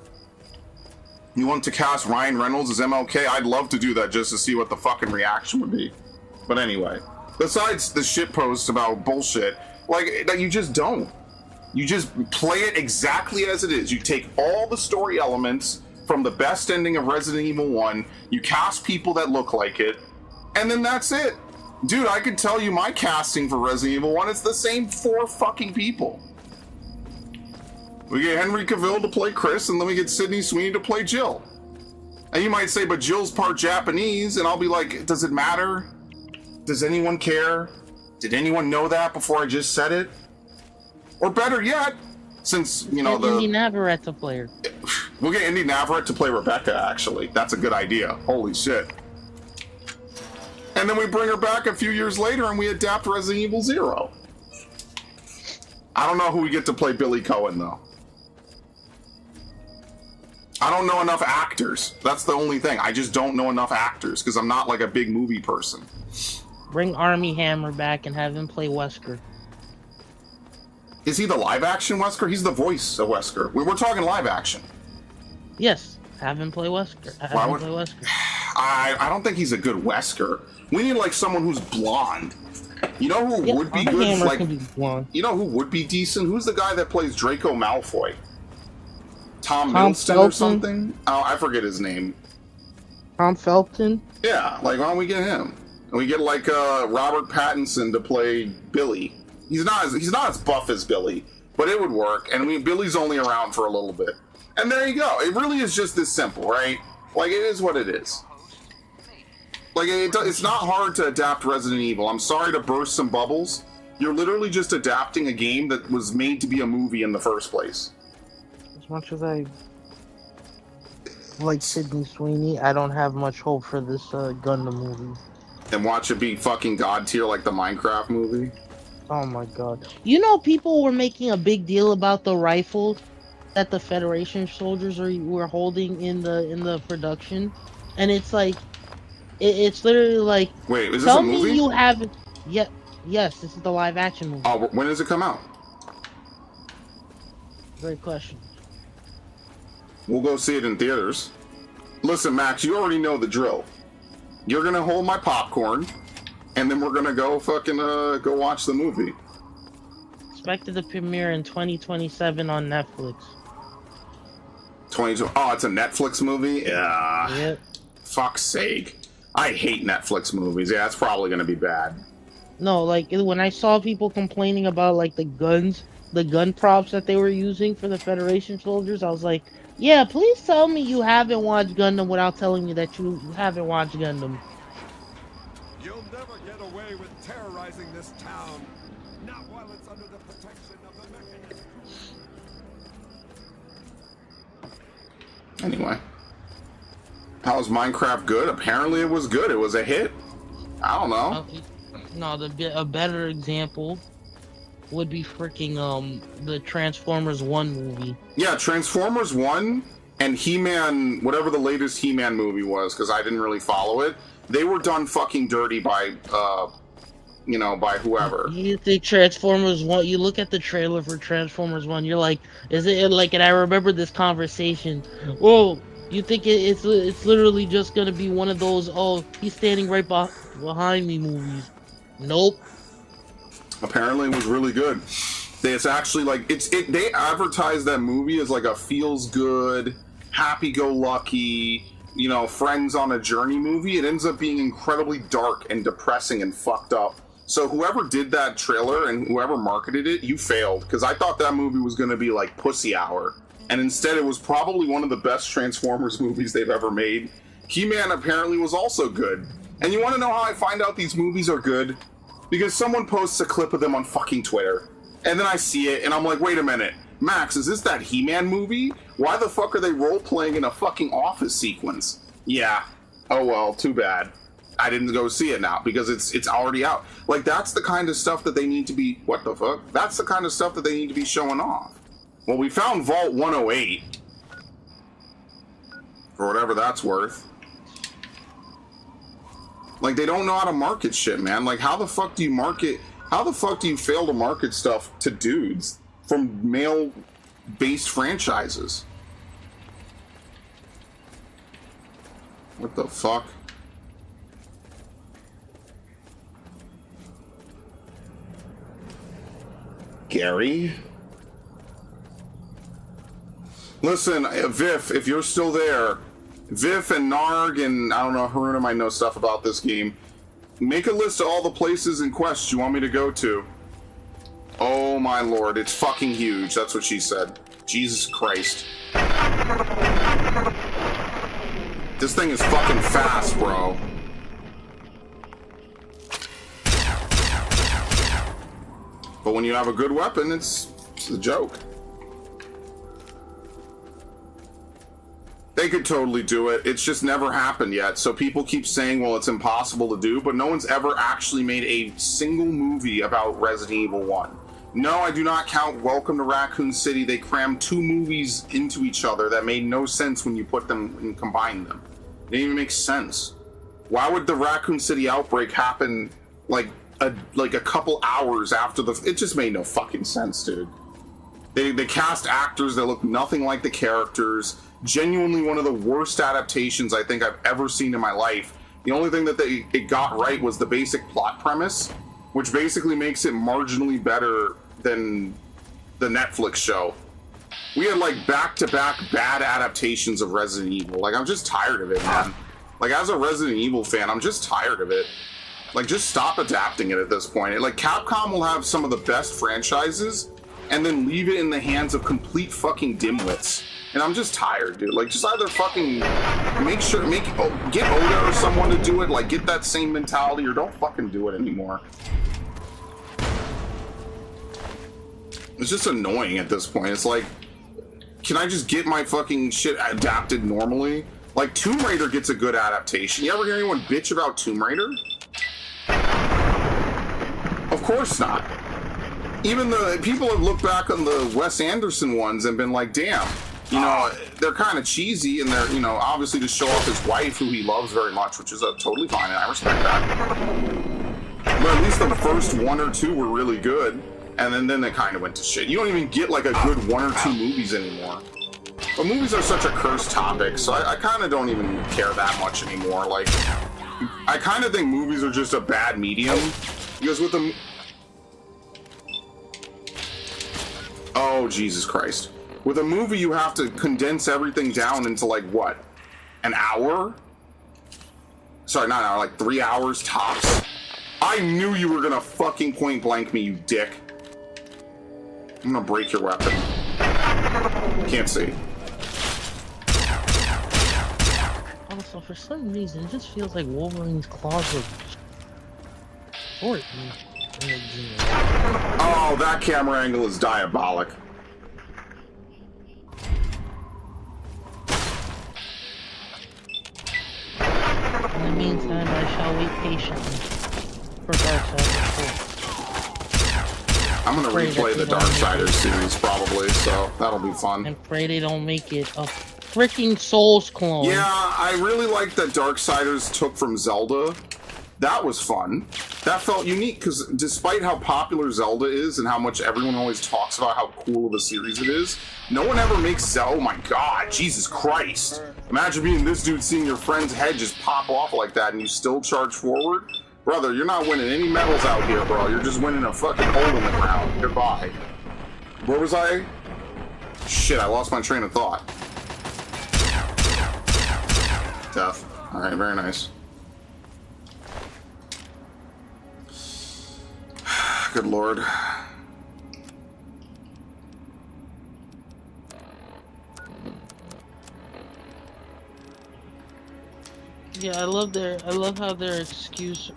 [SPEAKER 1] You want to cast Ryan Reynolds as MLK? I'd love to do that just to see what the fucking reaction would be. But anyway, besides the shit posts about bullshit, like, you just don't. You just play it exactly as it is. You take all the story elements from the best ending of Resident Evil 1, you cast people that look like it, and then that's it. Dude, I could tell you my casting for Resident Evil 1, it's the same 4 fucking people. We get Henry Cavill to play Chris, and then we get Sydney Sweeney to play Jill. And you might say, but Jill's part Japanese, and I'll be like, does it matter? Does anyone care? Did anyone know that before I just said it? Or better yet, since, you know,
[SPEAKER 6] Indy Navarrete to play her.
[SPEAKER 1] We'll get Indy Navarrete to play Rebecca, actually. That's a good idea. Holy shit. And then we bring her back a few years later and we adapt Resident Evil 0. I don't know who we get to play Billy Cohen, though. I don't know enough actors. That's the only thing. I just don't know enough actors because I'm not like a big movie person.
[SPEAKER 6] Bring Armie Hammer back and have him play Wesker.
[SPEAKER 1] Is he the live action Wesker? He's the voice of Wesker. We're talking live action.
[SPEAKER 6] Yes, have him play Wesker.
[SPEAKER 1] I don't think he's a good Wesker. We need like someone who's blonde. You know who would be good?
[SPEAKER 6] Hammer
[SPEAKER 1] Like,
[SPEAKER 6] can be blonde.
[SPEAKER 1] you know who would be decent? Who's the guy that plays Draco Malfoy? Tom Middleton or
[SPEAKER 6] Felton?
[SPEAKER 1] something? Oh, I forget his name.
[SPEAKER 6] Tom Felton.
[SPEAKER 1] Yeah, like why don't we get him? And we get like Robert Pattinson to play Billy. He's not as buff as Billy, but it would work. And I mean, Billy's only around for a little bit. And there you go. It really is just this simple, right? Like, it is what it is. Like, it's not hard to adapt Resident Evil. I'm sorry to burst some bubbles. You're literally just adapting a game that was made to be a movie in the first place.
[SPEAKER 6] As much as I like Sydney Sweeney, I don't have much hope for this Gundam movie.
[SPEAKER 1] And watch it be fucking god tier like the Minecraft movie.
[SPEAKER 6] Oh my god. You know, people were making a big deal about the rifle that the Federation soldiers were holding in the production, and it's like, it's literally like,
[SPEAKER 1] wait, is this
[SPEAKER 6] tell
[SPEAKER 1] a movie?
[SPEAKER 6] me you haven't yet. Yes, this is the live action movie.
[SPEAKER 1] Oh, when does it come out?
[SPEAKER 6] Great question.
[SPEAKER 1] We'll go see it in theaters. Listen, Max, you already know the drill. You're gonna hold my popcorn, and then we're gonna go fucking go watch the movie.
[SPEAKER 6] Expected to premiere in 2027 on Netflix.
[SPEAKER 1] 22. Oh, it's a Netflix movie? Yeah.
[SPEAKER 6] Yep.
[SPEAKER 1] Fuck's sake. I hate Netflix movies. Yeah, it's probably gonna be bad.
[SPEAKER 6] No, like when I saw people complaining about like the gun props that they were using for the Federation soldiers, I was like, yeah, please tell me you haven't watched Gundam without telling me that you haven't watched Gundam.
[SPEAKER 3] You'll never get away with terrorizing this town. Not while it's under the protection of the mechanism.
[SPEAKER 1] Anyway. How was Minecraft good? Apparently it was good. It was a hit. I don't know.
[SPEAKER 6] No, a better example would be freaking the Transformers 1 movie.
[SPEAKER 1] Yeah, Transformers 1 and He-Man, whatever the latest He-Man movie was, because I didn't really follow it, they were done fucking dirty by, by whoever.
[SPEAKER 6] You think Transformers 1, you look at the trailer for Transformers 1, you're like, is it like, and I remember this conversation, whoa, you think it's literally just gonna be one of those, oh, he's standing right behind me movies. Nope.
[SPEAKER 1] Apparently it was really good. It's actually like they advertise that movie as like a feels good, happy-go-lucky, friends on a journey movie. It ends up being incredibly dark and depressing and fucked up. So whoever did that trailer and whoever marketed it, you failed, because I thought that movie was going to be like Pussy Hour, and instead it was probably one of the best Transformers movies they've ever made. He-Man apparently was also good. And you want to know how I find out these movies are good? Because someone posts a clip of them on fucking Twitter. And then I see it, and I'm like, wait a minute. Max, is this that He-Man movie? Why the fuck are they role-playing in a fucking office sequence? Yeah. Oh well, too bad. I didn't go see it now, because it's already out. Like, that's the kind of stuff that they need to be... What the fuck? That's the kind of stuff that they need to be showing off. Well, we found Vault 108. For whatever that's worth. Like, they don't know how to market shit, man. Like, how the fuck do you fail to market stuff to dudes from male-based franchises? What the fuck? Gary? Listen, Viv, if you're still there, Viv and Narg and, I don't know, Haruna might know stuff about this game. Make a list of all the places and quests you want me to go to. Oh my lord, it's fucking huge. That's what she said. Jesus Christ. This thing is fucking fast, bro. But when you have a good weapon, it's a joke. They could totally do it. It's just never happened yet. So people keep saying, well, it's impossible to do, but no one's ever actually made a single movie about Resident Evil 1. No, I do not count Welcome to Raccoon City. They crammed 2 movies into each other that made no sense when you put them and combine them. It didn't even make sense. Why would the Raccoon City outbreak happen like a couple hours after the... It just made no fucking sense, dude. They cast actors that look nothing like the characters. Genuinely one of the worst adaptations I think I've ever seen in my life. The only thing that it got right was the basic plot premise, which basically makes it marginally better than the Netflix show. We had like back-to-back bad adaptations of Resident Evil. Like, I'm just tired of it, man. Like, as a Resident Evil fan, I'm just tired of it. Like, just stop adapting it at this point. Like, Capcom will have some of the best franchises and then leave it in the hands of complete fucking dimwits. And I'm just tired, dude. Like, just either fucking get Oda or someone to do it, like, get that same mentality, or don't fucking do it anymore. It's just annoying at this point. It's like, can I just get my fucking shit adapted normally? Like, Tomb Raider gets a good adaptation. You ever hear anyone bitch about Tomb Raider? Of course not. Even the people have looked back on the Wes Anderson ones and been like, damn, you know, they're kind of cheesy, and they're, you know, obviously to show off his wife, who he loves very much, which is totally fine, and I respect that. But at least the first one or two were really good, and then they kind of went to shit. You don't even get like a good one or two movies anymore. But movies are such a cursed topic, so I kind of don't even care that much anymore. Like, I kind of think movies are just a bad medium, because with them... Oh, Jesus Christ. With a movie, you have to condense everything down into, like, what? An hour? Sorry, not an hour, like 3 hours tops? I knew you were gonna fucking point blank me, you dick. I'm gonna break your weapon. Can't see.
[SPEAKER 6] Also, for some reason, it just feels like Wolverine's claws are short in the game.
[SPEAKER 1] Oh, that camera angle is diabolic.
[SPEAKER 6] In the meantime, I shall wait patiently for Darksiders 4.
[SPEAKER 1] I'm gonna replay the Darksiders series probably, so that'll be fun.
[SPEAKER 6] And pray they don't make it a freaking Souls clone.
[SPEAKER 1] Yeah, I really like that Darksiders took from Zelda. That was fun. That felt unique, because despite how popular Zelda is and how much everyone always talks about how cool of a series it is, no one ever makes Zelda. Oh my god, Jesus Christ. Imagine being this dude, seeing your friend's head just pop off like that and you still charge forward. Brother, you're not winning any medals out here, bro. You're just winning a fucking hole in the ground. Goodbye. Where was I? Shit, I lost my train of thought. Death. Alright, very nice. Good lord.
[SPEAKER 6] Yeah, I love how their excuse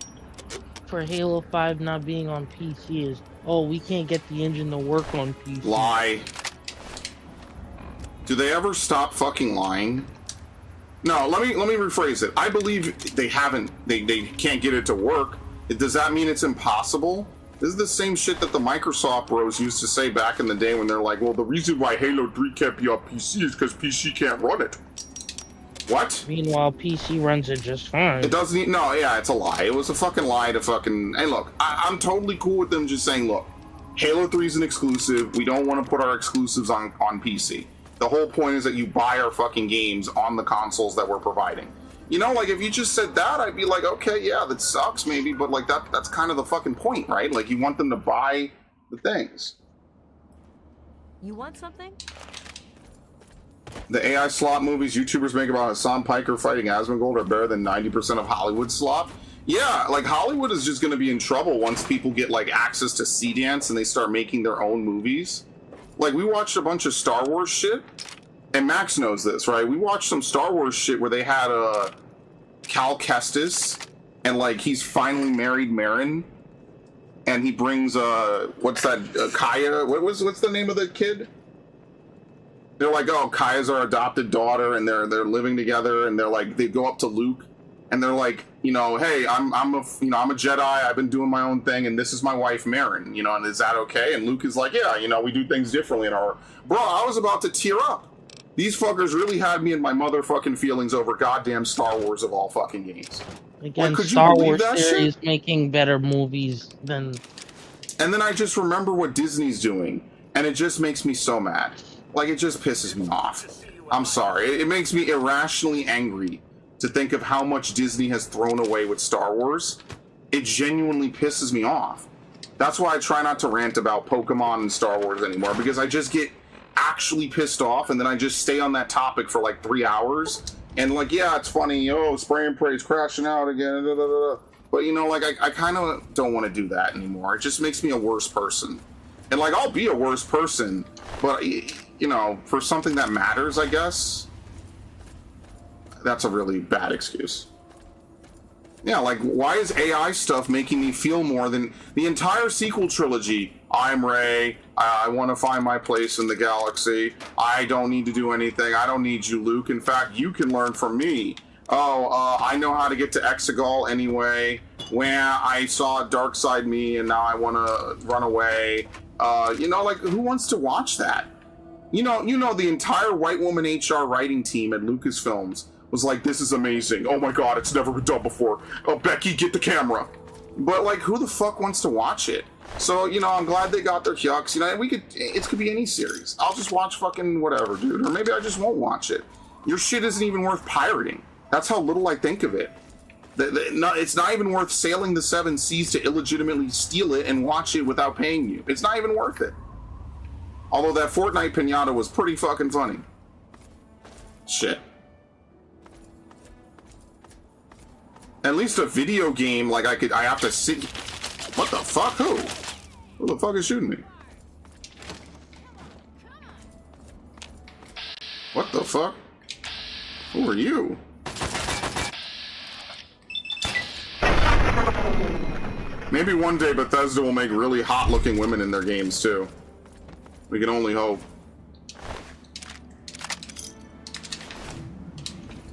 [SPEAKER 6] for Halo 5 not being on PC is, oh, we can't get the engine to work on PC.
[SPEAKER 1] Lie. Do they ever stop fucking lying? No, let me rephrase it. I believe they can't get it to work. Does that mean it's impossible? This is the same shit that the Microsoft bros used to say back in the day when they're like, well, the reason why Halo 3 can't be on PC is because PC can't run it. What?
[SPEAKER 6] Meanwhile, PC runs it just fine.
[SPEAKER 1] It doesn't. No, yeah, it's a lie. It was a fucking lie to fucking. Hey, look, I'm totally cool with them just saying, look, Halo 3 is an exclusive. We don't want to put our exclusives on PC. The whole point is that you buy our fucking games on the consoles that we're providing. You know, like, if you just said that, I'd be like, okay, yeah, that sucks maybe, but like that's kind of the fucking point, right? Like, you want them to buy the things.
[SPEAKER 9] You want something?
[SPEAKER 1] The AI slop movies YouTubers make about Hassan Piker fighting Asmongold are better than 90% of Hollywood slop. Yeah, like, Hollywood is just going to be in trouble once people get, like, access to C-Dance and they start making their own movies. Like, we watched a bunch of Star Wars shit, and Max knows this, right? We watched some Star Wars shit where they had Cal Kestis, and, like, he's finally married Marin, and he brings, what's that, Kaya? What's the name of the kid? They're like, oh, Kaya's our adopted daughter, and they're living together, and they're like, they go up to Luke, and they're like, you know, hey, I'm a Jedi, I've been doing my own thing, and this is my wife, Marin, you know, and is that okay? And Luke is like, yeah, you know, we do things differently in our... Bro, I was about to tear up. These fuckers really had me in my motherfucking feelings over goddamn Star Wars of all fucking games.
[SPEAKER 6] Again,
[SPEAKER 1] like,
[SPEAKER 6] Star Wars series making better movies than...
[SPEAKER 1] And then I just remember what Disney's doing, and it just makes me so mad. Like, it just pisses me off. I'm sorry. It makes me irrationally angry to think of how much Disney has thrown away with Star Wars. It genuinely pisses me off. That's why I try not to rant about Pokemon and Star Wars anymore, because I just get actually pissed off, and then I just stay on that topic for like 3 hours. And like, yeah, it's funny, oh, Spray and Pray's crashing out again, da, da, da. But you know, like, I kind of don't want to do that anymore. It just makes me a worse person. And like, I'll be a worse person, but you know, for something that matters, I guess, that's a really bad excuse. Yeah, like, why is AI stuff making me feel more than the entire sequel trilogy? I'm Rey, I want to find my place in the galaxy, I don't need to do anything, I don't need you, Luke, in fact, you can learn from me. I know how to get to Exegol anyway, when I saw Darkseid me and now I want to run away. You know, like, who wants to watch that? You know, the entire white woman HR writing team at Lucasfilms was like, this is amazing. Oh my god, it's never been done before. Oh, Becky, get the camera. But, like, who the fuck wants to watch it? So, you know, I'm glad they got their yucks. You know, it could be any series. I'll just watch fucking whatever, dude. Or maybe I just won't watch it. Your shit isn't even worth pirating. That's how little I think of it. It's not even worth sailing the 7 seas to illegitimately steal it and watch it without paying you. It's not even worth it. Although that Fortnite pinata was pretty fucking funny. Shit. At least a video game, like, I have to sit... What the fuck? Who? Who the fuck is shooting me? What the fuck? Who are you? Maybe one day Bethesda will make really hot-looking women in their games, too. We can only hope.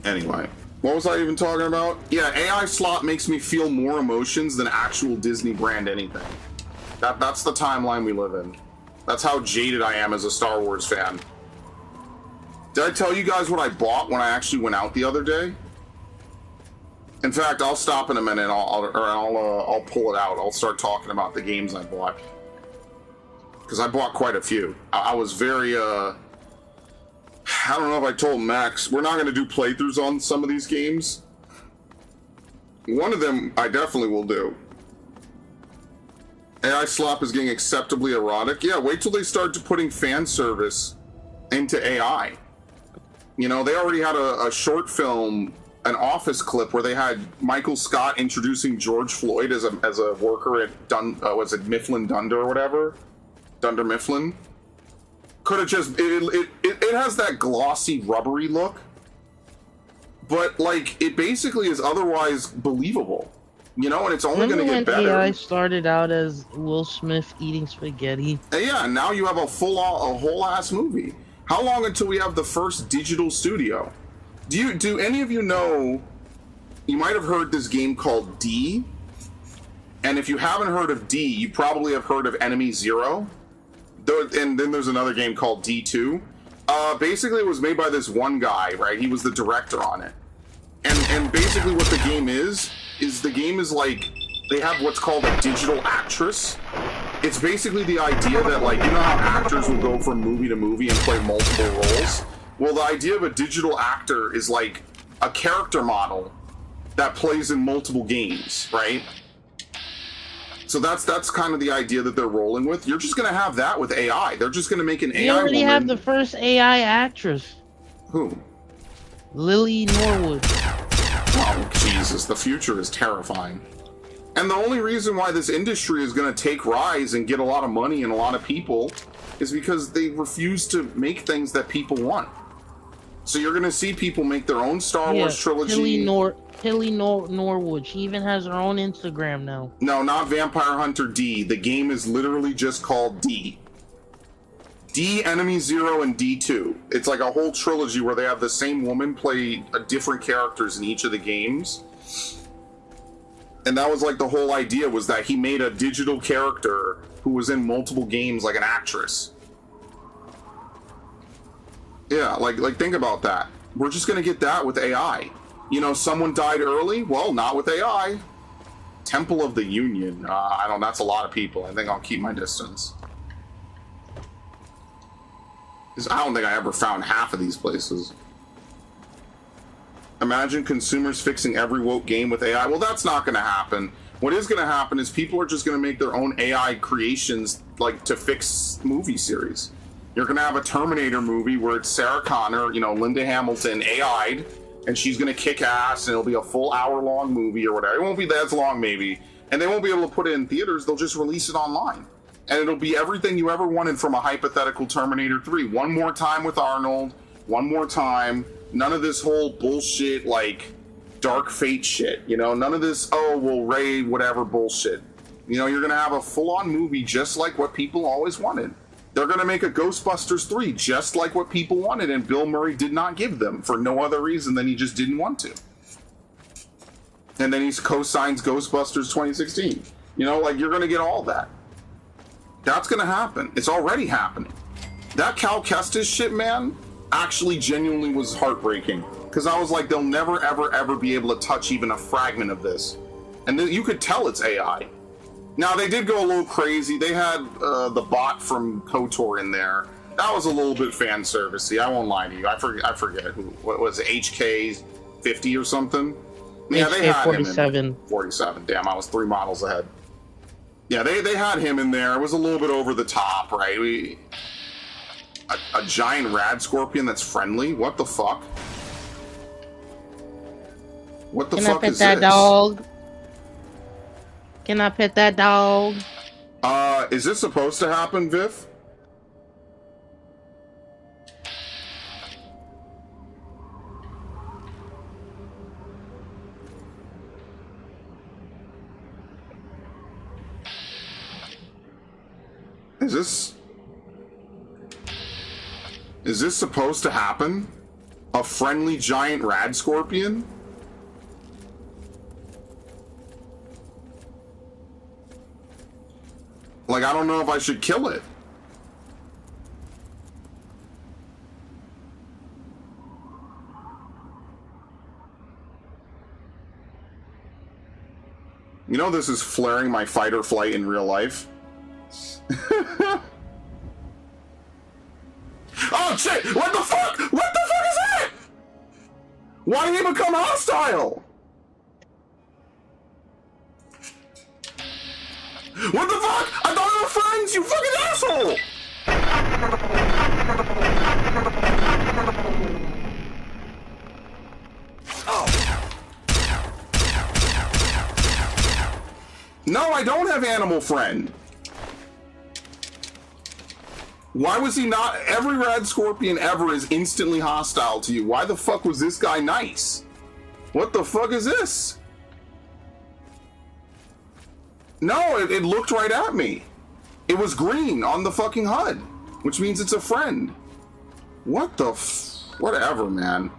[SPEAKER 1] Anyway. What was I even talking about? Yeah, AI slot makes me feel more emotions than actual Disney brand anything. That's the timeline we live in. That's how jaded I am as a Star Wars fan. Did I tell you guys what I bought when I actually went out the other day? In fact, I'll stop in a minute. I'll pull it out. I'll start talking about the games I bought, because I bought quite a few. I was very I don't know if I told Max, we're not going to do playthroughs on some of these games. One of them I definitely will do. AI slop is getting acceptably erotic. Yeah, wait till they start putting fan service into AI. You know, they already had a short film, an Office clip where they had Michael Scott introducing George Floyd as a worker at was it Mifflin Dunder or whatever? Dunder Mifflin. Could have just it has that glossy, rubbery look, but like it basically is otherwise believable, you know, and it's only going to get better.
[SPEAKER 6] AI started out as Will Smith eating spaghetti.
[SPEAKER 1] And yeah, and now you have a whole ass movie. How long until we have the first digital studio? Do any of you know? You might have heard this game called D, and if you haven't heard of D, you probably have heard of Enemy Zero. And then there's another game called D2. Basically, it was made by this one guy, right? He was the director on it. And basically what the game is the game is like, they have what's called a digital actress. It's basically the idea that, like, you know how actors will go from movie to movie and play multiple roles? Well, the idea of a digital actor is like a character model that plays in multiple games, right? So that's kind of the idea that they're rolling with. You're just gonna have that with AI. They're just gonna make an AI.
[SPEAKER 6] You already
[SPEAKER 1] woman.
[SPEAKER 6] have the first AI actress.
[SPEAKER 1] Who?
[SPEAKER 6] Lily Norwood.
[SPEAKER 1] Oh Jesus, the future is terrifying. And the only reason why this industry is gonna take rise and get a lot of money and a lot of people is because they refuse to make things that people want. So you're gonna see people make their own Star Wars trilogy.
[SPEAKER 6] Tilly Norwood. She even has her own Instagram now.
[SPEAKER 1] No, not Vampire Hunter D. The game is literally just called D. D, Enemy Zero, and D2. It's like a whole trilogy where they have the same woman play different characters in each of the games. And that was like the whole idea, was that he made a digital character who was in multiple games like an actress. Yeah, like think about that. We're just gonna get that with AI. You know, someone died early? Well, not with AI. Temple of the Union. That's a lot of people. I think I'll keep my distance. I don't think I ever found half of these places. Imagine consumers fixing every woke game with AI. Well, that's not going to happen. What is going to happen is people are just going to make their own AI creations, like, to fix movie series. You're going to have a Terminator movie where it's Sarah Connor, you know, Linda Hamilton, AI'd, and she's gonna kick ass, and it'll be a full hour-long movie or whatever. It won't be that long, maybe, and they won't be able to put it in theaters. They'll just release it online. And it'll be everything you ever wanted from a hypothetical Terminator 3. One more time with Arnold. One more time. None of this whole bullshit, like, Dark Fate shit. You know, none of this, oh, well, Ray, whatever bullshit. You know, you're going to have a full-on movie just like what people always wanted. They're going to make a Ghostbusters 3 just like what people wanted, and Bill Murray did not give them for no other reason than he just didn't want to. And then he co-signs Ghostbusters 2016. You know, like, you're going to get all that. That's going to happen. It's already happening. That Cal Kestis shit, man, actually genuinely was heartbreaking. Because I was like, they'll never, ever, ever be able to touch even a fragment of this. And you could tell it's AI. Now, they did go a little crazy. They had the bot from KOTOR in there. That was a little bit fan servicey. I won't lie to you. I forget who. What was it? HK 50 or something? Yeah, they had
[SPEAKER 6] 47.
[SPEAKER 1] him in 47. Damn, I was 3 models ahead. Yeah, they had him in there. It was a little bit over the top, right? A giant rad scorpion that's friendly? What the fuck? What the fuck is this?
[SPEAKER 6] Can I pet that dog? Can I pet that dog?
[SPEAKER 1] Is this supposed to happen, Viv? Is this supposed to happen? A friendly giant rad scorpion? Like, I don't know if I should kill it. You know, this is flaring my fight or flight in real life. Oh shit! What the fuck? What the fuck is that? Why did he become hostile? What the fuck? I thought we were friends, you fucking asshole! Oh. No, I don't have Animal Friend. Why was he not? Every rad scorpion ever is instantly hostile to you. Why the fuck was this guy nice? What the fuck is this? No, it looked right at me. It was green on the fucking HUD, which means it's a friend. What the whatever, man.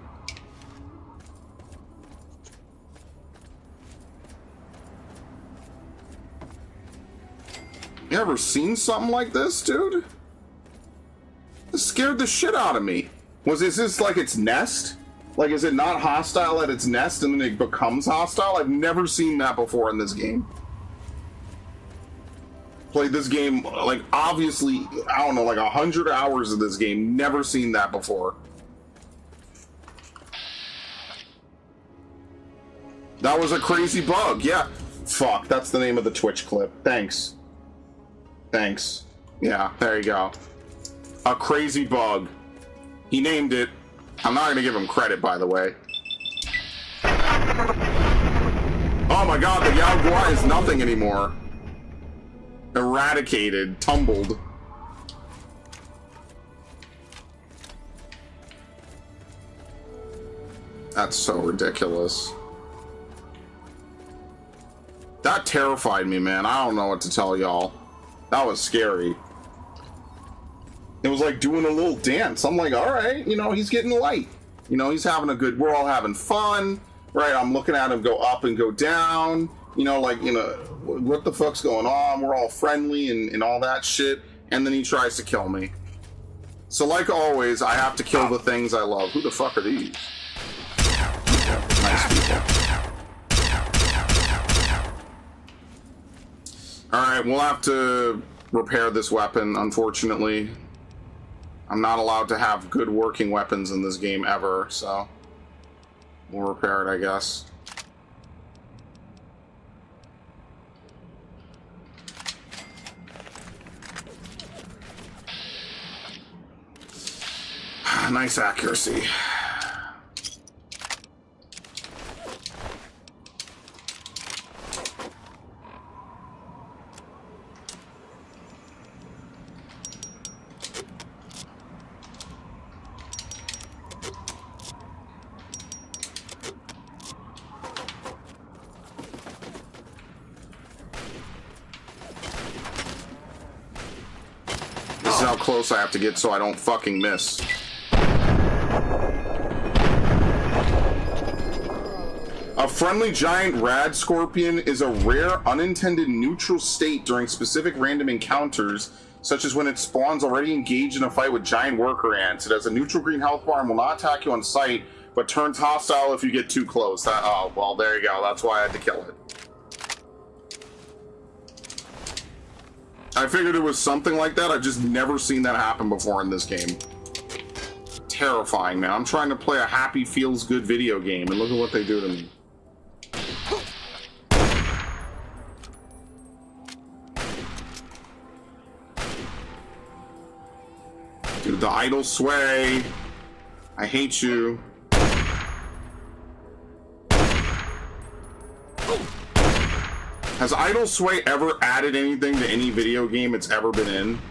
[SPEAKER 1] You ever seen something like this, dude? It scared the shit out of me. Is this like its nest? Like, is it not hostile at its nest and then it becomes hostile? I've never seen that before in this game. Played this game, like, obviously, I don't know, like 100 hours of this game. Never seen that before. That was a crazy bug, yeah. Fuck, that's the name of the Twitch clip. Thanks. Thanks. Yeah, there you go. A crazy bug. He named it. I'm not gonna give him credit, by the way. Oh my god, the Yao Guai is nothing anymore. Eradicated, tumbled. That's so ridiculous. That terrified me, man. I don't know what to tell y'all. That was scary. It was like doing a little dance. I'm like, all right, you know, he's getting light. You know, he's having a good, we're all having fun, right? I'm looking at him go up and go down. You know, like, you know, what the fuck's going on? We're all friendly and all that shit. And then he tries to kill me. So like always, I have to kill the things I love. Who the fuck are these? Yeah, nice people. Alright, we'll have to repair this weapon, unfortunately. I'm not allowed to have good working weapons in this game ever, so we'll repair it, I guess. Nice accuracy. how close I have to get so I don't fucking miss. A friendly giant rad scorpion is a rare, unintended neutral state during specific random encounters, such as when it spawns already engaged in a fight with giant worker ants. It has a neutral green health bar and will not attack you on sight, but turns hostile if you get too close. Oh, well, there you go. That's why I had to kill it. I figured it was something like that. I've just never seen that happen before in this game. Terrifying, man. I'm trying to play a happy, feels-good video game, and look at what they do to me. Dude, the idle sway. I hate you. Has Idle Sway ever added anything to any video game it's ever been in?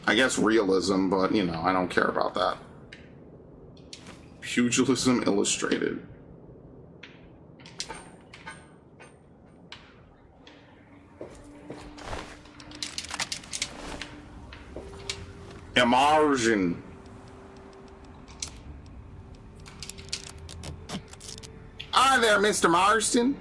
[SPEAKER 1] I guess realism, but, you know, I don't care about that. Pugilism Illustrated. Immersion. Hi there, Mr. Marston.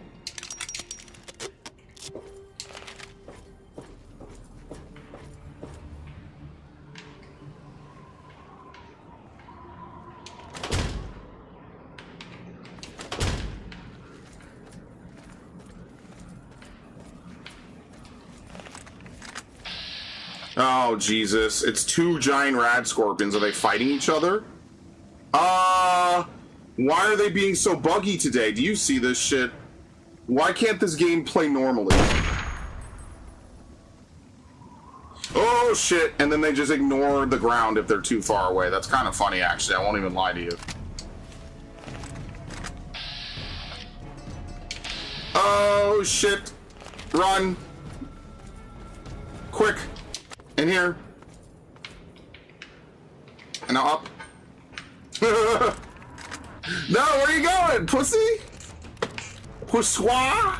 [SPEAKER 1] Oh, Jesus. It's two giant rad scorpions. Are they fighting each other? Why are they being so buggy today? Do you see this shit? Why can't this game play normally? Oh, shit. And then they just ignore the ground if they're too far away. That's kind of funny, actually. I won't even lie to you. Oh, shit. Run. Quick. In here. And now up. No, where are you going, pussy? Poussoir?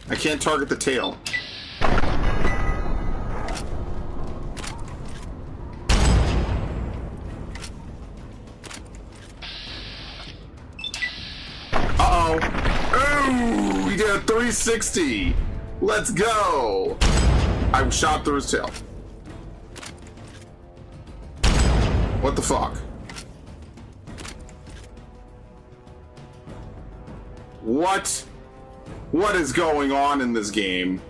[SPEAKER 1] I can't target the tail. Uh-oh. Ooh, he did a 360. Let's go. I shot through his tail. What the fuck? What? What is going on in this game?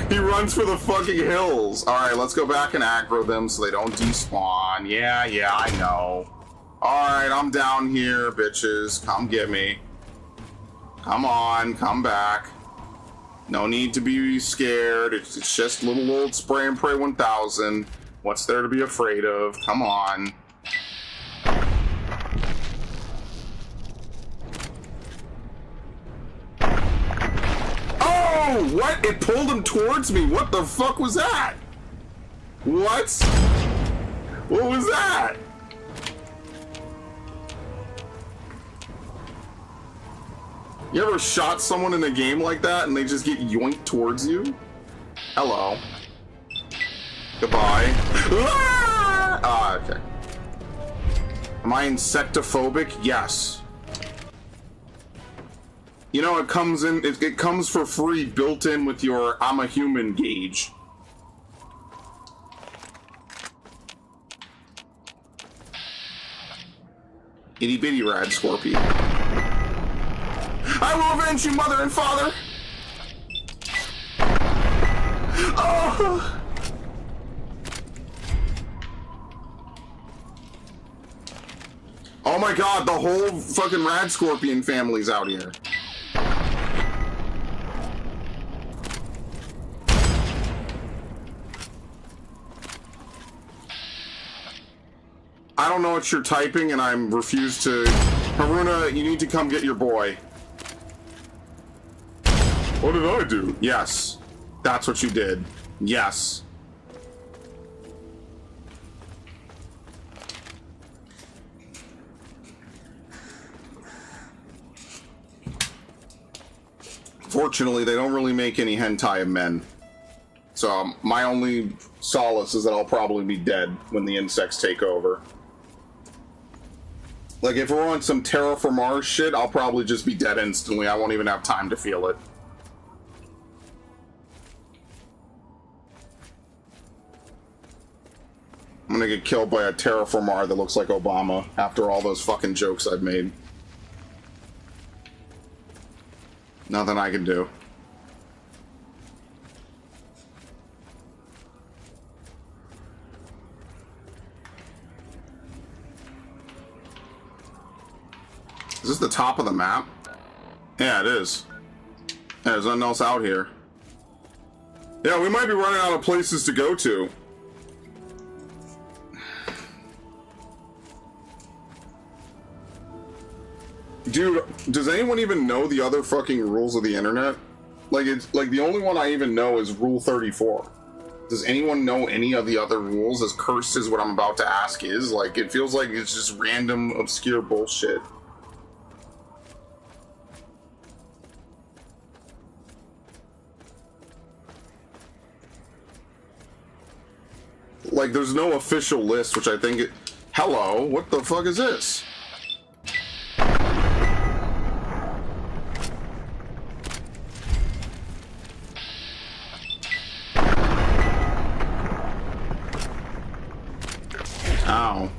[SPEAKER 1] He runs for the fucking hills. Alright, let's go back and aggro them so they don't despawn. Yeah, I know. Alright, I'm down here, bitches. Come get me. Come on, come back. No need to be scared. It's just little old Spray and Pray 1000. What's there to be afraid of? Come on. Oh, what? It pulled him towards me. What the fuck was that? What? What was that? You ever shot someone in a game like that and they just get yoinked towards you? Hello. Goodbye. Ah, okay. Am I insectophobic? Yes. You know, it comes in, it comes for free, built in with your I'm a human gauge. Itty bitty rad scorpion. I will avenge you, mother and father! Oh! Oh my god, the whole fucking rad scorpion family's out here. I don't know what you're typing and I'm refused to... Haruna, you need to come get your boy. What did I do? Yes. That's what you did. Yes. Fortunately, they don't really make any hentai of men. So my only solace is that I'll probably be dead when the insects take over. Like, if we're on some Terra for Mars shit, I'll probably just be dead instantly. I won't even have time to feel it. I'm gonna get killed by a terraformar that looks like Obama after all those fucking jokes I've made. Nothing I can do. Is this the top of the map? Yeah, it is. Yeah, there's nothing else out here. Yeah, we might be running out of places to go to. Dude, does anyone even know the other fucking rules of the internet? Like, it's like the only one I even know is Rule 34. Does anyone know any of the other rules, as cursed as what I'm about to ask is? Like, it feels like it's just random, obscure bullshit. Like, there's no official list, which I think it... Hello, what the fuck is this? Ow.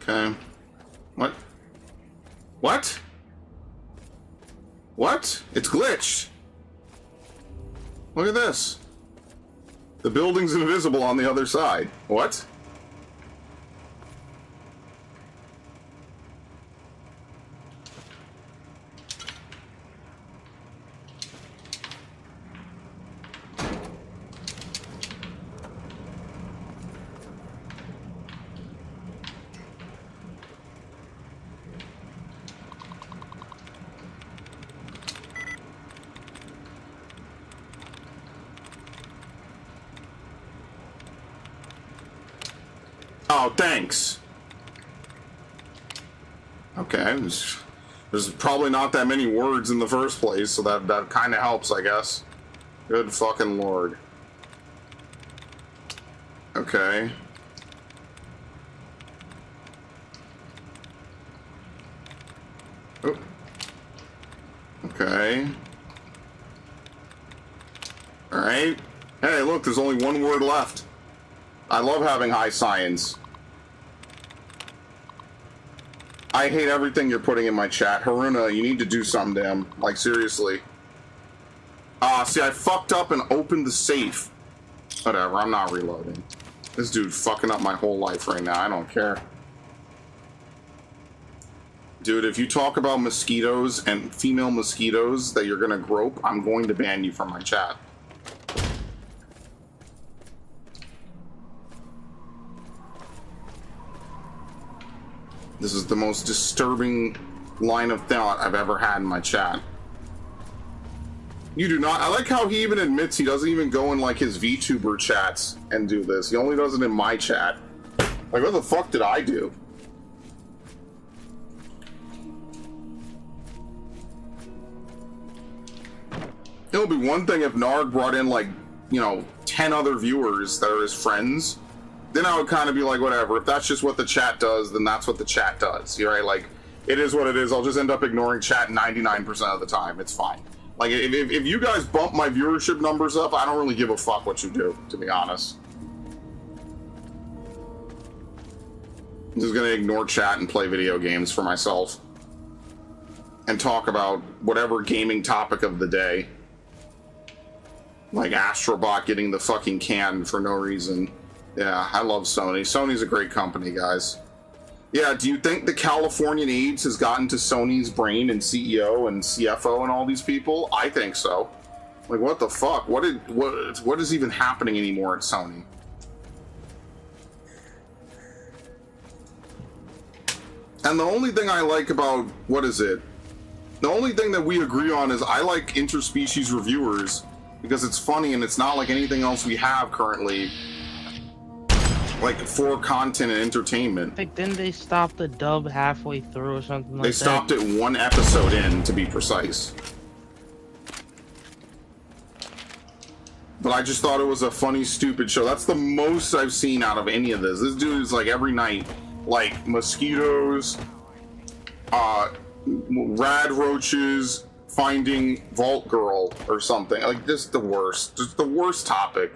[SPEAKER 1] Okay. What? What? What? It's glitched. Look at this. The building's invisible on the other side. What? Oh, thanks. Okay, there's probably not that many words in the first place, so that kind of helps, I guess. Good fucking lord. Okay. Oh. Okay. Alright. Hey, look, there's only one word left. I love having high science. I hate everything you're putting in my chat. Haruna, you need to do something to him. Like, seriously. See, I fucked up and opened the safe. Whatever, I'm not reloading. This dude fucking up my whole life right now. I don't care. Dude, if you talk about mosquitoes and female mosquitoes that you're gonna grope, I'm going to ban you from my chat. This is the most disturbing line of thought I've ever had in my chat. You do not. I like how he even admits he doesn't even go in like his VTuber chats and do this. He only does it in my chat. Like, what the fuck did I do? It would be one thing if Narg brought in like, you know, 10 other viewers that are his friends. Then I would kind of be like, whatever, if that's just what the chat does, then that's what the chat does, right? Like, it is what it is. I'll just end up ignoring chat 99% of the time. It's fine. Like, if you guys bump my viewership numbers up, I don't really give a fuck what you do, to be honest. I'm just gonna ignore chat and play video games for myself. And talk about whatever gaming topic of the day. Like Astrobot getting the fucking can for no reason. Yeah, I love Sony. Sony's a great company, guys. Yeah, do you think the Californian AIDS has gotten to Sony's brain and CEO and CFO and all these people? I think so. Like, what the fuck? What is even happening anymore at Sony? And the only thing I like about, what is it? The only thing that we agree on is I like interspecies reviewers because it's funny and it's not like anything else we have currently, like for content and entertainment.
[SPEAKER 6] Like, didn't they stop the dub halfway through or something like that?
[SPEAKER 1] They stopped it 1 episode in, to be precise. But I just thought it was a funny, stupid show. That's the most I've seen out of any of this. This dude is like every night, like mosquitoes, rad roaches, finding Vault Girl or something. Like, just the worst. Just the worst topic.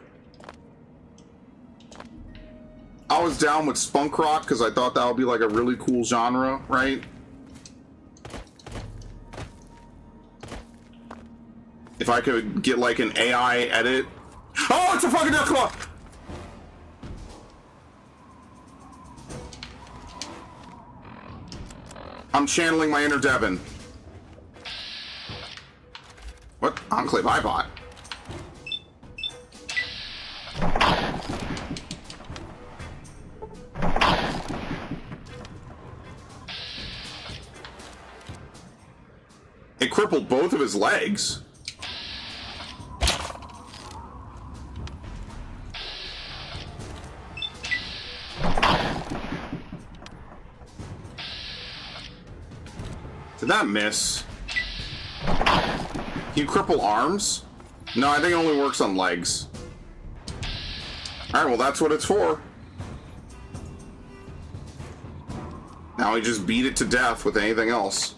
[SPEAKER 1] I was down with spunk rock because I thought that would be like a really cool genre, right? If I could get like an AI edit. Oh, it's a fucking Deathclaw! I'm channeling my inner Devin. What? Enclave iBot. It crippled both of his legs. Did that miss? Can you cripple arms? No, I think it only works on legs. Alright, well that's what it's for. Now we just beat it to death with anything else.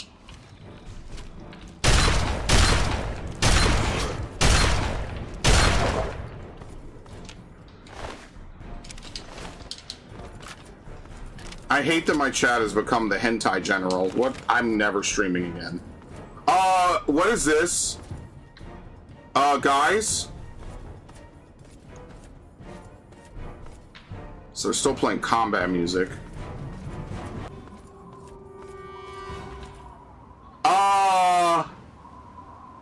[SPEAKER 1] I hate that my chat has become the hentai general. What? I'm never streaming again. What is this? Guys? So they're still playing combat music.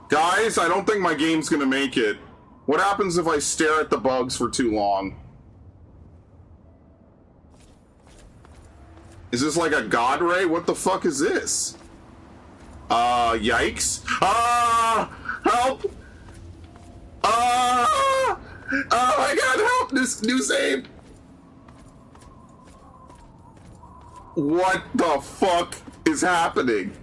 [SPEAKER 1] Guys, I don't think my game's gonna make it. What happens if I stare at the bugs for too long? Is this like a god ray? What the fuck is this? Yikes. Help! Oh my god, help! This new save! What the fuck is happening?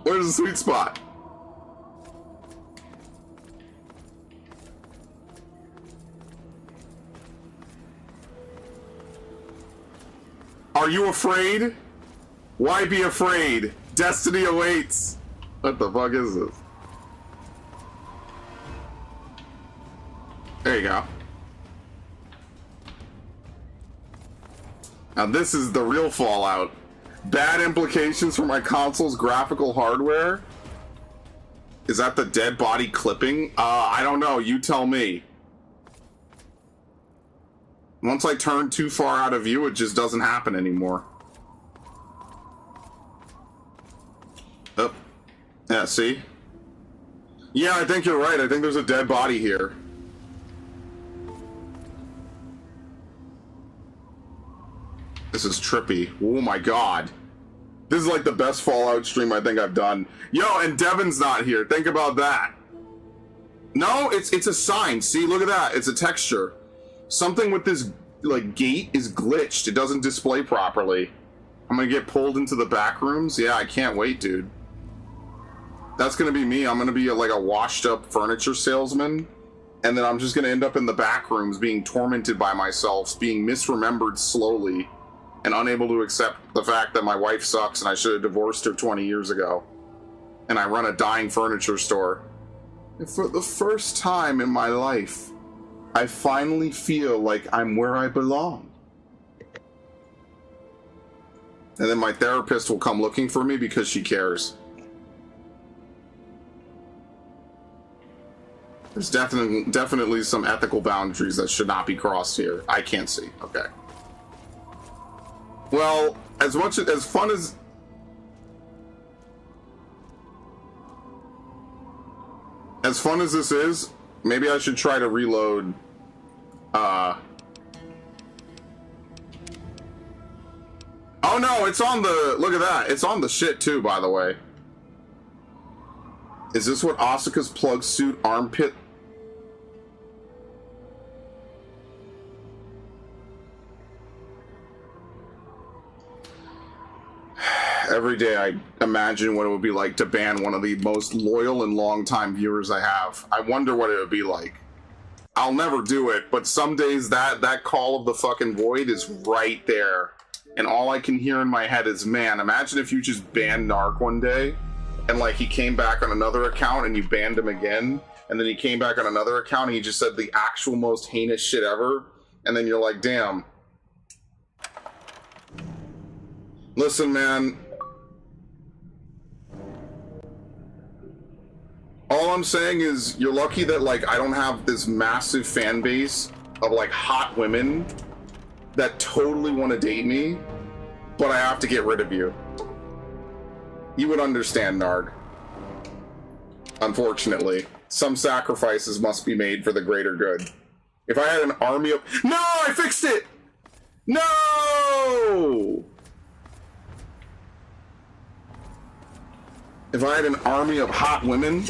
[SPEAKER 1] Where's the sweet spot? Are you afraid? Why be afraid? Destiny awaits. What the fuck is this? There you go. Now this is the real Fallout. Bad implications for my console's graphical hardware? Is that the dead body clipping? I don't know. You tell me. Once I turn too far out of view, it just doesn't happen anymore. Oh. Yeah, see? Yeah, I think you're right. I think there's a dead body here. This is trippy. Oh my god. This is like the best Fallout stream I think I've done. Yo, and Devin's not here. Think about that. No, it's a sign. See, look at that. It's a texture. Something with this like gate is glitched. It doesn't display properly. I'm gonna get pulled into the back rooms. Yeah, I can't wait, dude. That's gonna be me. I'm gonna be like a washed up furniture salesman. And then I'm just gonna end up in the back rooms being tormented by myself, being misremembered slowly. And unable to accept the fact that my wife sucks and I should have divorced her 20 years ago. And I run a dying furniture store. And for the first time in my life, I finally feel like I'm where I belong. And then my therapist will come looking for me because she cares. There's definitely some ethical boundaries that should not be crossed here. I can't see. Okay. Well, as fun as this is, maybe I should try to reload. Oh no, it's on the. Look at that. It's on the shit too, by the way. Is this what Asuka's plug suit armpit? Every day I imagine what it would be like to ban one of the most loyal and long-time viewers I have. I wonder what it would be like. I'll never do it, but some days that call of the fucking void is right there. And all I can hear in my head is, man, imagine if you just banned Narc one day, and like he came back on another account and you banned him again, and then he came back on another account and he just said the actual most heinous shit ever, and then you're like, damn. Listen, man. All I'm saying is you're lucky that like I don't have this massive fan base of like hot women that totally want to date me, but I have to get rid of you. You would understand, Narg. Unfortunately, some sacrifices must be made for the greater good. If I had an army of... No! I fixed it! No! If I had an army of hot women,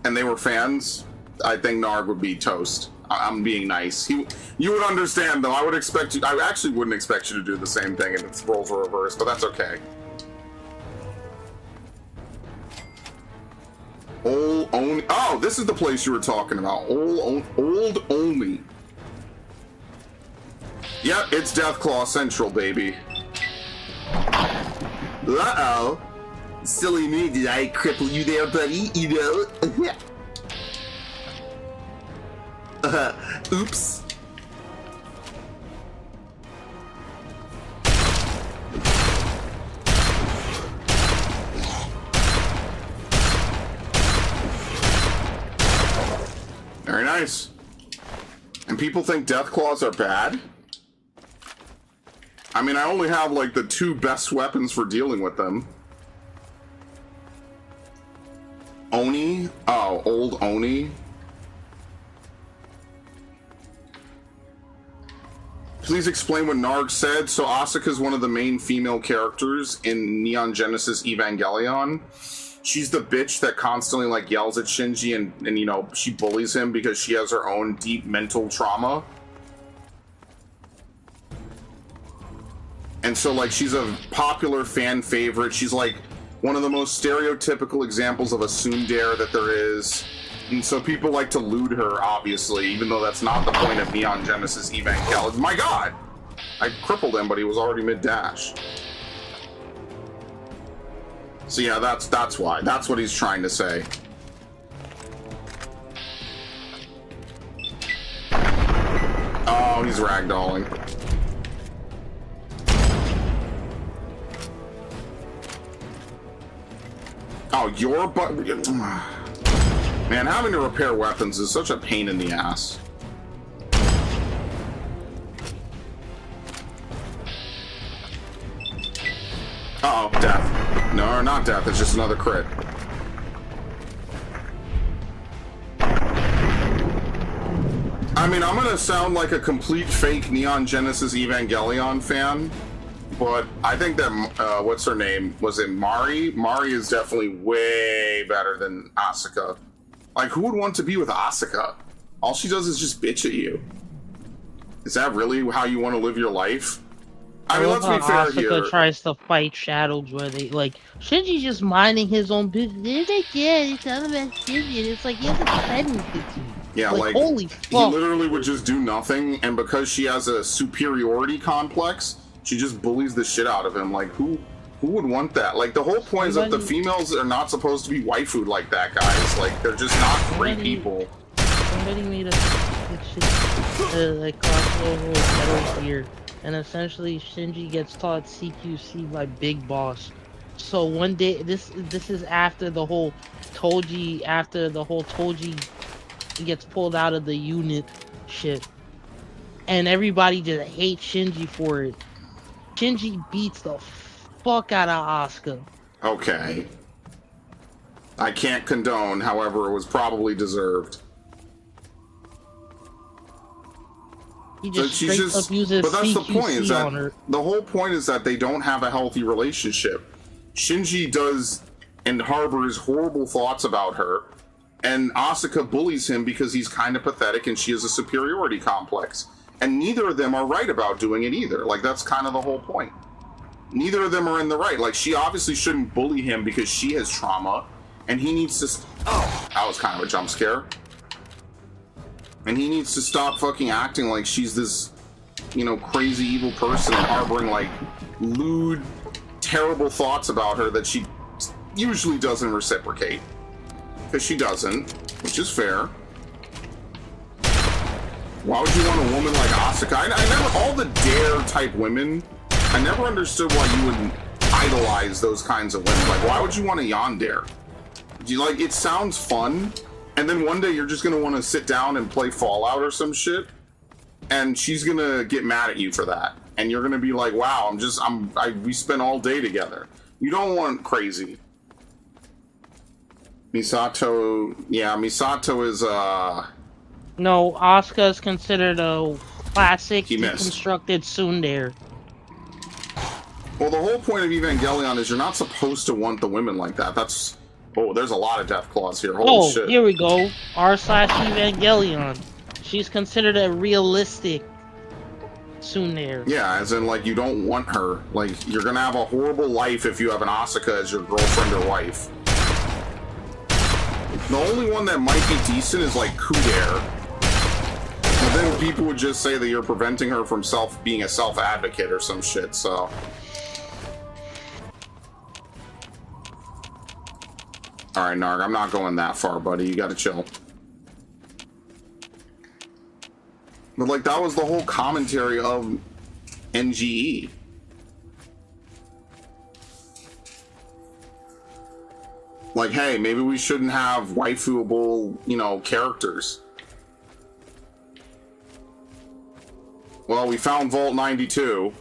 [SPEAKER 1] and they were fans, I think Narg would be toast. I'm being nice. You would understand, though. I would expect you... I actually wouldn't expect you to do the same thing if its roles were reversed, but that's okay. Old Only... Oh, this is the place you were talking about. Old Only. Yep, it's Deathclaw Central, baby. Uh-oh. Silly me, did I cripple you there, buddy? You know? Oops. Very nice. And people think Deathclaws are bad? I mean, I only have like the 2 best weapons for dealing with them. Oni? Oh, old Oni. Please explain what Narg said. So Asuka is one of the main female characters in Neon Genesis Evangelion. She's the bitch that constantly like yells at Shinji and you know, she bullies him because she has her own deep mental trauma. And so like she's a popular fan favorite. She's like one of the most stereotypical examples of a tsundere that there is. And so people like to lewd her, obviously, even though that's not the point of Neon Genesis Evangelion. My god! I crippled him, but he was already mid-dash. So yeah, that's why. That's what he's trying to say. Oh, he's ragdolling. Oh, your butt... Man, having to repair weapons is such a pain in the ass. Uh-oh, death. No, not death, it's just another crit. I mean, I'm gonna sound like a complete fake Neon Genesis Evangelion fan, but I think that, what's her name? Was it Mari? Mari is definitely way better than Asuka. Like, who would want to be with Asuka? All she does is just bitch at you. Is that really how you want to live your life? I mean, let's be fair here.
[SPEAKER 6] Asuka tries to fight shadows where they, like, Shinji's just minding his own business. It's all about Shinji. It's like, he has a defend.
[SPEAKER 1] Yeah, like
[SPEAKER 6] holy fuck.
[SPEAKER 1] He literally would just do nothing, and because she has a superiority complex, she just bullies the shit out of him. Like, who would want that? Like, the whole point is that the females are not supposed to be waifu like that, guys. Like, they're just not great people.
[SPEAKER 6] Somebody made a shit. crosses over with Metal Gear, and essentially Shinji gets taught CQC by Big Boss. So one day, this is after the whole Toji gets pulled out of the unit shit, and everybody just hates Shinji for it. Shinji beats the fuck out of Asuka.
[SPEAKER 1] Okay. I can't condone, however, it was probably deserved.
[SPEAKER 6] He just straight up uses
[SPEAKER 1] but that's the point, is
[SPEAKER 6] CQC on her.
[SPEAKER 1] that the whole point is that they don't have a healthy relationship. Shinji does and harbors horrible thoughts about her, and Asuka bullies him because he's kind of pathetic and she has a superiority complex. And neither of them are right about doing it either. Like, that's kind of the whole point. Neither of them are in the right. Like, she obviously shouldn't bully him because she has trauma, and he needs to... Oh, that was kind of a jump scare. And he needs to stop fucking acting like she's this, you know, crazy evil person and harboring, like, lewd, terrible thoughts about her that she usually doesn't reciprocate. Because she doesn't, which is fair. Why would you want a woman like Asuka? I never, all the dare type women, I never understood why you would idolize those kinds of women. Like, why would you want a yandere? Do you, like, it sounds fun, and then one day you're just gonna want to sit down and play Fallout or some shit, and she's gonna get mad at you for that, and you're gonna be like, wow, we spent all day together. You don't want crazy. Misato, yeah, Misato is,
[SPEAKER 6] No, Asuka is considered a classic
[SPEAKER 1] He missed.
[SPEAKER 6] deconstructed tsundere.
[SPEAKER 1] Well, the whole point of Evangelion is you're not supposed to want the women like that. That's... Oh, there's a lot of death claws here. Holy shit.
[SPEAKER 6] Here we go. R/Evangelion. She's considered a realistic tsundere.
[SPEAKER 1] Yeah, as in, like, you don't want her. Like, you're gonna have a horrible life if you have an Asuka as your girlfriend or wife. The only one that might be decent is, like, Kudere. But then people would just say that you're preventing her from being a self-advocate or some shit, so... Alright, Narg, I'm not going that far, buddy. You gotta chill. But, like, that was the whole commentary of NGE. Like, hey, maybe we shouldn't have waifuable, you know, characters. Well, we found Vault 92.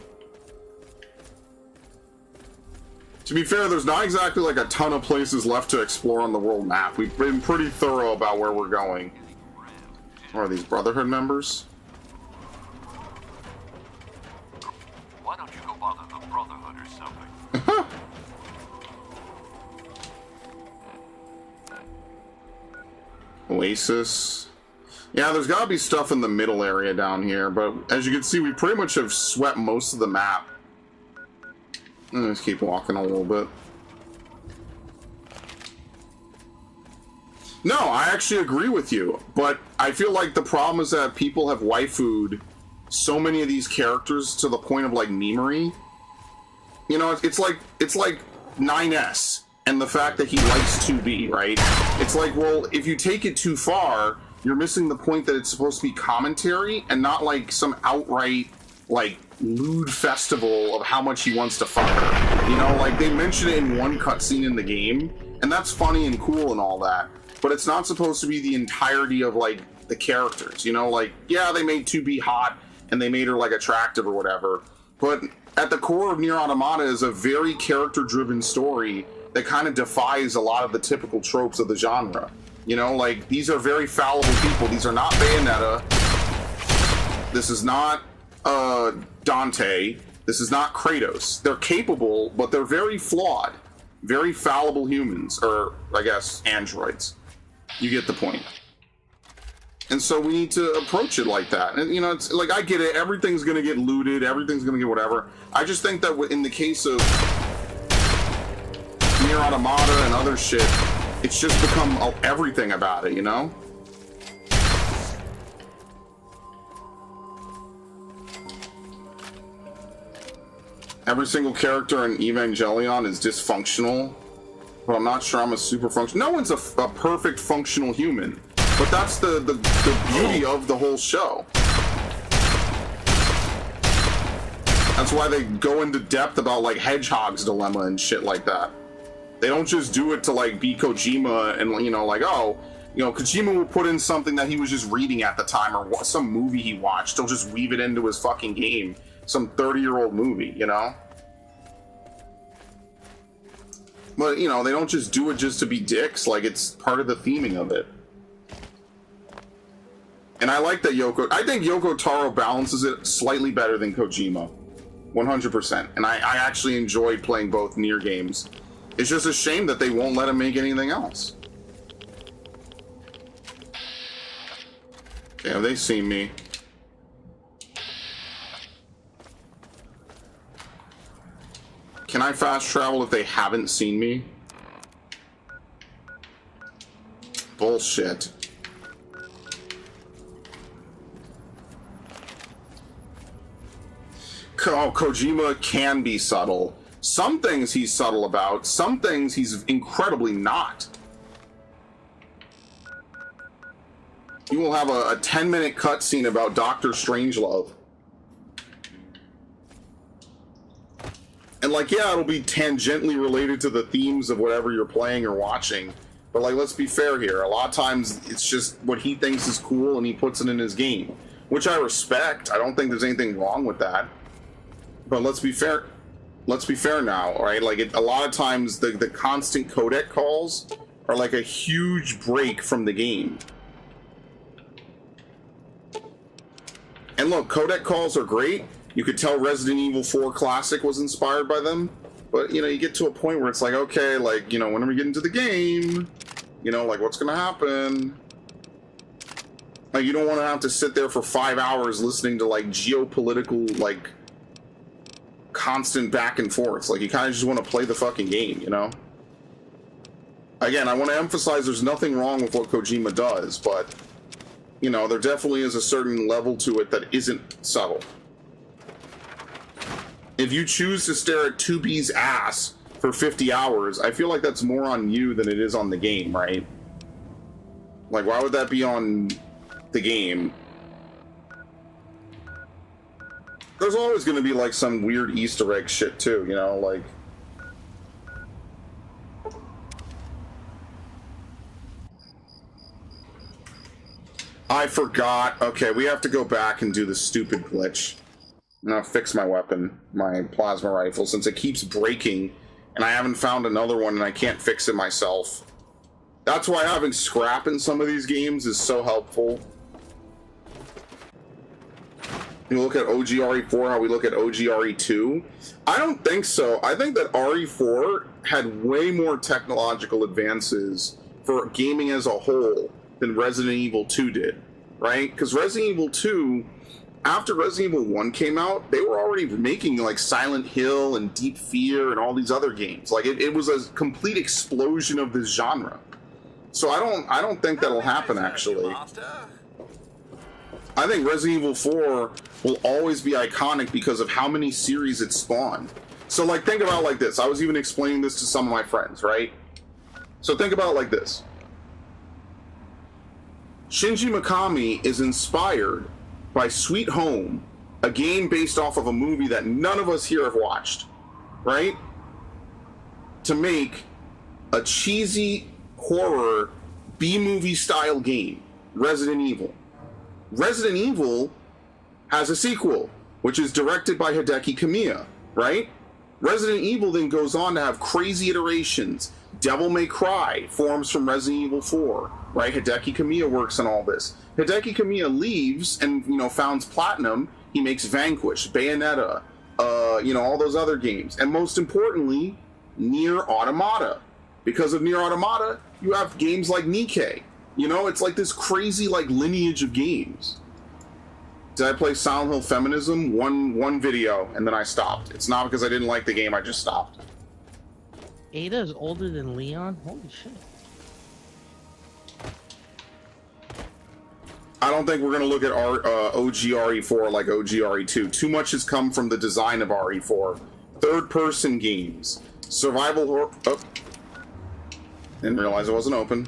[SPEAKER 1] To be fair, there's not exactly like a ton of places left to explore on the world map. We've been pretty thorough about where we're going. Or are these Brotherhood members?
[SPEAKER 10] Why don't you go bother the Brotherhood or something?
[SPEAKER 1] Oasis. Yeah, there's gotta be stuff in the middle area down here, but as you can see, we pretty much have swept most of the map. Let's keep walking a little bit. No, I actually agree with you, but I feel like the problem is that people have waifued so many of these characters to the point of, like, memery. You know, it's like 9S and the fact that he likes 2B, right? It's like, well, if you take it too far, you're missing the point that it's supposed to be commentary and not like some outright, like, lewd festival of how much he wants to fuck her. You know, like, they mention it in one cutscene in the game, and that's funny and cool and all that, but it's not supposed to be the entirety of, like, the characters, you know? Like, yeah, they made 2B hot, and they made her, like, attractive or whatever, but at the core of Nier Automata is a very character-driven story that kind of defies a lot of the typical tropes of the genre. You know, like, these are very fallible people. These are not Bayonetta. This is not Dante. This is not Kratos. They're capable, but they're very flawed. Very fallible humans, or, I guess, androids. You get the point. And so we need to approach it like that. And, you know, it's like, I get it. Everything's going to get looted. Everything's going to get whatever. I just think that in the case of Nier Automata and other shit, it's just become everything about it, you know? Every single character in Evangelion is dysfunctional, but I'm not sure I'm a super functional. No one's a perfect functional human, but that's the beauty of the whole show. why they go into depth about like Hedgehog's dilemma and shit like that. They don't just do it to like be Kojima and, you know, like, oh, you know, Kojima will put in something that he was just reading at the time or some movie he watched. He'll just weave it into his fucking game. Some 30-year-old movie, you know? But, you know, they don't just do it just to be dicks. Like, it's part of the theming of it. And I like that I think Yoko Taro balances it slightly better than Kojima. 100%. And I actually enjoyed playing both Nier games. It's just a shame that they won't let him make anything else. Okay, have they seen me? Can I fast travel if they haven't seen me? Bullshit. Oh, Kojima can be subtle. Some things he's subtle about, some things he's incredibly not. You will have a 10-minute cutscene about Doctor Strangelove. And like, yeah, it'll be tangentially related to the themes of whatever you're playing or watching. But like, let's be fair here. A lot of times it's just what he thinks is cool and he puts it in his game. Which I respect. I don't think there's anything wrong with that. But let's be fair. Let's be fair now, right? Like, a lot of times the constant codec calls are like a huge break from the game. And look, codec calls are great. You could tell Resident Evil 4 Classic was inspired by them. But, you know, you get to a point where it's like, okay, like, you know, when are we getting to the game? You know, like, what's gonna happen? Like, you don't want to have to sit there for 5 hours listening to, like, geopolitical, like, constant back and forth. Like, you kind of just want to play the fucking game, you know? Again, I want to emphasize there's nothing wrong with what Kojima does, but, you know, there definitely is a certain level to it that isn't subtle. If you choose to stare at 2B's ass for 50 hours, I feel like that's more on you than it is on the game, right? Like, why would that be on the game? There's always going to be, like, some weird Easter egg shit, too, you know, like... I forgot. Okay, we have to go back and do the stupid glitch. I'm gonna fix my weapon, my plasma rifle, since it keeps breaking, and I haven't found another one, and I can't fix it myself. That's why having scrap in some of these games is so helpful. You look at OG RE4, how we look at OG RE2. I don't think so. I think that RE4 had way more technological advances for gaming as a whole than Resident Evil 2 did, right? Because Resident Evil 2, after Resident Evil 1 came out, they were already making like Silent Hill and Deep Fear and all these other games. Like, it was a complete explosion of this genre. So I don't think that'll happen, actually. I think Resident Evil 4 will always be iconic because of how many series it spawned. So, like, think about it like this. I was even explaining this to some of my friends, right? So think about it like this. Shinji Mikami is inspired by Sweet Home, a game based off of a movie that none of us here have watched, right? To make a cheesy horror B-movie style game, Resident Evil. Resident Evil has a sequel, which is directed by Hideki Kamiya, right? Resident Evil then goes on to have crazy iterations. Devil May Cry forms from Resident Evil 4, right? Hideki Kamiya works on all this. Hideki Kamiya leaves and, you know, founds Platinum. He makes Vanquish, Bayonetta, you know, all those other games. And most importantly, Nier Automata. Because of Nier Automata, you have games like Nikke. You know, it's like this crazy, like, lineage of games. Did I play Silent Hill Feminism? One video, and then I stopped. It's not because I didn't like the game, I just stopped.
[SPEAKER 6] Ada is older than Leon? Holy shit.
[SPEAKER 1] I don't think we're going to look at OG RE4 like OG RE2. Too much has come from the design of RE4. Third-person games. Survival horror... Oh. Didn't realize it wasn't open.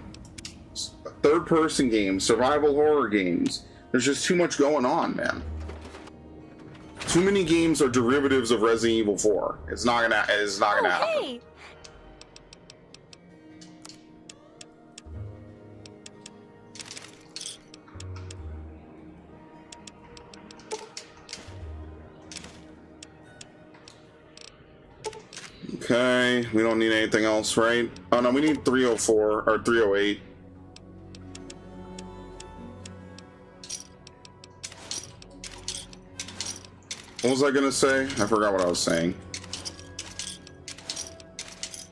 [SPEAKER 1] Third-person games. Survival horror games. There's just too much going on, man. too many games are derivatives of Resident Evil 4. It's not gonna happen.
[SPEAKER 9] Hey!
[SPEAKER 1] Okay, we don't need anything else, right? Oh no, we need 304 or 308. What was I gonna say? I forgot what I was saying.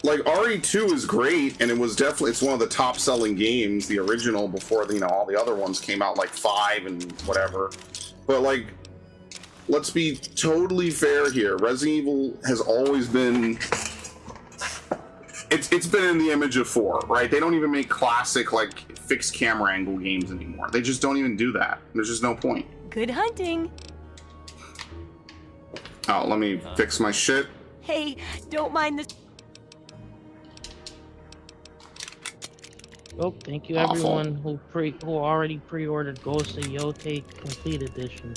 [SPEAKER 1] Like, RE2 is great, and it's one of the top selling games, the original, before, you know, all the other ones came out, like 5 and whatever. But like, let's be totally fair here. Resident Evil has always been, it's been in the image of 4, right? They don't even make classic, like, fixed camera angle games anymore. They just don't even do that. There's just no point.
[SPEAKER 9] Good hunting.
[SPEAKER 1] Oh, let me fix my shit.
[SPEAKER 9] Hey, don't mind this.
[SPEAKER 6] Oh, thank you
[SPEAKER 1] Awful.
[SPEAKER 6] everyone who already pre-ordered Ghost of Yotei Complete Edition.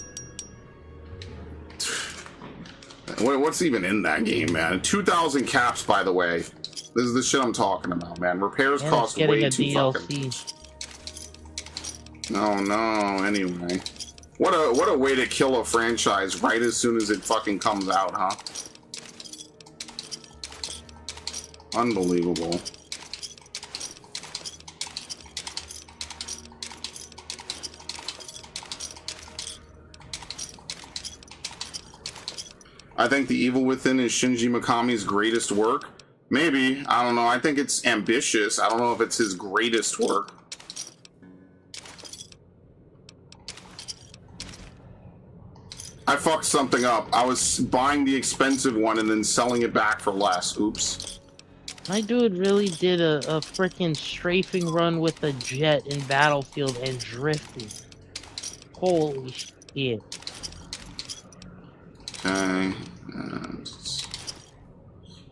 [SPEAKER 1] What's even in that game, man? 2,000 caps, by the way. This is the shit I'm talking about, man. Repairs
[SPEAKER 6] And
[SPEAKER 1] cost
[SPEAKER 6] it's getting
[SPEAKER 1] way
[SPEAKER 6] a
[SPEAKER 1] too
[SPEAKER 6] DLC.
[SPEAKER 1] fucking. Oh no. Anyway, what a way to kill a franchise right as soon as it fucking comes out, huh? Unbelievable. I think The Evil Within is Shinji Mikami's greatest work. Maybe. I don't know. I think it's ambitious. I don't know if it's his greatest work. I fucked something up. I was buying the expensive one and then selling it back for less. Oops.
[SPEAKER 6] My dude really did a freaking strafing run with a jet in Battlefield and drifted. Holy shit.
[SPEAKER 1] Okay.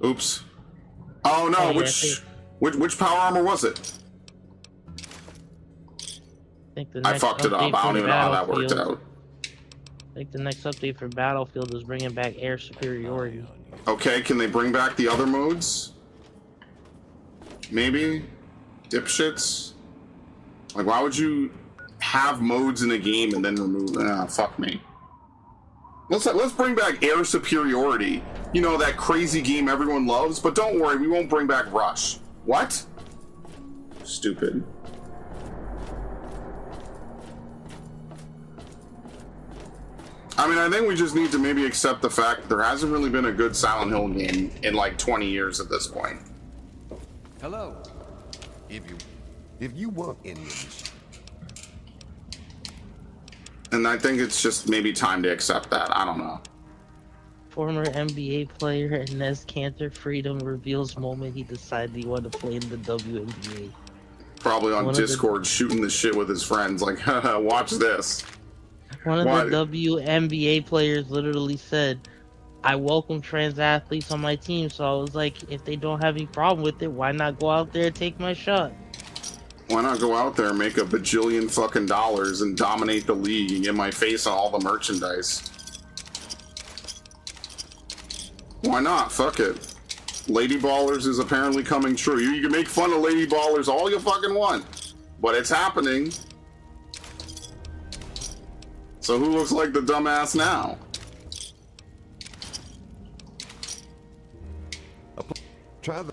[SPEAKER 1] Oops. Oh no,
[SPEAKER 6] Oh, yeah,
[SPEAKER 1] which power armor was it? I fucked it up. I don't even know how that worked out.
[SPEAKER 6] I think the next update for Battlefield is bringing back air superiority.
[SPEAKER 1] Okay, can they bring back the other modes? Maybe? Dipshits? Like, why would you have modes in a game and then remove... Ah, fuck me. Let's bring back air superiority. You know, that crazy game everyone loves, but don't worry, we won't bring back Rush. What? Stupid. I mean, I think we just need to maybe accept the fact that there hasn't really been a good Silent Hill game in like 20 years at this point.
[SPEAKER 3] Hello.
[SPEAKER 5] If you want any of this,
[SPEAKER 1] And I think it's just maybe time to accept that. I don't know.
[SPEAKER 6] Former NBA player Inez Cantor Freedom reveals moment he decided he wanted to play in the WNBA.
[SPEAKER 1] Probably on Discord shooting the shit with his friends like, haha, watch this.
[SPEAKER 6] One of the WNBA players literally said, I welcome trans athletes on my team, so I was like, if they don't have any problem with it, why not go out there and take my shot?
[SPEAKER 1] Why not go out there and make a bajillion fucking dollars and dominate the league and get my face on all the merchandise? Why not? Fuck it. Lady Ballers is apparently coming true. You can make fun of Lady Ballers all you fucking want, but it's happening. So who looks like the dumbass now?
[SPEAKER 5] try the...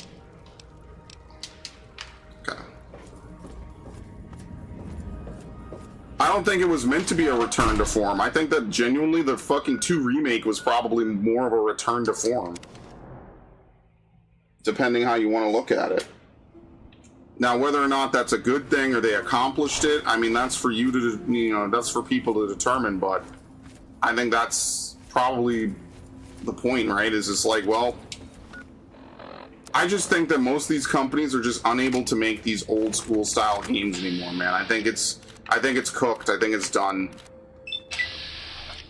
[SPEAKER 1] I don't think it was meant to be a return to form. I think that genuinely the fucking 2 remake was probably more of a return to form. Depending how you want to look at it. Now, whether or not that's a good thing or they accomplished it, I mean, that's for you to, you know, that's for people to determine, but I think that's probably the point, right? Is it's like, well, I just think that most of these companies are just unable to make these old school style games anymore, man. I think it's cooked. I think it's done.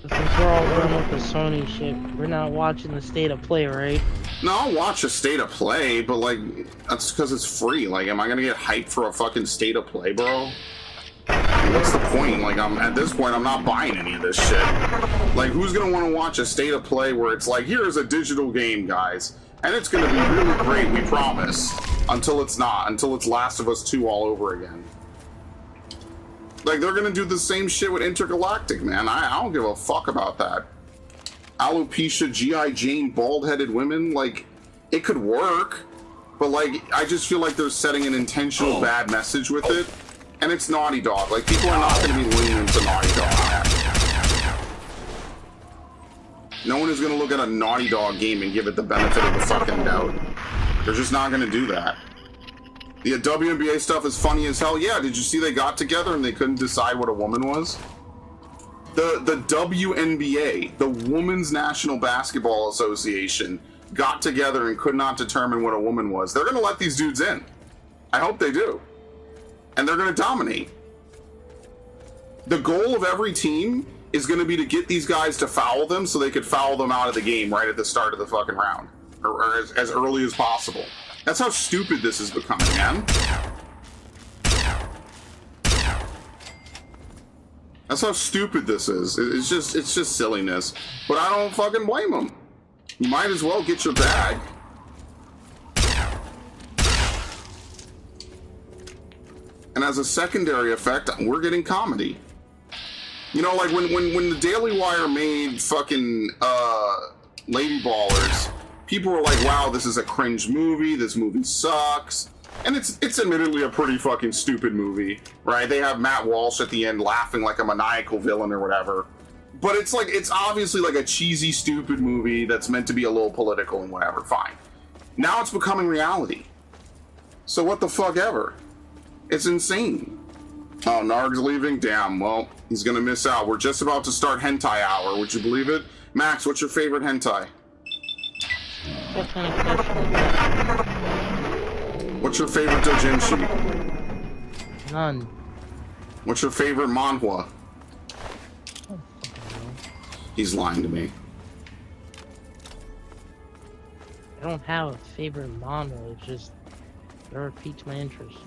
[SPEAKER 6] Since we're all done with the Sony shit, we're not watching the state of play, right?
[SPEAKER 1] No, I'll watch a state of play, but like, that's because it's free. Like, am I gonna get hyped for a fucking state of play, bro? fine. What's the point? Like, at this point, I'm not buying any of this shit. Like, who's gonna want to watch a state of play where it's like, here's a digital game, guys, and it's gonna be really great, we promise, until it's not, until it's Last of Us 2 all over again. Like, they're gonna do the same shit with Intergalactic, man. I don't give a fuck about that. Alopecia, G.I. Jane, bald-headed women, like, it could work, but, like, I just feel like they're setting an intentional bad message with it, and it's Naughty Dog. Like, people are not gonna be leaning to Naughty Dog. No one is gonna look at a Naughty Dog game and give it the benefit of the fucking doubt. They're just not gonna do that. The WNBA stuff is funny as hell. Yeah, did you see they got together and they couldn't decide what a woman was? The WNBA, the Women's National Basketball Association, got together and could not determine what a woman was. They're going to let these dudes in. I hope they do. And they're going to dominate. The goal of every team is going to be to get these guys to foul them so they could foul them out of the game right at the start of the fucking round. Or as early as possible. That's how stupid this is becoming, man. That's how stupid this is. It's just silliness. But I don't fucking blame them. You might as well get your bag. And as a secondary effect, we're getting comedy. You know, like when the Daily Wire made fucking Lady Ballers, people were like, wow, this is a cringe movie, this movie sucks. And it's admittedly a pretty fucking stupid movie, right? They have Matt Walsh at the end laughing like a maniacal villain or whatever. But it's like, it's obviously like a cheesy, stupid movie that's meant to be a little political and whatever, fine. Now it's becoming reality. So what the fuck ever? It's insane. Oh, Narg's leaving? Damn, well, he's gonna miss out. We're just about to start hentai hour, would you believe it? Max, what's your favorite hentai?
[SPEAKER 6] What kind of question is that?
[SPEAKER 1] What's your favorite doujinshi?
[SPEAKER 6] None.
[SPEAKER 1] What's your favorite manhwa?
[SPEAKER 6] Oh,
[SPEAKER 1] He's lying to me.
[SPEAKER 6] I don't have a favorite manga, it's just whatever piques my interest.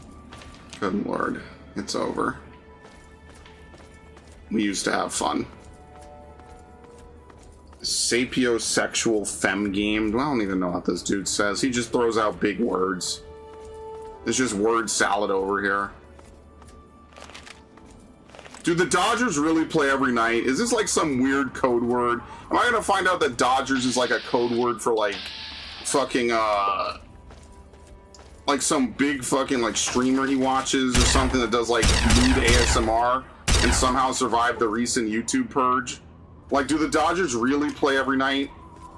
[SPEAKER 1] Good lord. It's over. We used to have fun. Sapiosexual femme game. Well, I don't even know what this dude says. He just throws out big words. There's just word salad over here. Do the Dodgers really play every night? Is this like some weird code word? Am I gonna find out that Dodgers is like a code word for like fucking like some big fucking like streamer he watches or something that does like nude ASMR and somehow survived the recent YouTube purge? Like, do the Dodgers really play every night?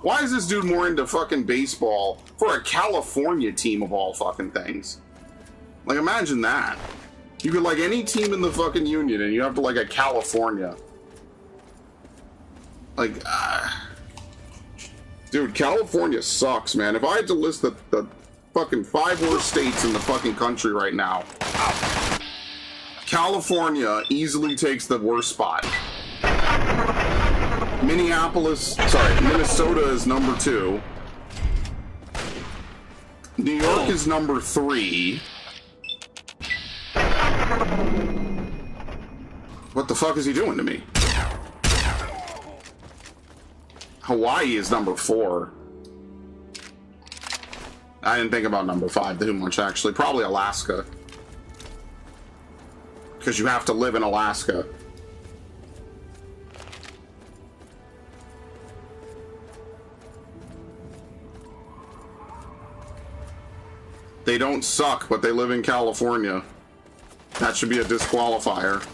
[SPEAKER 1] Why is this dude more into fucking baseball for a California team of all fucking things? Like, imagine that. You could like any team in the fucking union and you have to like a California. Like, dude, California sucks, man. If I had to list the fucking 5 worst states in the fucking country right now, California easily takes the worst spot. Minnesota is number 2. New York is number 3. What the fuck is he doing to me? Hawaii is number 4. I didn't think about number 5 too much, actually. Probably Alaska. Because you have to live in Alaska. They don't suck, but they live in California. That should be a disqualifier.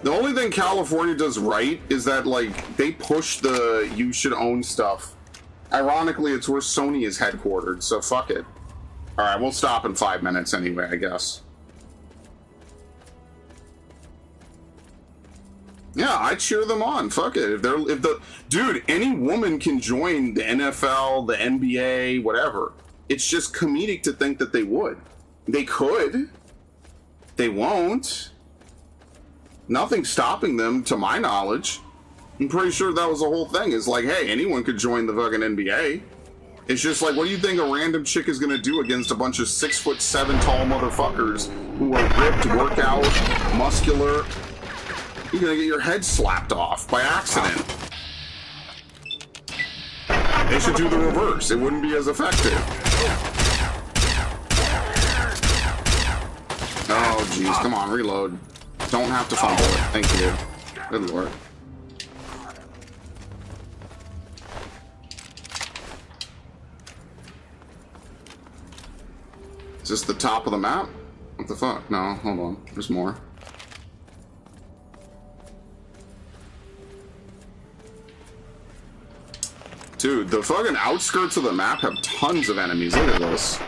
[SPEAKER 1] The only thing California does right is that, like, they push the you should own stuff. Ironically, it's where Sony is headquartered, so fuck it. Alright, we'll stop in 5 minutes anyway, I guess. Yeah, I cheer them on. Fuck it. Dude, any woman can join the NFL, the NBA, whatever. It's just comedic to think that they would. They could. They won't. Nothing's stopping them, to my knowledge. I'm pretty sure that was the whole thing. Is like, hey, anyone could join the fucking NBA. It's just like, what do you think a random chick is gonna do against a bunch of 6'7" tall motherfuckers who are ripped, workout, muscular? You're gonna get your head slapped off by accident. They should do the reverse. It wouldn't be as effective. Oh, jeez. Come on, reload. Don't have to fumble it. Thank you. Good lord. Is this the top of the map? What the fuck? No, hold on. There's more. Dude, the fucking outskirts of the map have tons of enemies. Look at this.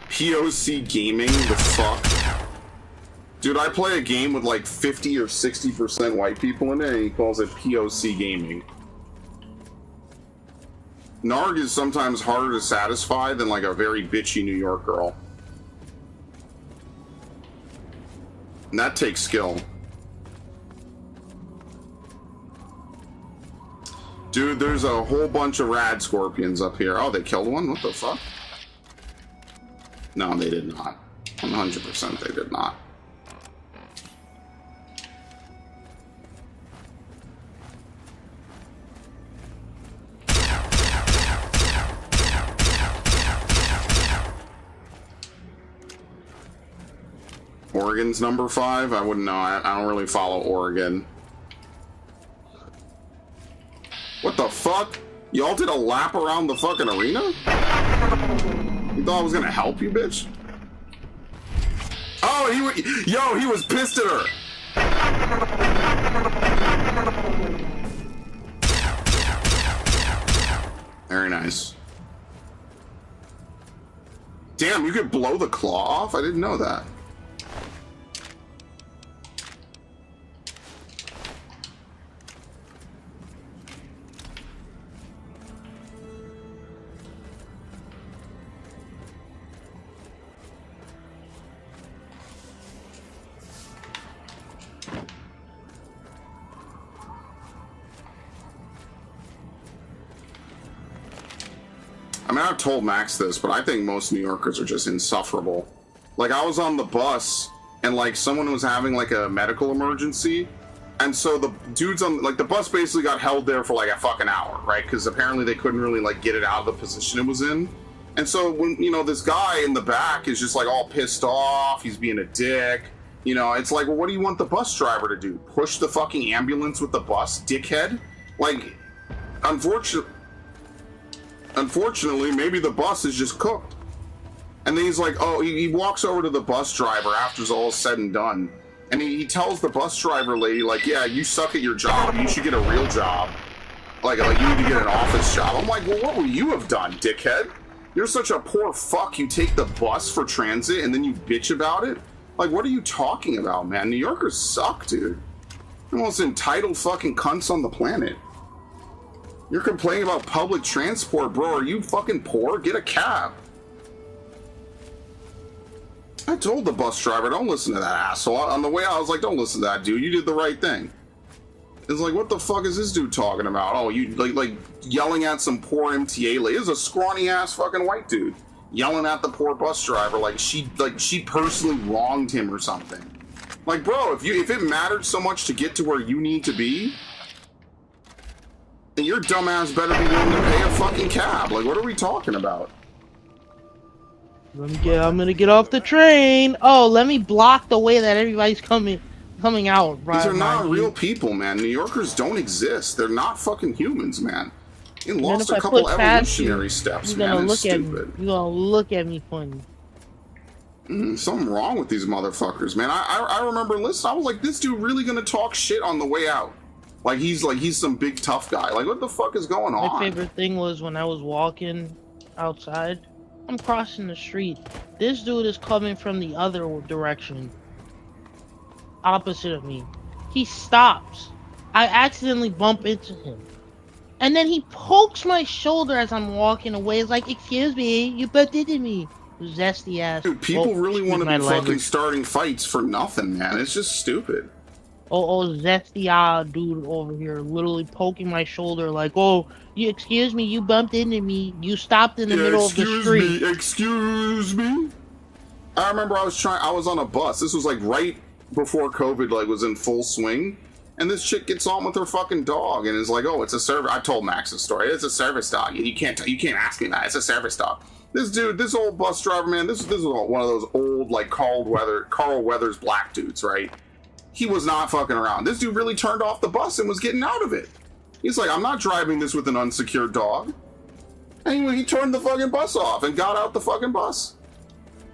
[SPEAKER 1] POC gaming, the fuck? Dude, I play a game with like 50 or 60% white people in it, and he calls it POC gaming. Narg is sometimes harder to satisfy than like a very bitchy New York girl. And that takes skill. Dude, there's a whole bunch of rad scorpions up here. Oh, they killed one? What the fuck? No, they did not. 100% they did not. Oregon's number 5? I wouldn't know. I don't really follow Oregon. What the fuck? Y'all did a lap around the fucking arena? You thought I was gonna help you, bitch? Oh, he was pissed at her. Very nice. Damn, you could blow the claw off? I didn't know that. I mean, I've told Max this, but I think most New Yorkers are just insufferable. Like, I was on the bus, and, like, someone was having, like, a medical emergency, and so the dudes on, like, the bus basically got held there for, like, a fucking hour, right? Because apparently they couldn't really, like, get it out of the position it was in. And so when, you know, this guy in the back is just, like, all pissed off, he's being a dick, you know, it's like, well, what do you want the bus driver to do? Push the fucking ambulance with the bus, dickhead? Like, Unfortunately, maybe the bus is just cooked. And then he's like, oh, he walks over to the bus driver after it's all said and done. And he tells the bus driver lady, like, yeah, you suck at your job. You should get a real job. Like you need to get an office job. I'm like, well, what would you have done, dickhead? You're such a poor fuck. You take the bus for transit and then you bitch about it? Like, what are you talking about, man? New Yorkers suck, dude. They're the most entitled fucking cunts on the planet. You're complaining about public transport, bro. Are you fucking poor? Get a cab. I told the bus driver, don't listen to that asshole. On the way out, I was like, don't listen to that dude. You did the right thing. It's like, what the fuck is this dude talking about? Oh, you like yelling at some poor MTA lady. This is a scrawny ass fucking white dude yelling at the poor bus driver like she personally wronged him or something. Like, bro, if it mattered so much to get to where you need to be, then your dumbass better be willing to pay a fucking cab. Like, what are we talking about?
[SPEAKER 6] I'm gonna get off the train. Oh, let me block the way that everybody's coming out.
[SPEAKER 1] These are not real people, man. New Yorkers don't exist. They're not fucking humans, man. You lost a couple evolutionary steps, man. It's stupid.
[SPEAKER 6] You're gonna look at me funny.
[SPEAKER 1] Something wrong with these motherfuckers, man. I remember listening. I was like, this dude really gonna talk shit on the way out? Like he's some big tough guy. Like, what the fuck is going on?
[SPEAKER 6] My favorite thing was when I was walking outside. I'm crossing the street. This dude is coming from the other direction. Opposite of me. He stops. I accidentally bump into him. And then he pokes my shoulder as I'm walking away. It's like, excuse me, you bumped into me. Zesty ass.
[SPEAKER 1] Dude, people really want to be fucking starting fights for nothing, man. It's just stupid.
[SPEAKER 6] zesty dude over here, literally poking my shoulder, like, excuse me, you bumped into me, you stopped in the middle of the street.
[SPEAKER 1] Excuse me. I remember I was on a bus. This was like right before COVID like was in full swing, and this chick gets on with her fucking dog and is like, "Oh, it's a service." I told Max the story. It's a service dog. You can't ask me that. It's a service dog. This old bus driver, man. This is one of those old like Carl Weathers black dudes, right? He was not fucking around. This dude really turned off the bus and was getting out of it. He's like, "I'm not driving this with an unsecured dog." And he turned the fucking bus off and got out the fucking bus.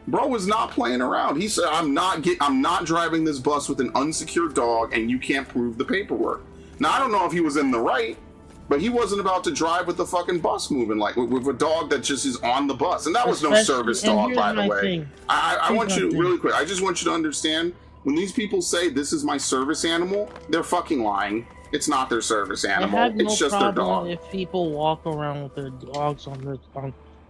[SPEAKER 1] Bro was not playing around. He said, I'm not driving this bus with an unsecured dog, and you can't prove the paperwork. Now, I don't know if he was in the right, but he wasn't about to drive with the fucking bus moving, like with a dog that just is on the bus. And that was no service dog, by the way. I want you, really quick, I just want you to understand, when these people say this is my service animal, they're fucking lying. It's not their service animal. It's just their dog.
[SPEAKER 6] If people walk around with their dogs on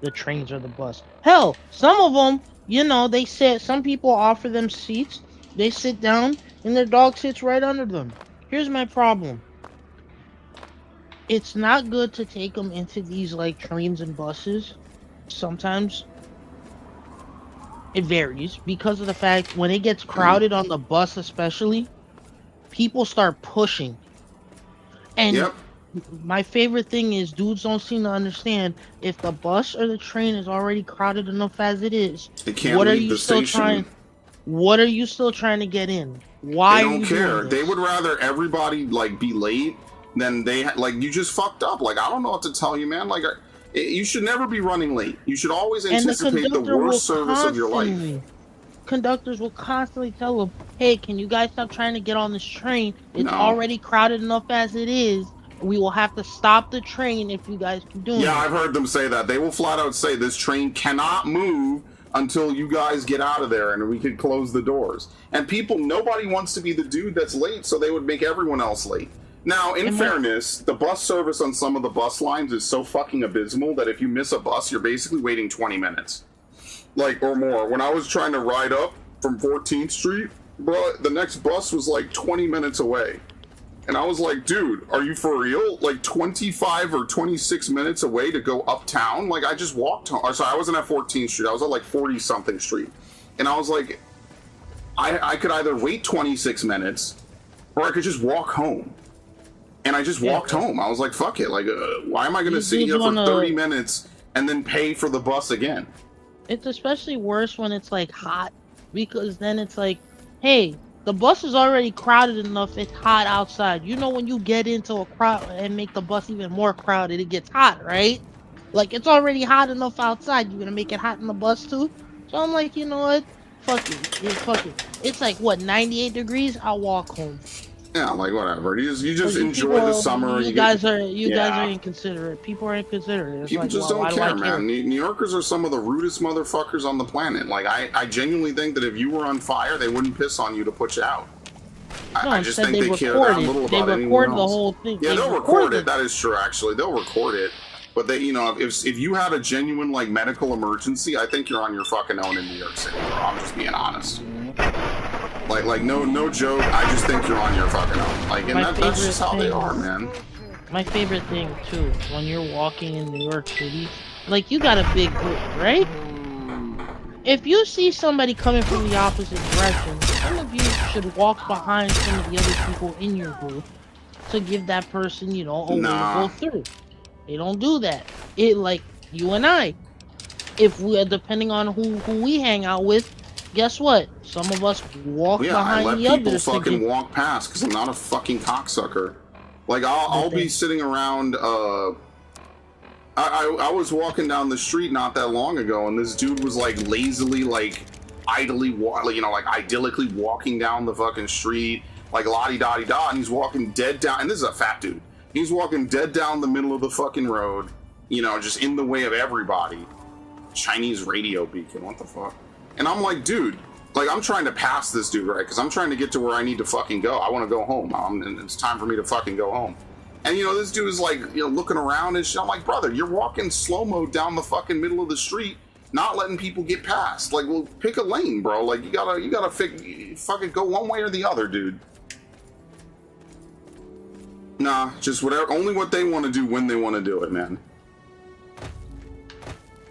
[SPEAKER 6] the trains or the bus. Hell, some of them, they sit. Some people offer them seats. They sit down, and their dog sits right under them. Here's my problem. It's not good to take them into these like trains and buses. Sometimes it varies because of the fact when it gets crowded on the bus, especially, people start pushing. And my favorite thing is dudes don't seem to understand if the bus or the train is already crowded enough as it is.
[SPEAKER 1] It can't leave the station.
[SPEAKER 6] What are you still trying to get in? Why?
[SPEAKER 1] They don't care. They would rather everybody like be late than you just fucked up. Like, I don't know what to tell you, man. Like, you should never be running late. You should always anticipate the worst service of your life.
[SPEAKER 6] Conductors will constantly tell them, "Hey, can you guys stop trying to get on this train? It's already crowded enough as it is. We will have to stop the train if you guys keep doing it."
[SPEAKER 1] Yeah, I've heard them say that. They will flat out say this train cannot move until you guys get out of there and we can close the doors. And nobody wants to be the dude that's late, so they would make everyone else late. Now, in fairness, the bus service on some of the bus lines is so fucking abysmal that if you miss a bus, you're basically waiting 20 minutes. Like, or more. When I was trying to ride up from 14th Street, bro, the next bus was like 20 minutes away. And I was like, dude, are you for real? Like 25 or 26 minutes away to go uptown? Like, I just walked home. Sorry, I wasn't at 14th Street. I was at like 40-something Street. And I was like, I could either wait 26 minutes or I could just walk home. And I just walked home. I was like, fuck it. Like, why am I going to sit here for 30 minutes and then pay for the bus again?
[SPEAKER 6] It's especially worse when it's like hot, because then it's like, hey, the bus is already crowded enough. It's hot outside. When you get into a crowd and make the bus even more crowded, it gets hot, right? Like, it's already hot enough outside. You're gonna make it hot in the bus too? So I'm like, you know what? Fuck it. Yeah, fuck it. It's like, what, 98 degrees? I'll walk home.
[SPEAKER 1] Yeah, like, whatever. You just enjoy the summer.
[SPEAKER 6] You guys are inconsiderate. People are inconsiderate. It's
[SPEAKER 1] people
[SPEAKER 6] like,
[SPEAKER 1] just don't care, man. New Yorkers are some of the rudest motherfuckers on the planet. Like, I genuinely think that if you were on fire, they wouldn't piss on you to put you out. I just think they care that little about anyone else.
[SPEAKER 6] They record the whole thing.
[SPEAKER 1] Yeah, they'll record it. That is true, actually. They'll record it. But they, if you had a genuine like medical emergency, I think you're on your fucking own in New York City, bro. I'm just being honest. Like no joke. I just think you're on your fucking own. Like, and that's just how they are, man.
[SPEAKER 6] My favorite thing too, when you're walking in New York City, like, you got a big group, right? If you see somebody coming from the opposite direction, some of you should walk behind some of the other people in your group to give that person, a way to go through. They don't do that. It, like you and I, if we are depending on who we hang out with, guess what? Some of us walk behind the others.
[SPEAKER 1] Yeah, I let people fucking walk past because I'm not a fucking cocksucker. Like, I'll be sitting around. I was walking down the street not that long ago, and this dude was like lazily, like idly, idyllically walking down the fucking street, like la-di-da-di-da, and he's walking dead down. And this is a fat dude. He's walking dead down the middle of the fucking road, just in the way of everybody. Chinese radio beacon, what the fuck? And I'm like, dude, like, I'm trying to pass this dude, right? Because I'm trying to get to where I need to fucking go. I want to go home, and it's time for me to fucking go home. And, this dude is like, looking around and shit. I'm like, brother, you're walking slow-mo down the fucking middle of the street, not letting people get past. Like, well, pick a lane, bro. Like, you gotta fucking go one way or the other, dude. Nah, just whatever. Only what they want to do when they want to do it, man.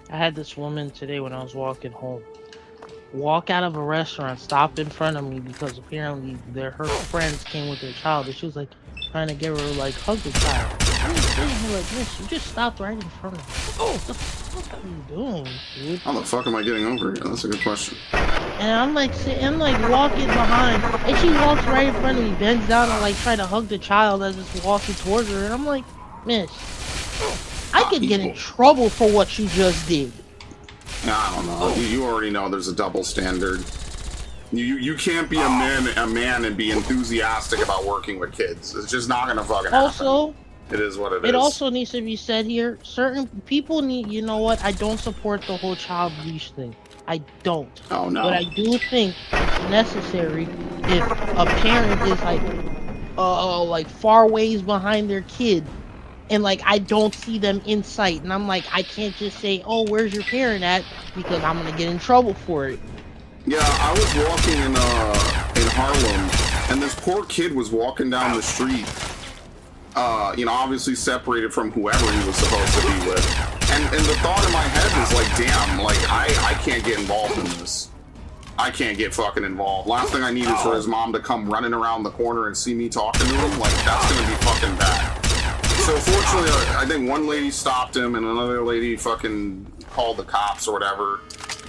[SPEAKER 6] I had this woman today when I was walking home walk out of a restaurant, stop in front of me because apparently her friends came with their child, and she was like trying to get her like hug the child. I was sitting here like, this, you just stopped right in front of me. Oh, what the fuck are you doing, dude?
[SPEAKER 1] How the fuck am I getting over here? That's a good question.
[SPEAKER 6] And I'm like walking behind, and she walks right in front of me, bends down and like try to hug the child as it's walking towards her, and I'm like, miss, I could get in trouble for what you just did.
[SPEAKER 1] I don't know. You already know there's a double standard. You can't be a man and be enthusiastic about working with kids. It's just not gonna fucking happen.
[SPEAKER 6] Also,
[SPEAKER 1] it is what it is.
[SPEAKER 6] It also needs to be said here, certain people need, you know what, I don't support the whole child leash thing. I don't.
[SPEAKER 1] Oh, no.
[SPEAKER 6] But I do think it's necessary if a parent is like far ways behind their kid, and like I don't see them in sight, and I'm like, I can't just say, oh, where's your parent at, because I'm gonna get in trouble for it.
[SPEAKER 1] Yeah, I was walking in Harlem, and this poor kid was walking down the street, obviously separated from whoever he was supposed to be with. And the thought in my head was like, damn, like, I can't get involved in this. I can't get fucking involved. Last thing I need is for his mom to come running around the corner and see me talking to him. Like, that's gonna be fucking bad. So fortunately, I think one lady stopped him and another lady fucking called the cops or whatever.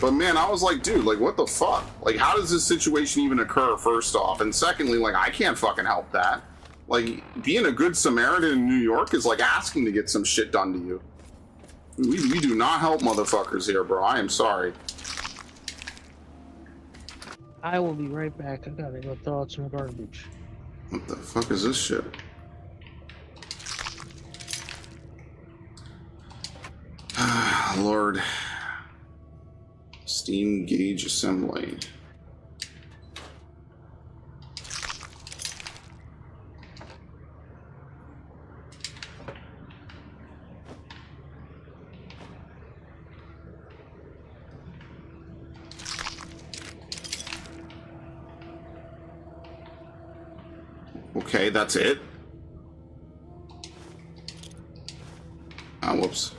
[SPEAKER 1] But man, I was like, dude, like, what the fuck? Like, how does this situation even occur, first off? And secondly, like, I can't fucking help that. Like, being a good Samaritan in New York is like asking to get some shit done to you. We do not help motherfuckers here, bro. I am sorry.
[SPEAKER 6] I will be right back. I gotta go throw out some garbage.
[SPEAKER 1] What the fuck is this shit? Lord. Steam gauge assembly. Okay, that's it. Ah, whoops.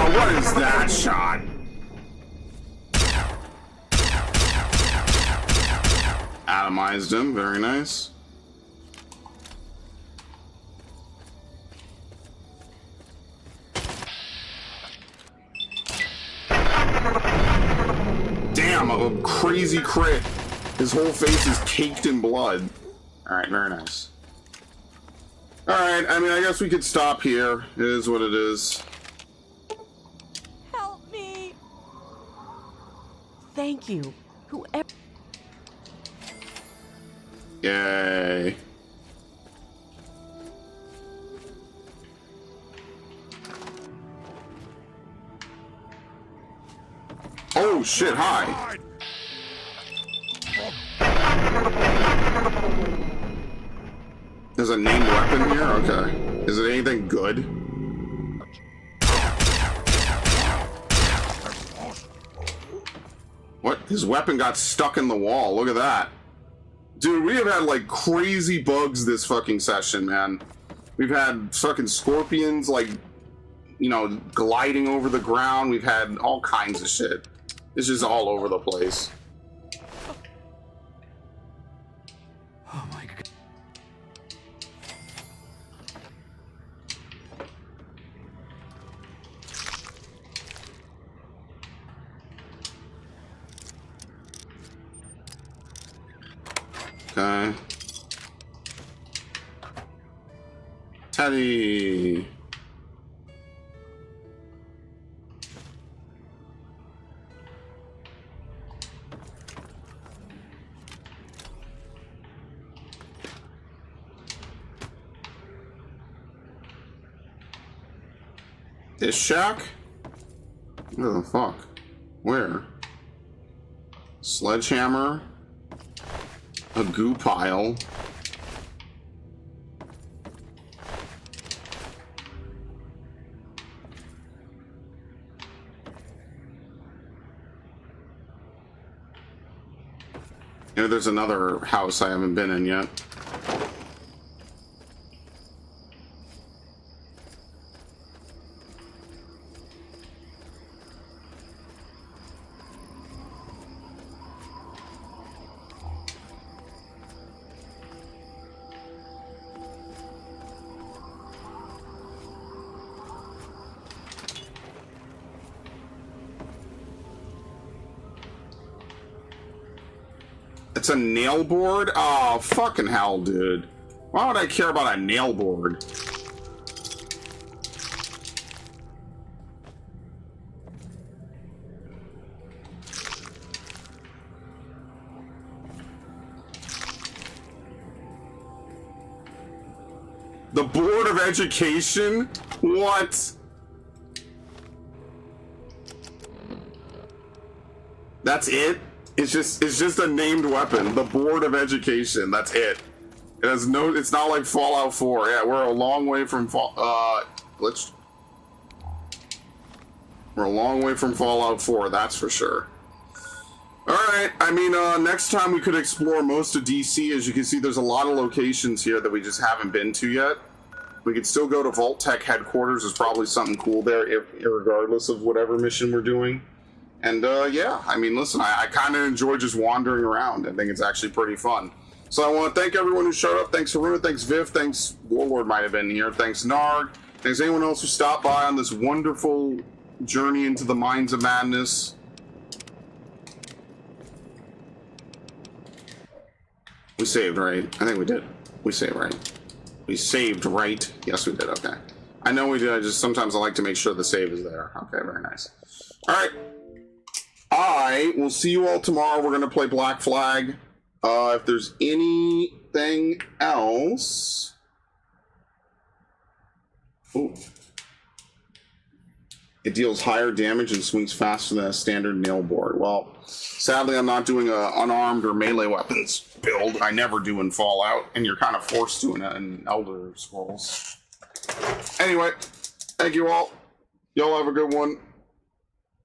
[SPEAKER 1] What is that shot? Atomized him, very nice. Damn, a crazy crit. His whole face is caked in blood. Alright, very nice. Alright, I mean, I guess we could stop here. It is what it is.
[SPEAKER 9] Thank you. Whoever.
[SPEAKER 1] Yay. Oh shit, hi. There's a named weapon here? Okay. Is it anything good? What? His weapon got stuck in the wall. Look at that. Dude, we have had like crazy bugs this fucking session, man. We've had fucking scorpions, like, gliding over the ground. We've had all kinds of shit. It's just all over the place.
[SPEAKER 2] Oh my god.
[SPEAKER 1] Okay. Teddy. This shack? Where the fuck? Where? Sledgehammer. A goo pile. You know, there's another house I haven't been in yet. It's a nail board? Oh, fucking hell, dude. Why would I care about a nail board? The Board of Education? What? That's it? It's just a named weapon. The Board of Education. That's it. It has no. It's not like Fallout 4. Yeah, we're a long way from We're a long way from Fallout 4. That's for sure. All right. I mean, next time we could explore most of DC. As you can see, there's a lot of locations here that we just haven't been to yet. We could still go to Vault-Tec headquarters. There's probably something cool there, regardless of whatever mission we're doing. And yeah, I mean, listen, I kind of enjoy just wandering around. I think it's actually pretty fun. So I want to thank everyone who showed up. Thanks Haruna, thanks Viv, thanks Warlord might have been here, thanks Narg, thanks anyone else who stopped by on this wonderful journey into the Mines of Madness. We saved, right? I think we did. We saved, right? We saved, right? Yes, we did. Okay. I know we did. Sometimes I like to make sure the save is there. Okay, very nice. All right. I will see you all tomorrow. We're going to play Black Flag. If there's anything else... Ooh. It deals higher damage and swings faster than a standard nail board. Well, sadly, I'm not doing a unarmed or melee weapons build. I never do in Fallout, and you're kind of forced to in Elder Scrolls. Anyway, thank you all. Y'all have a good one.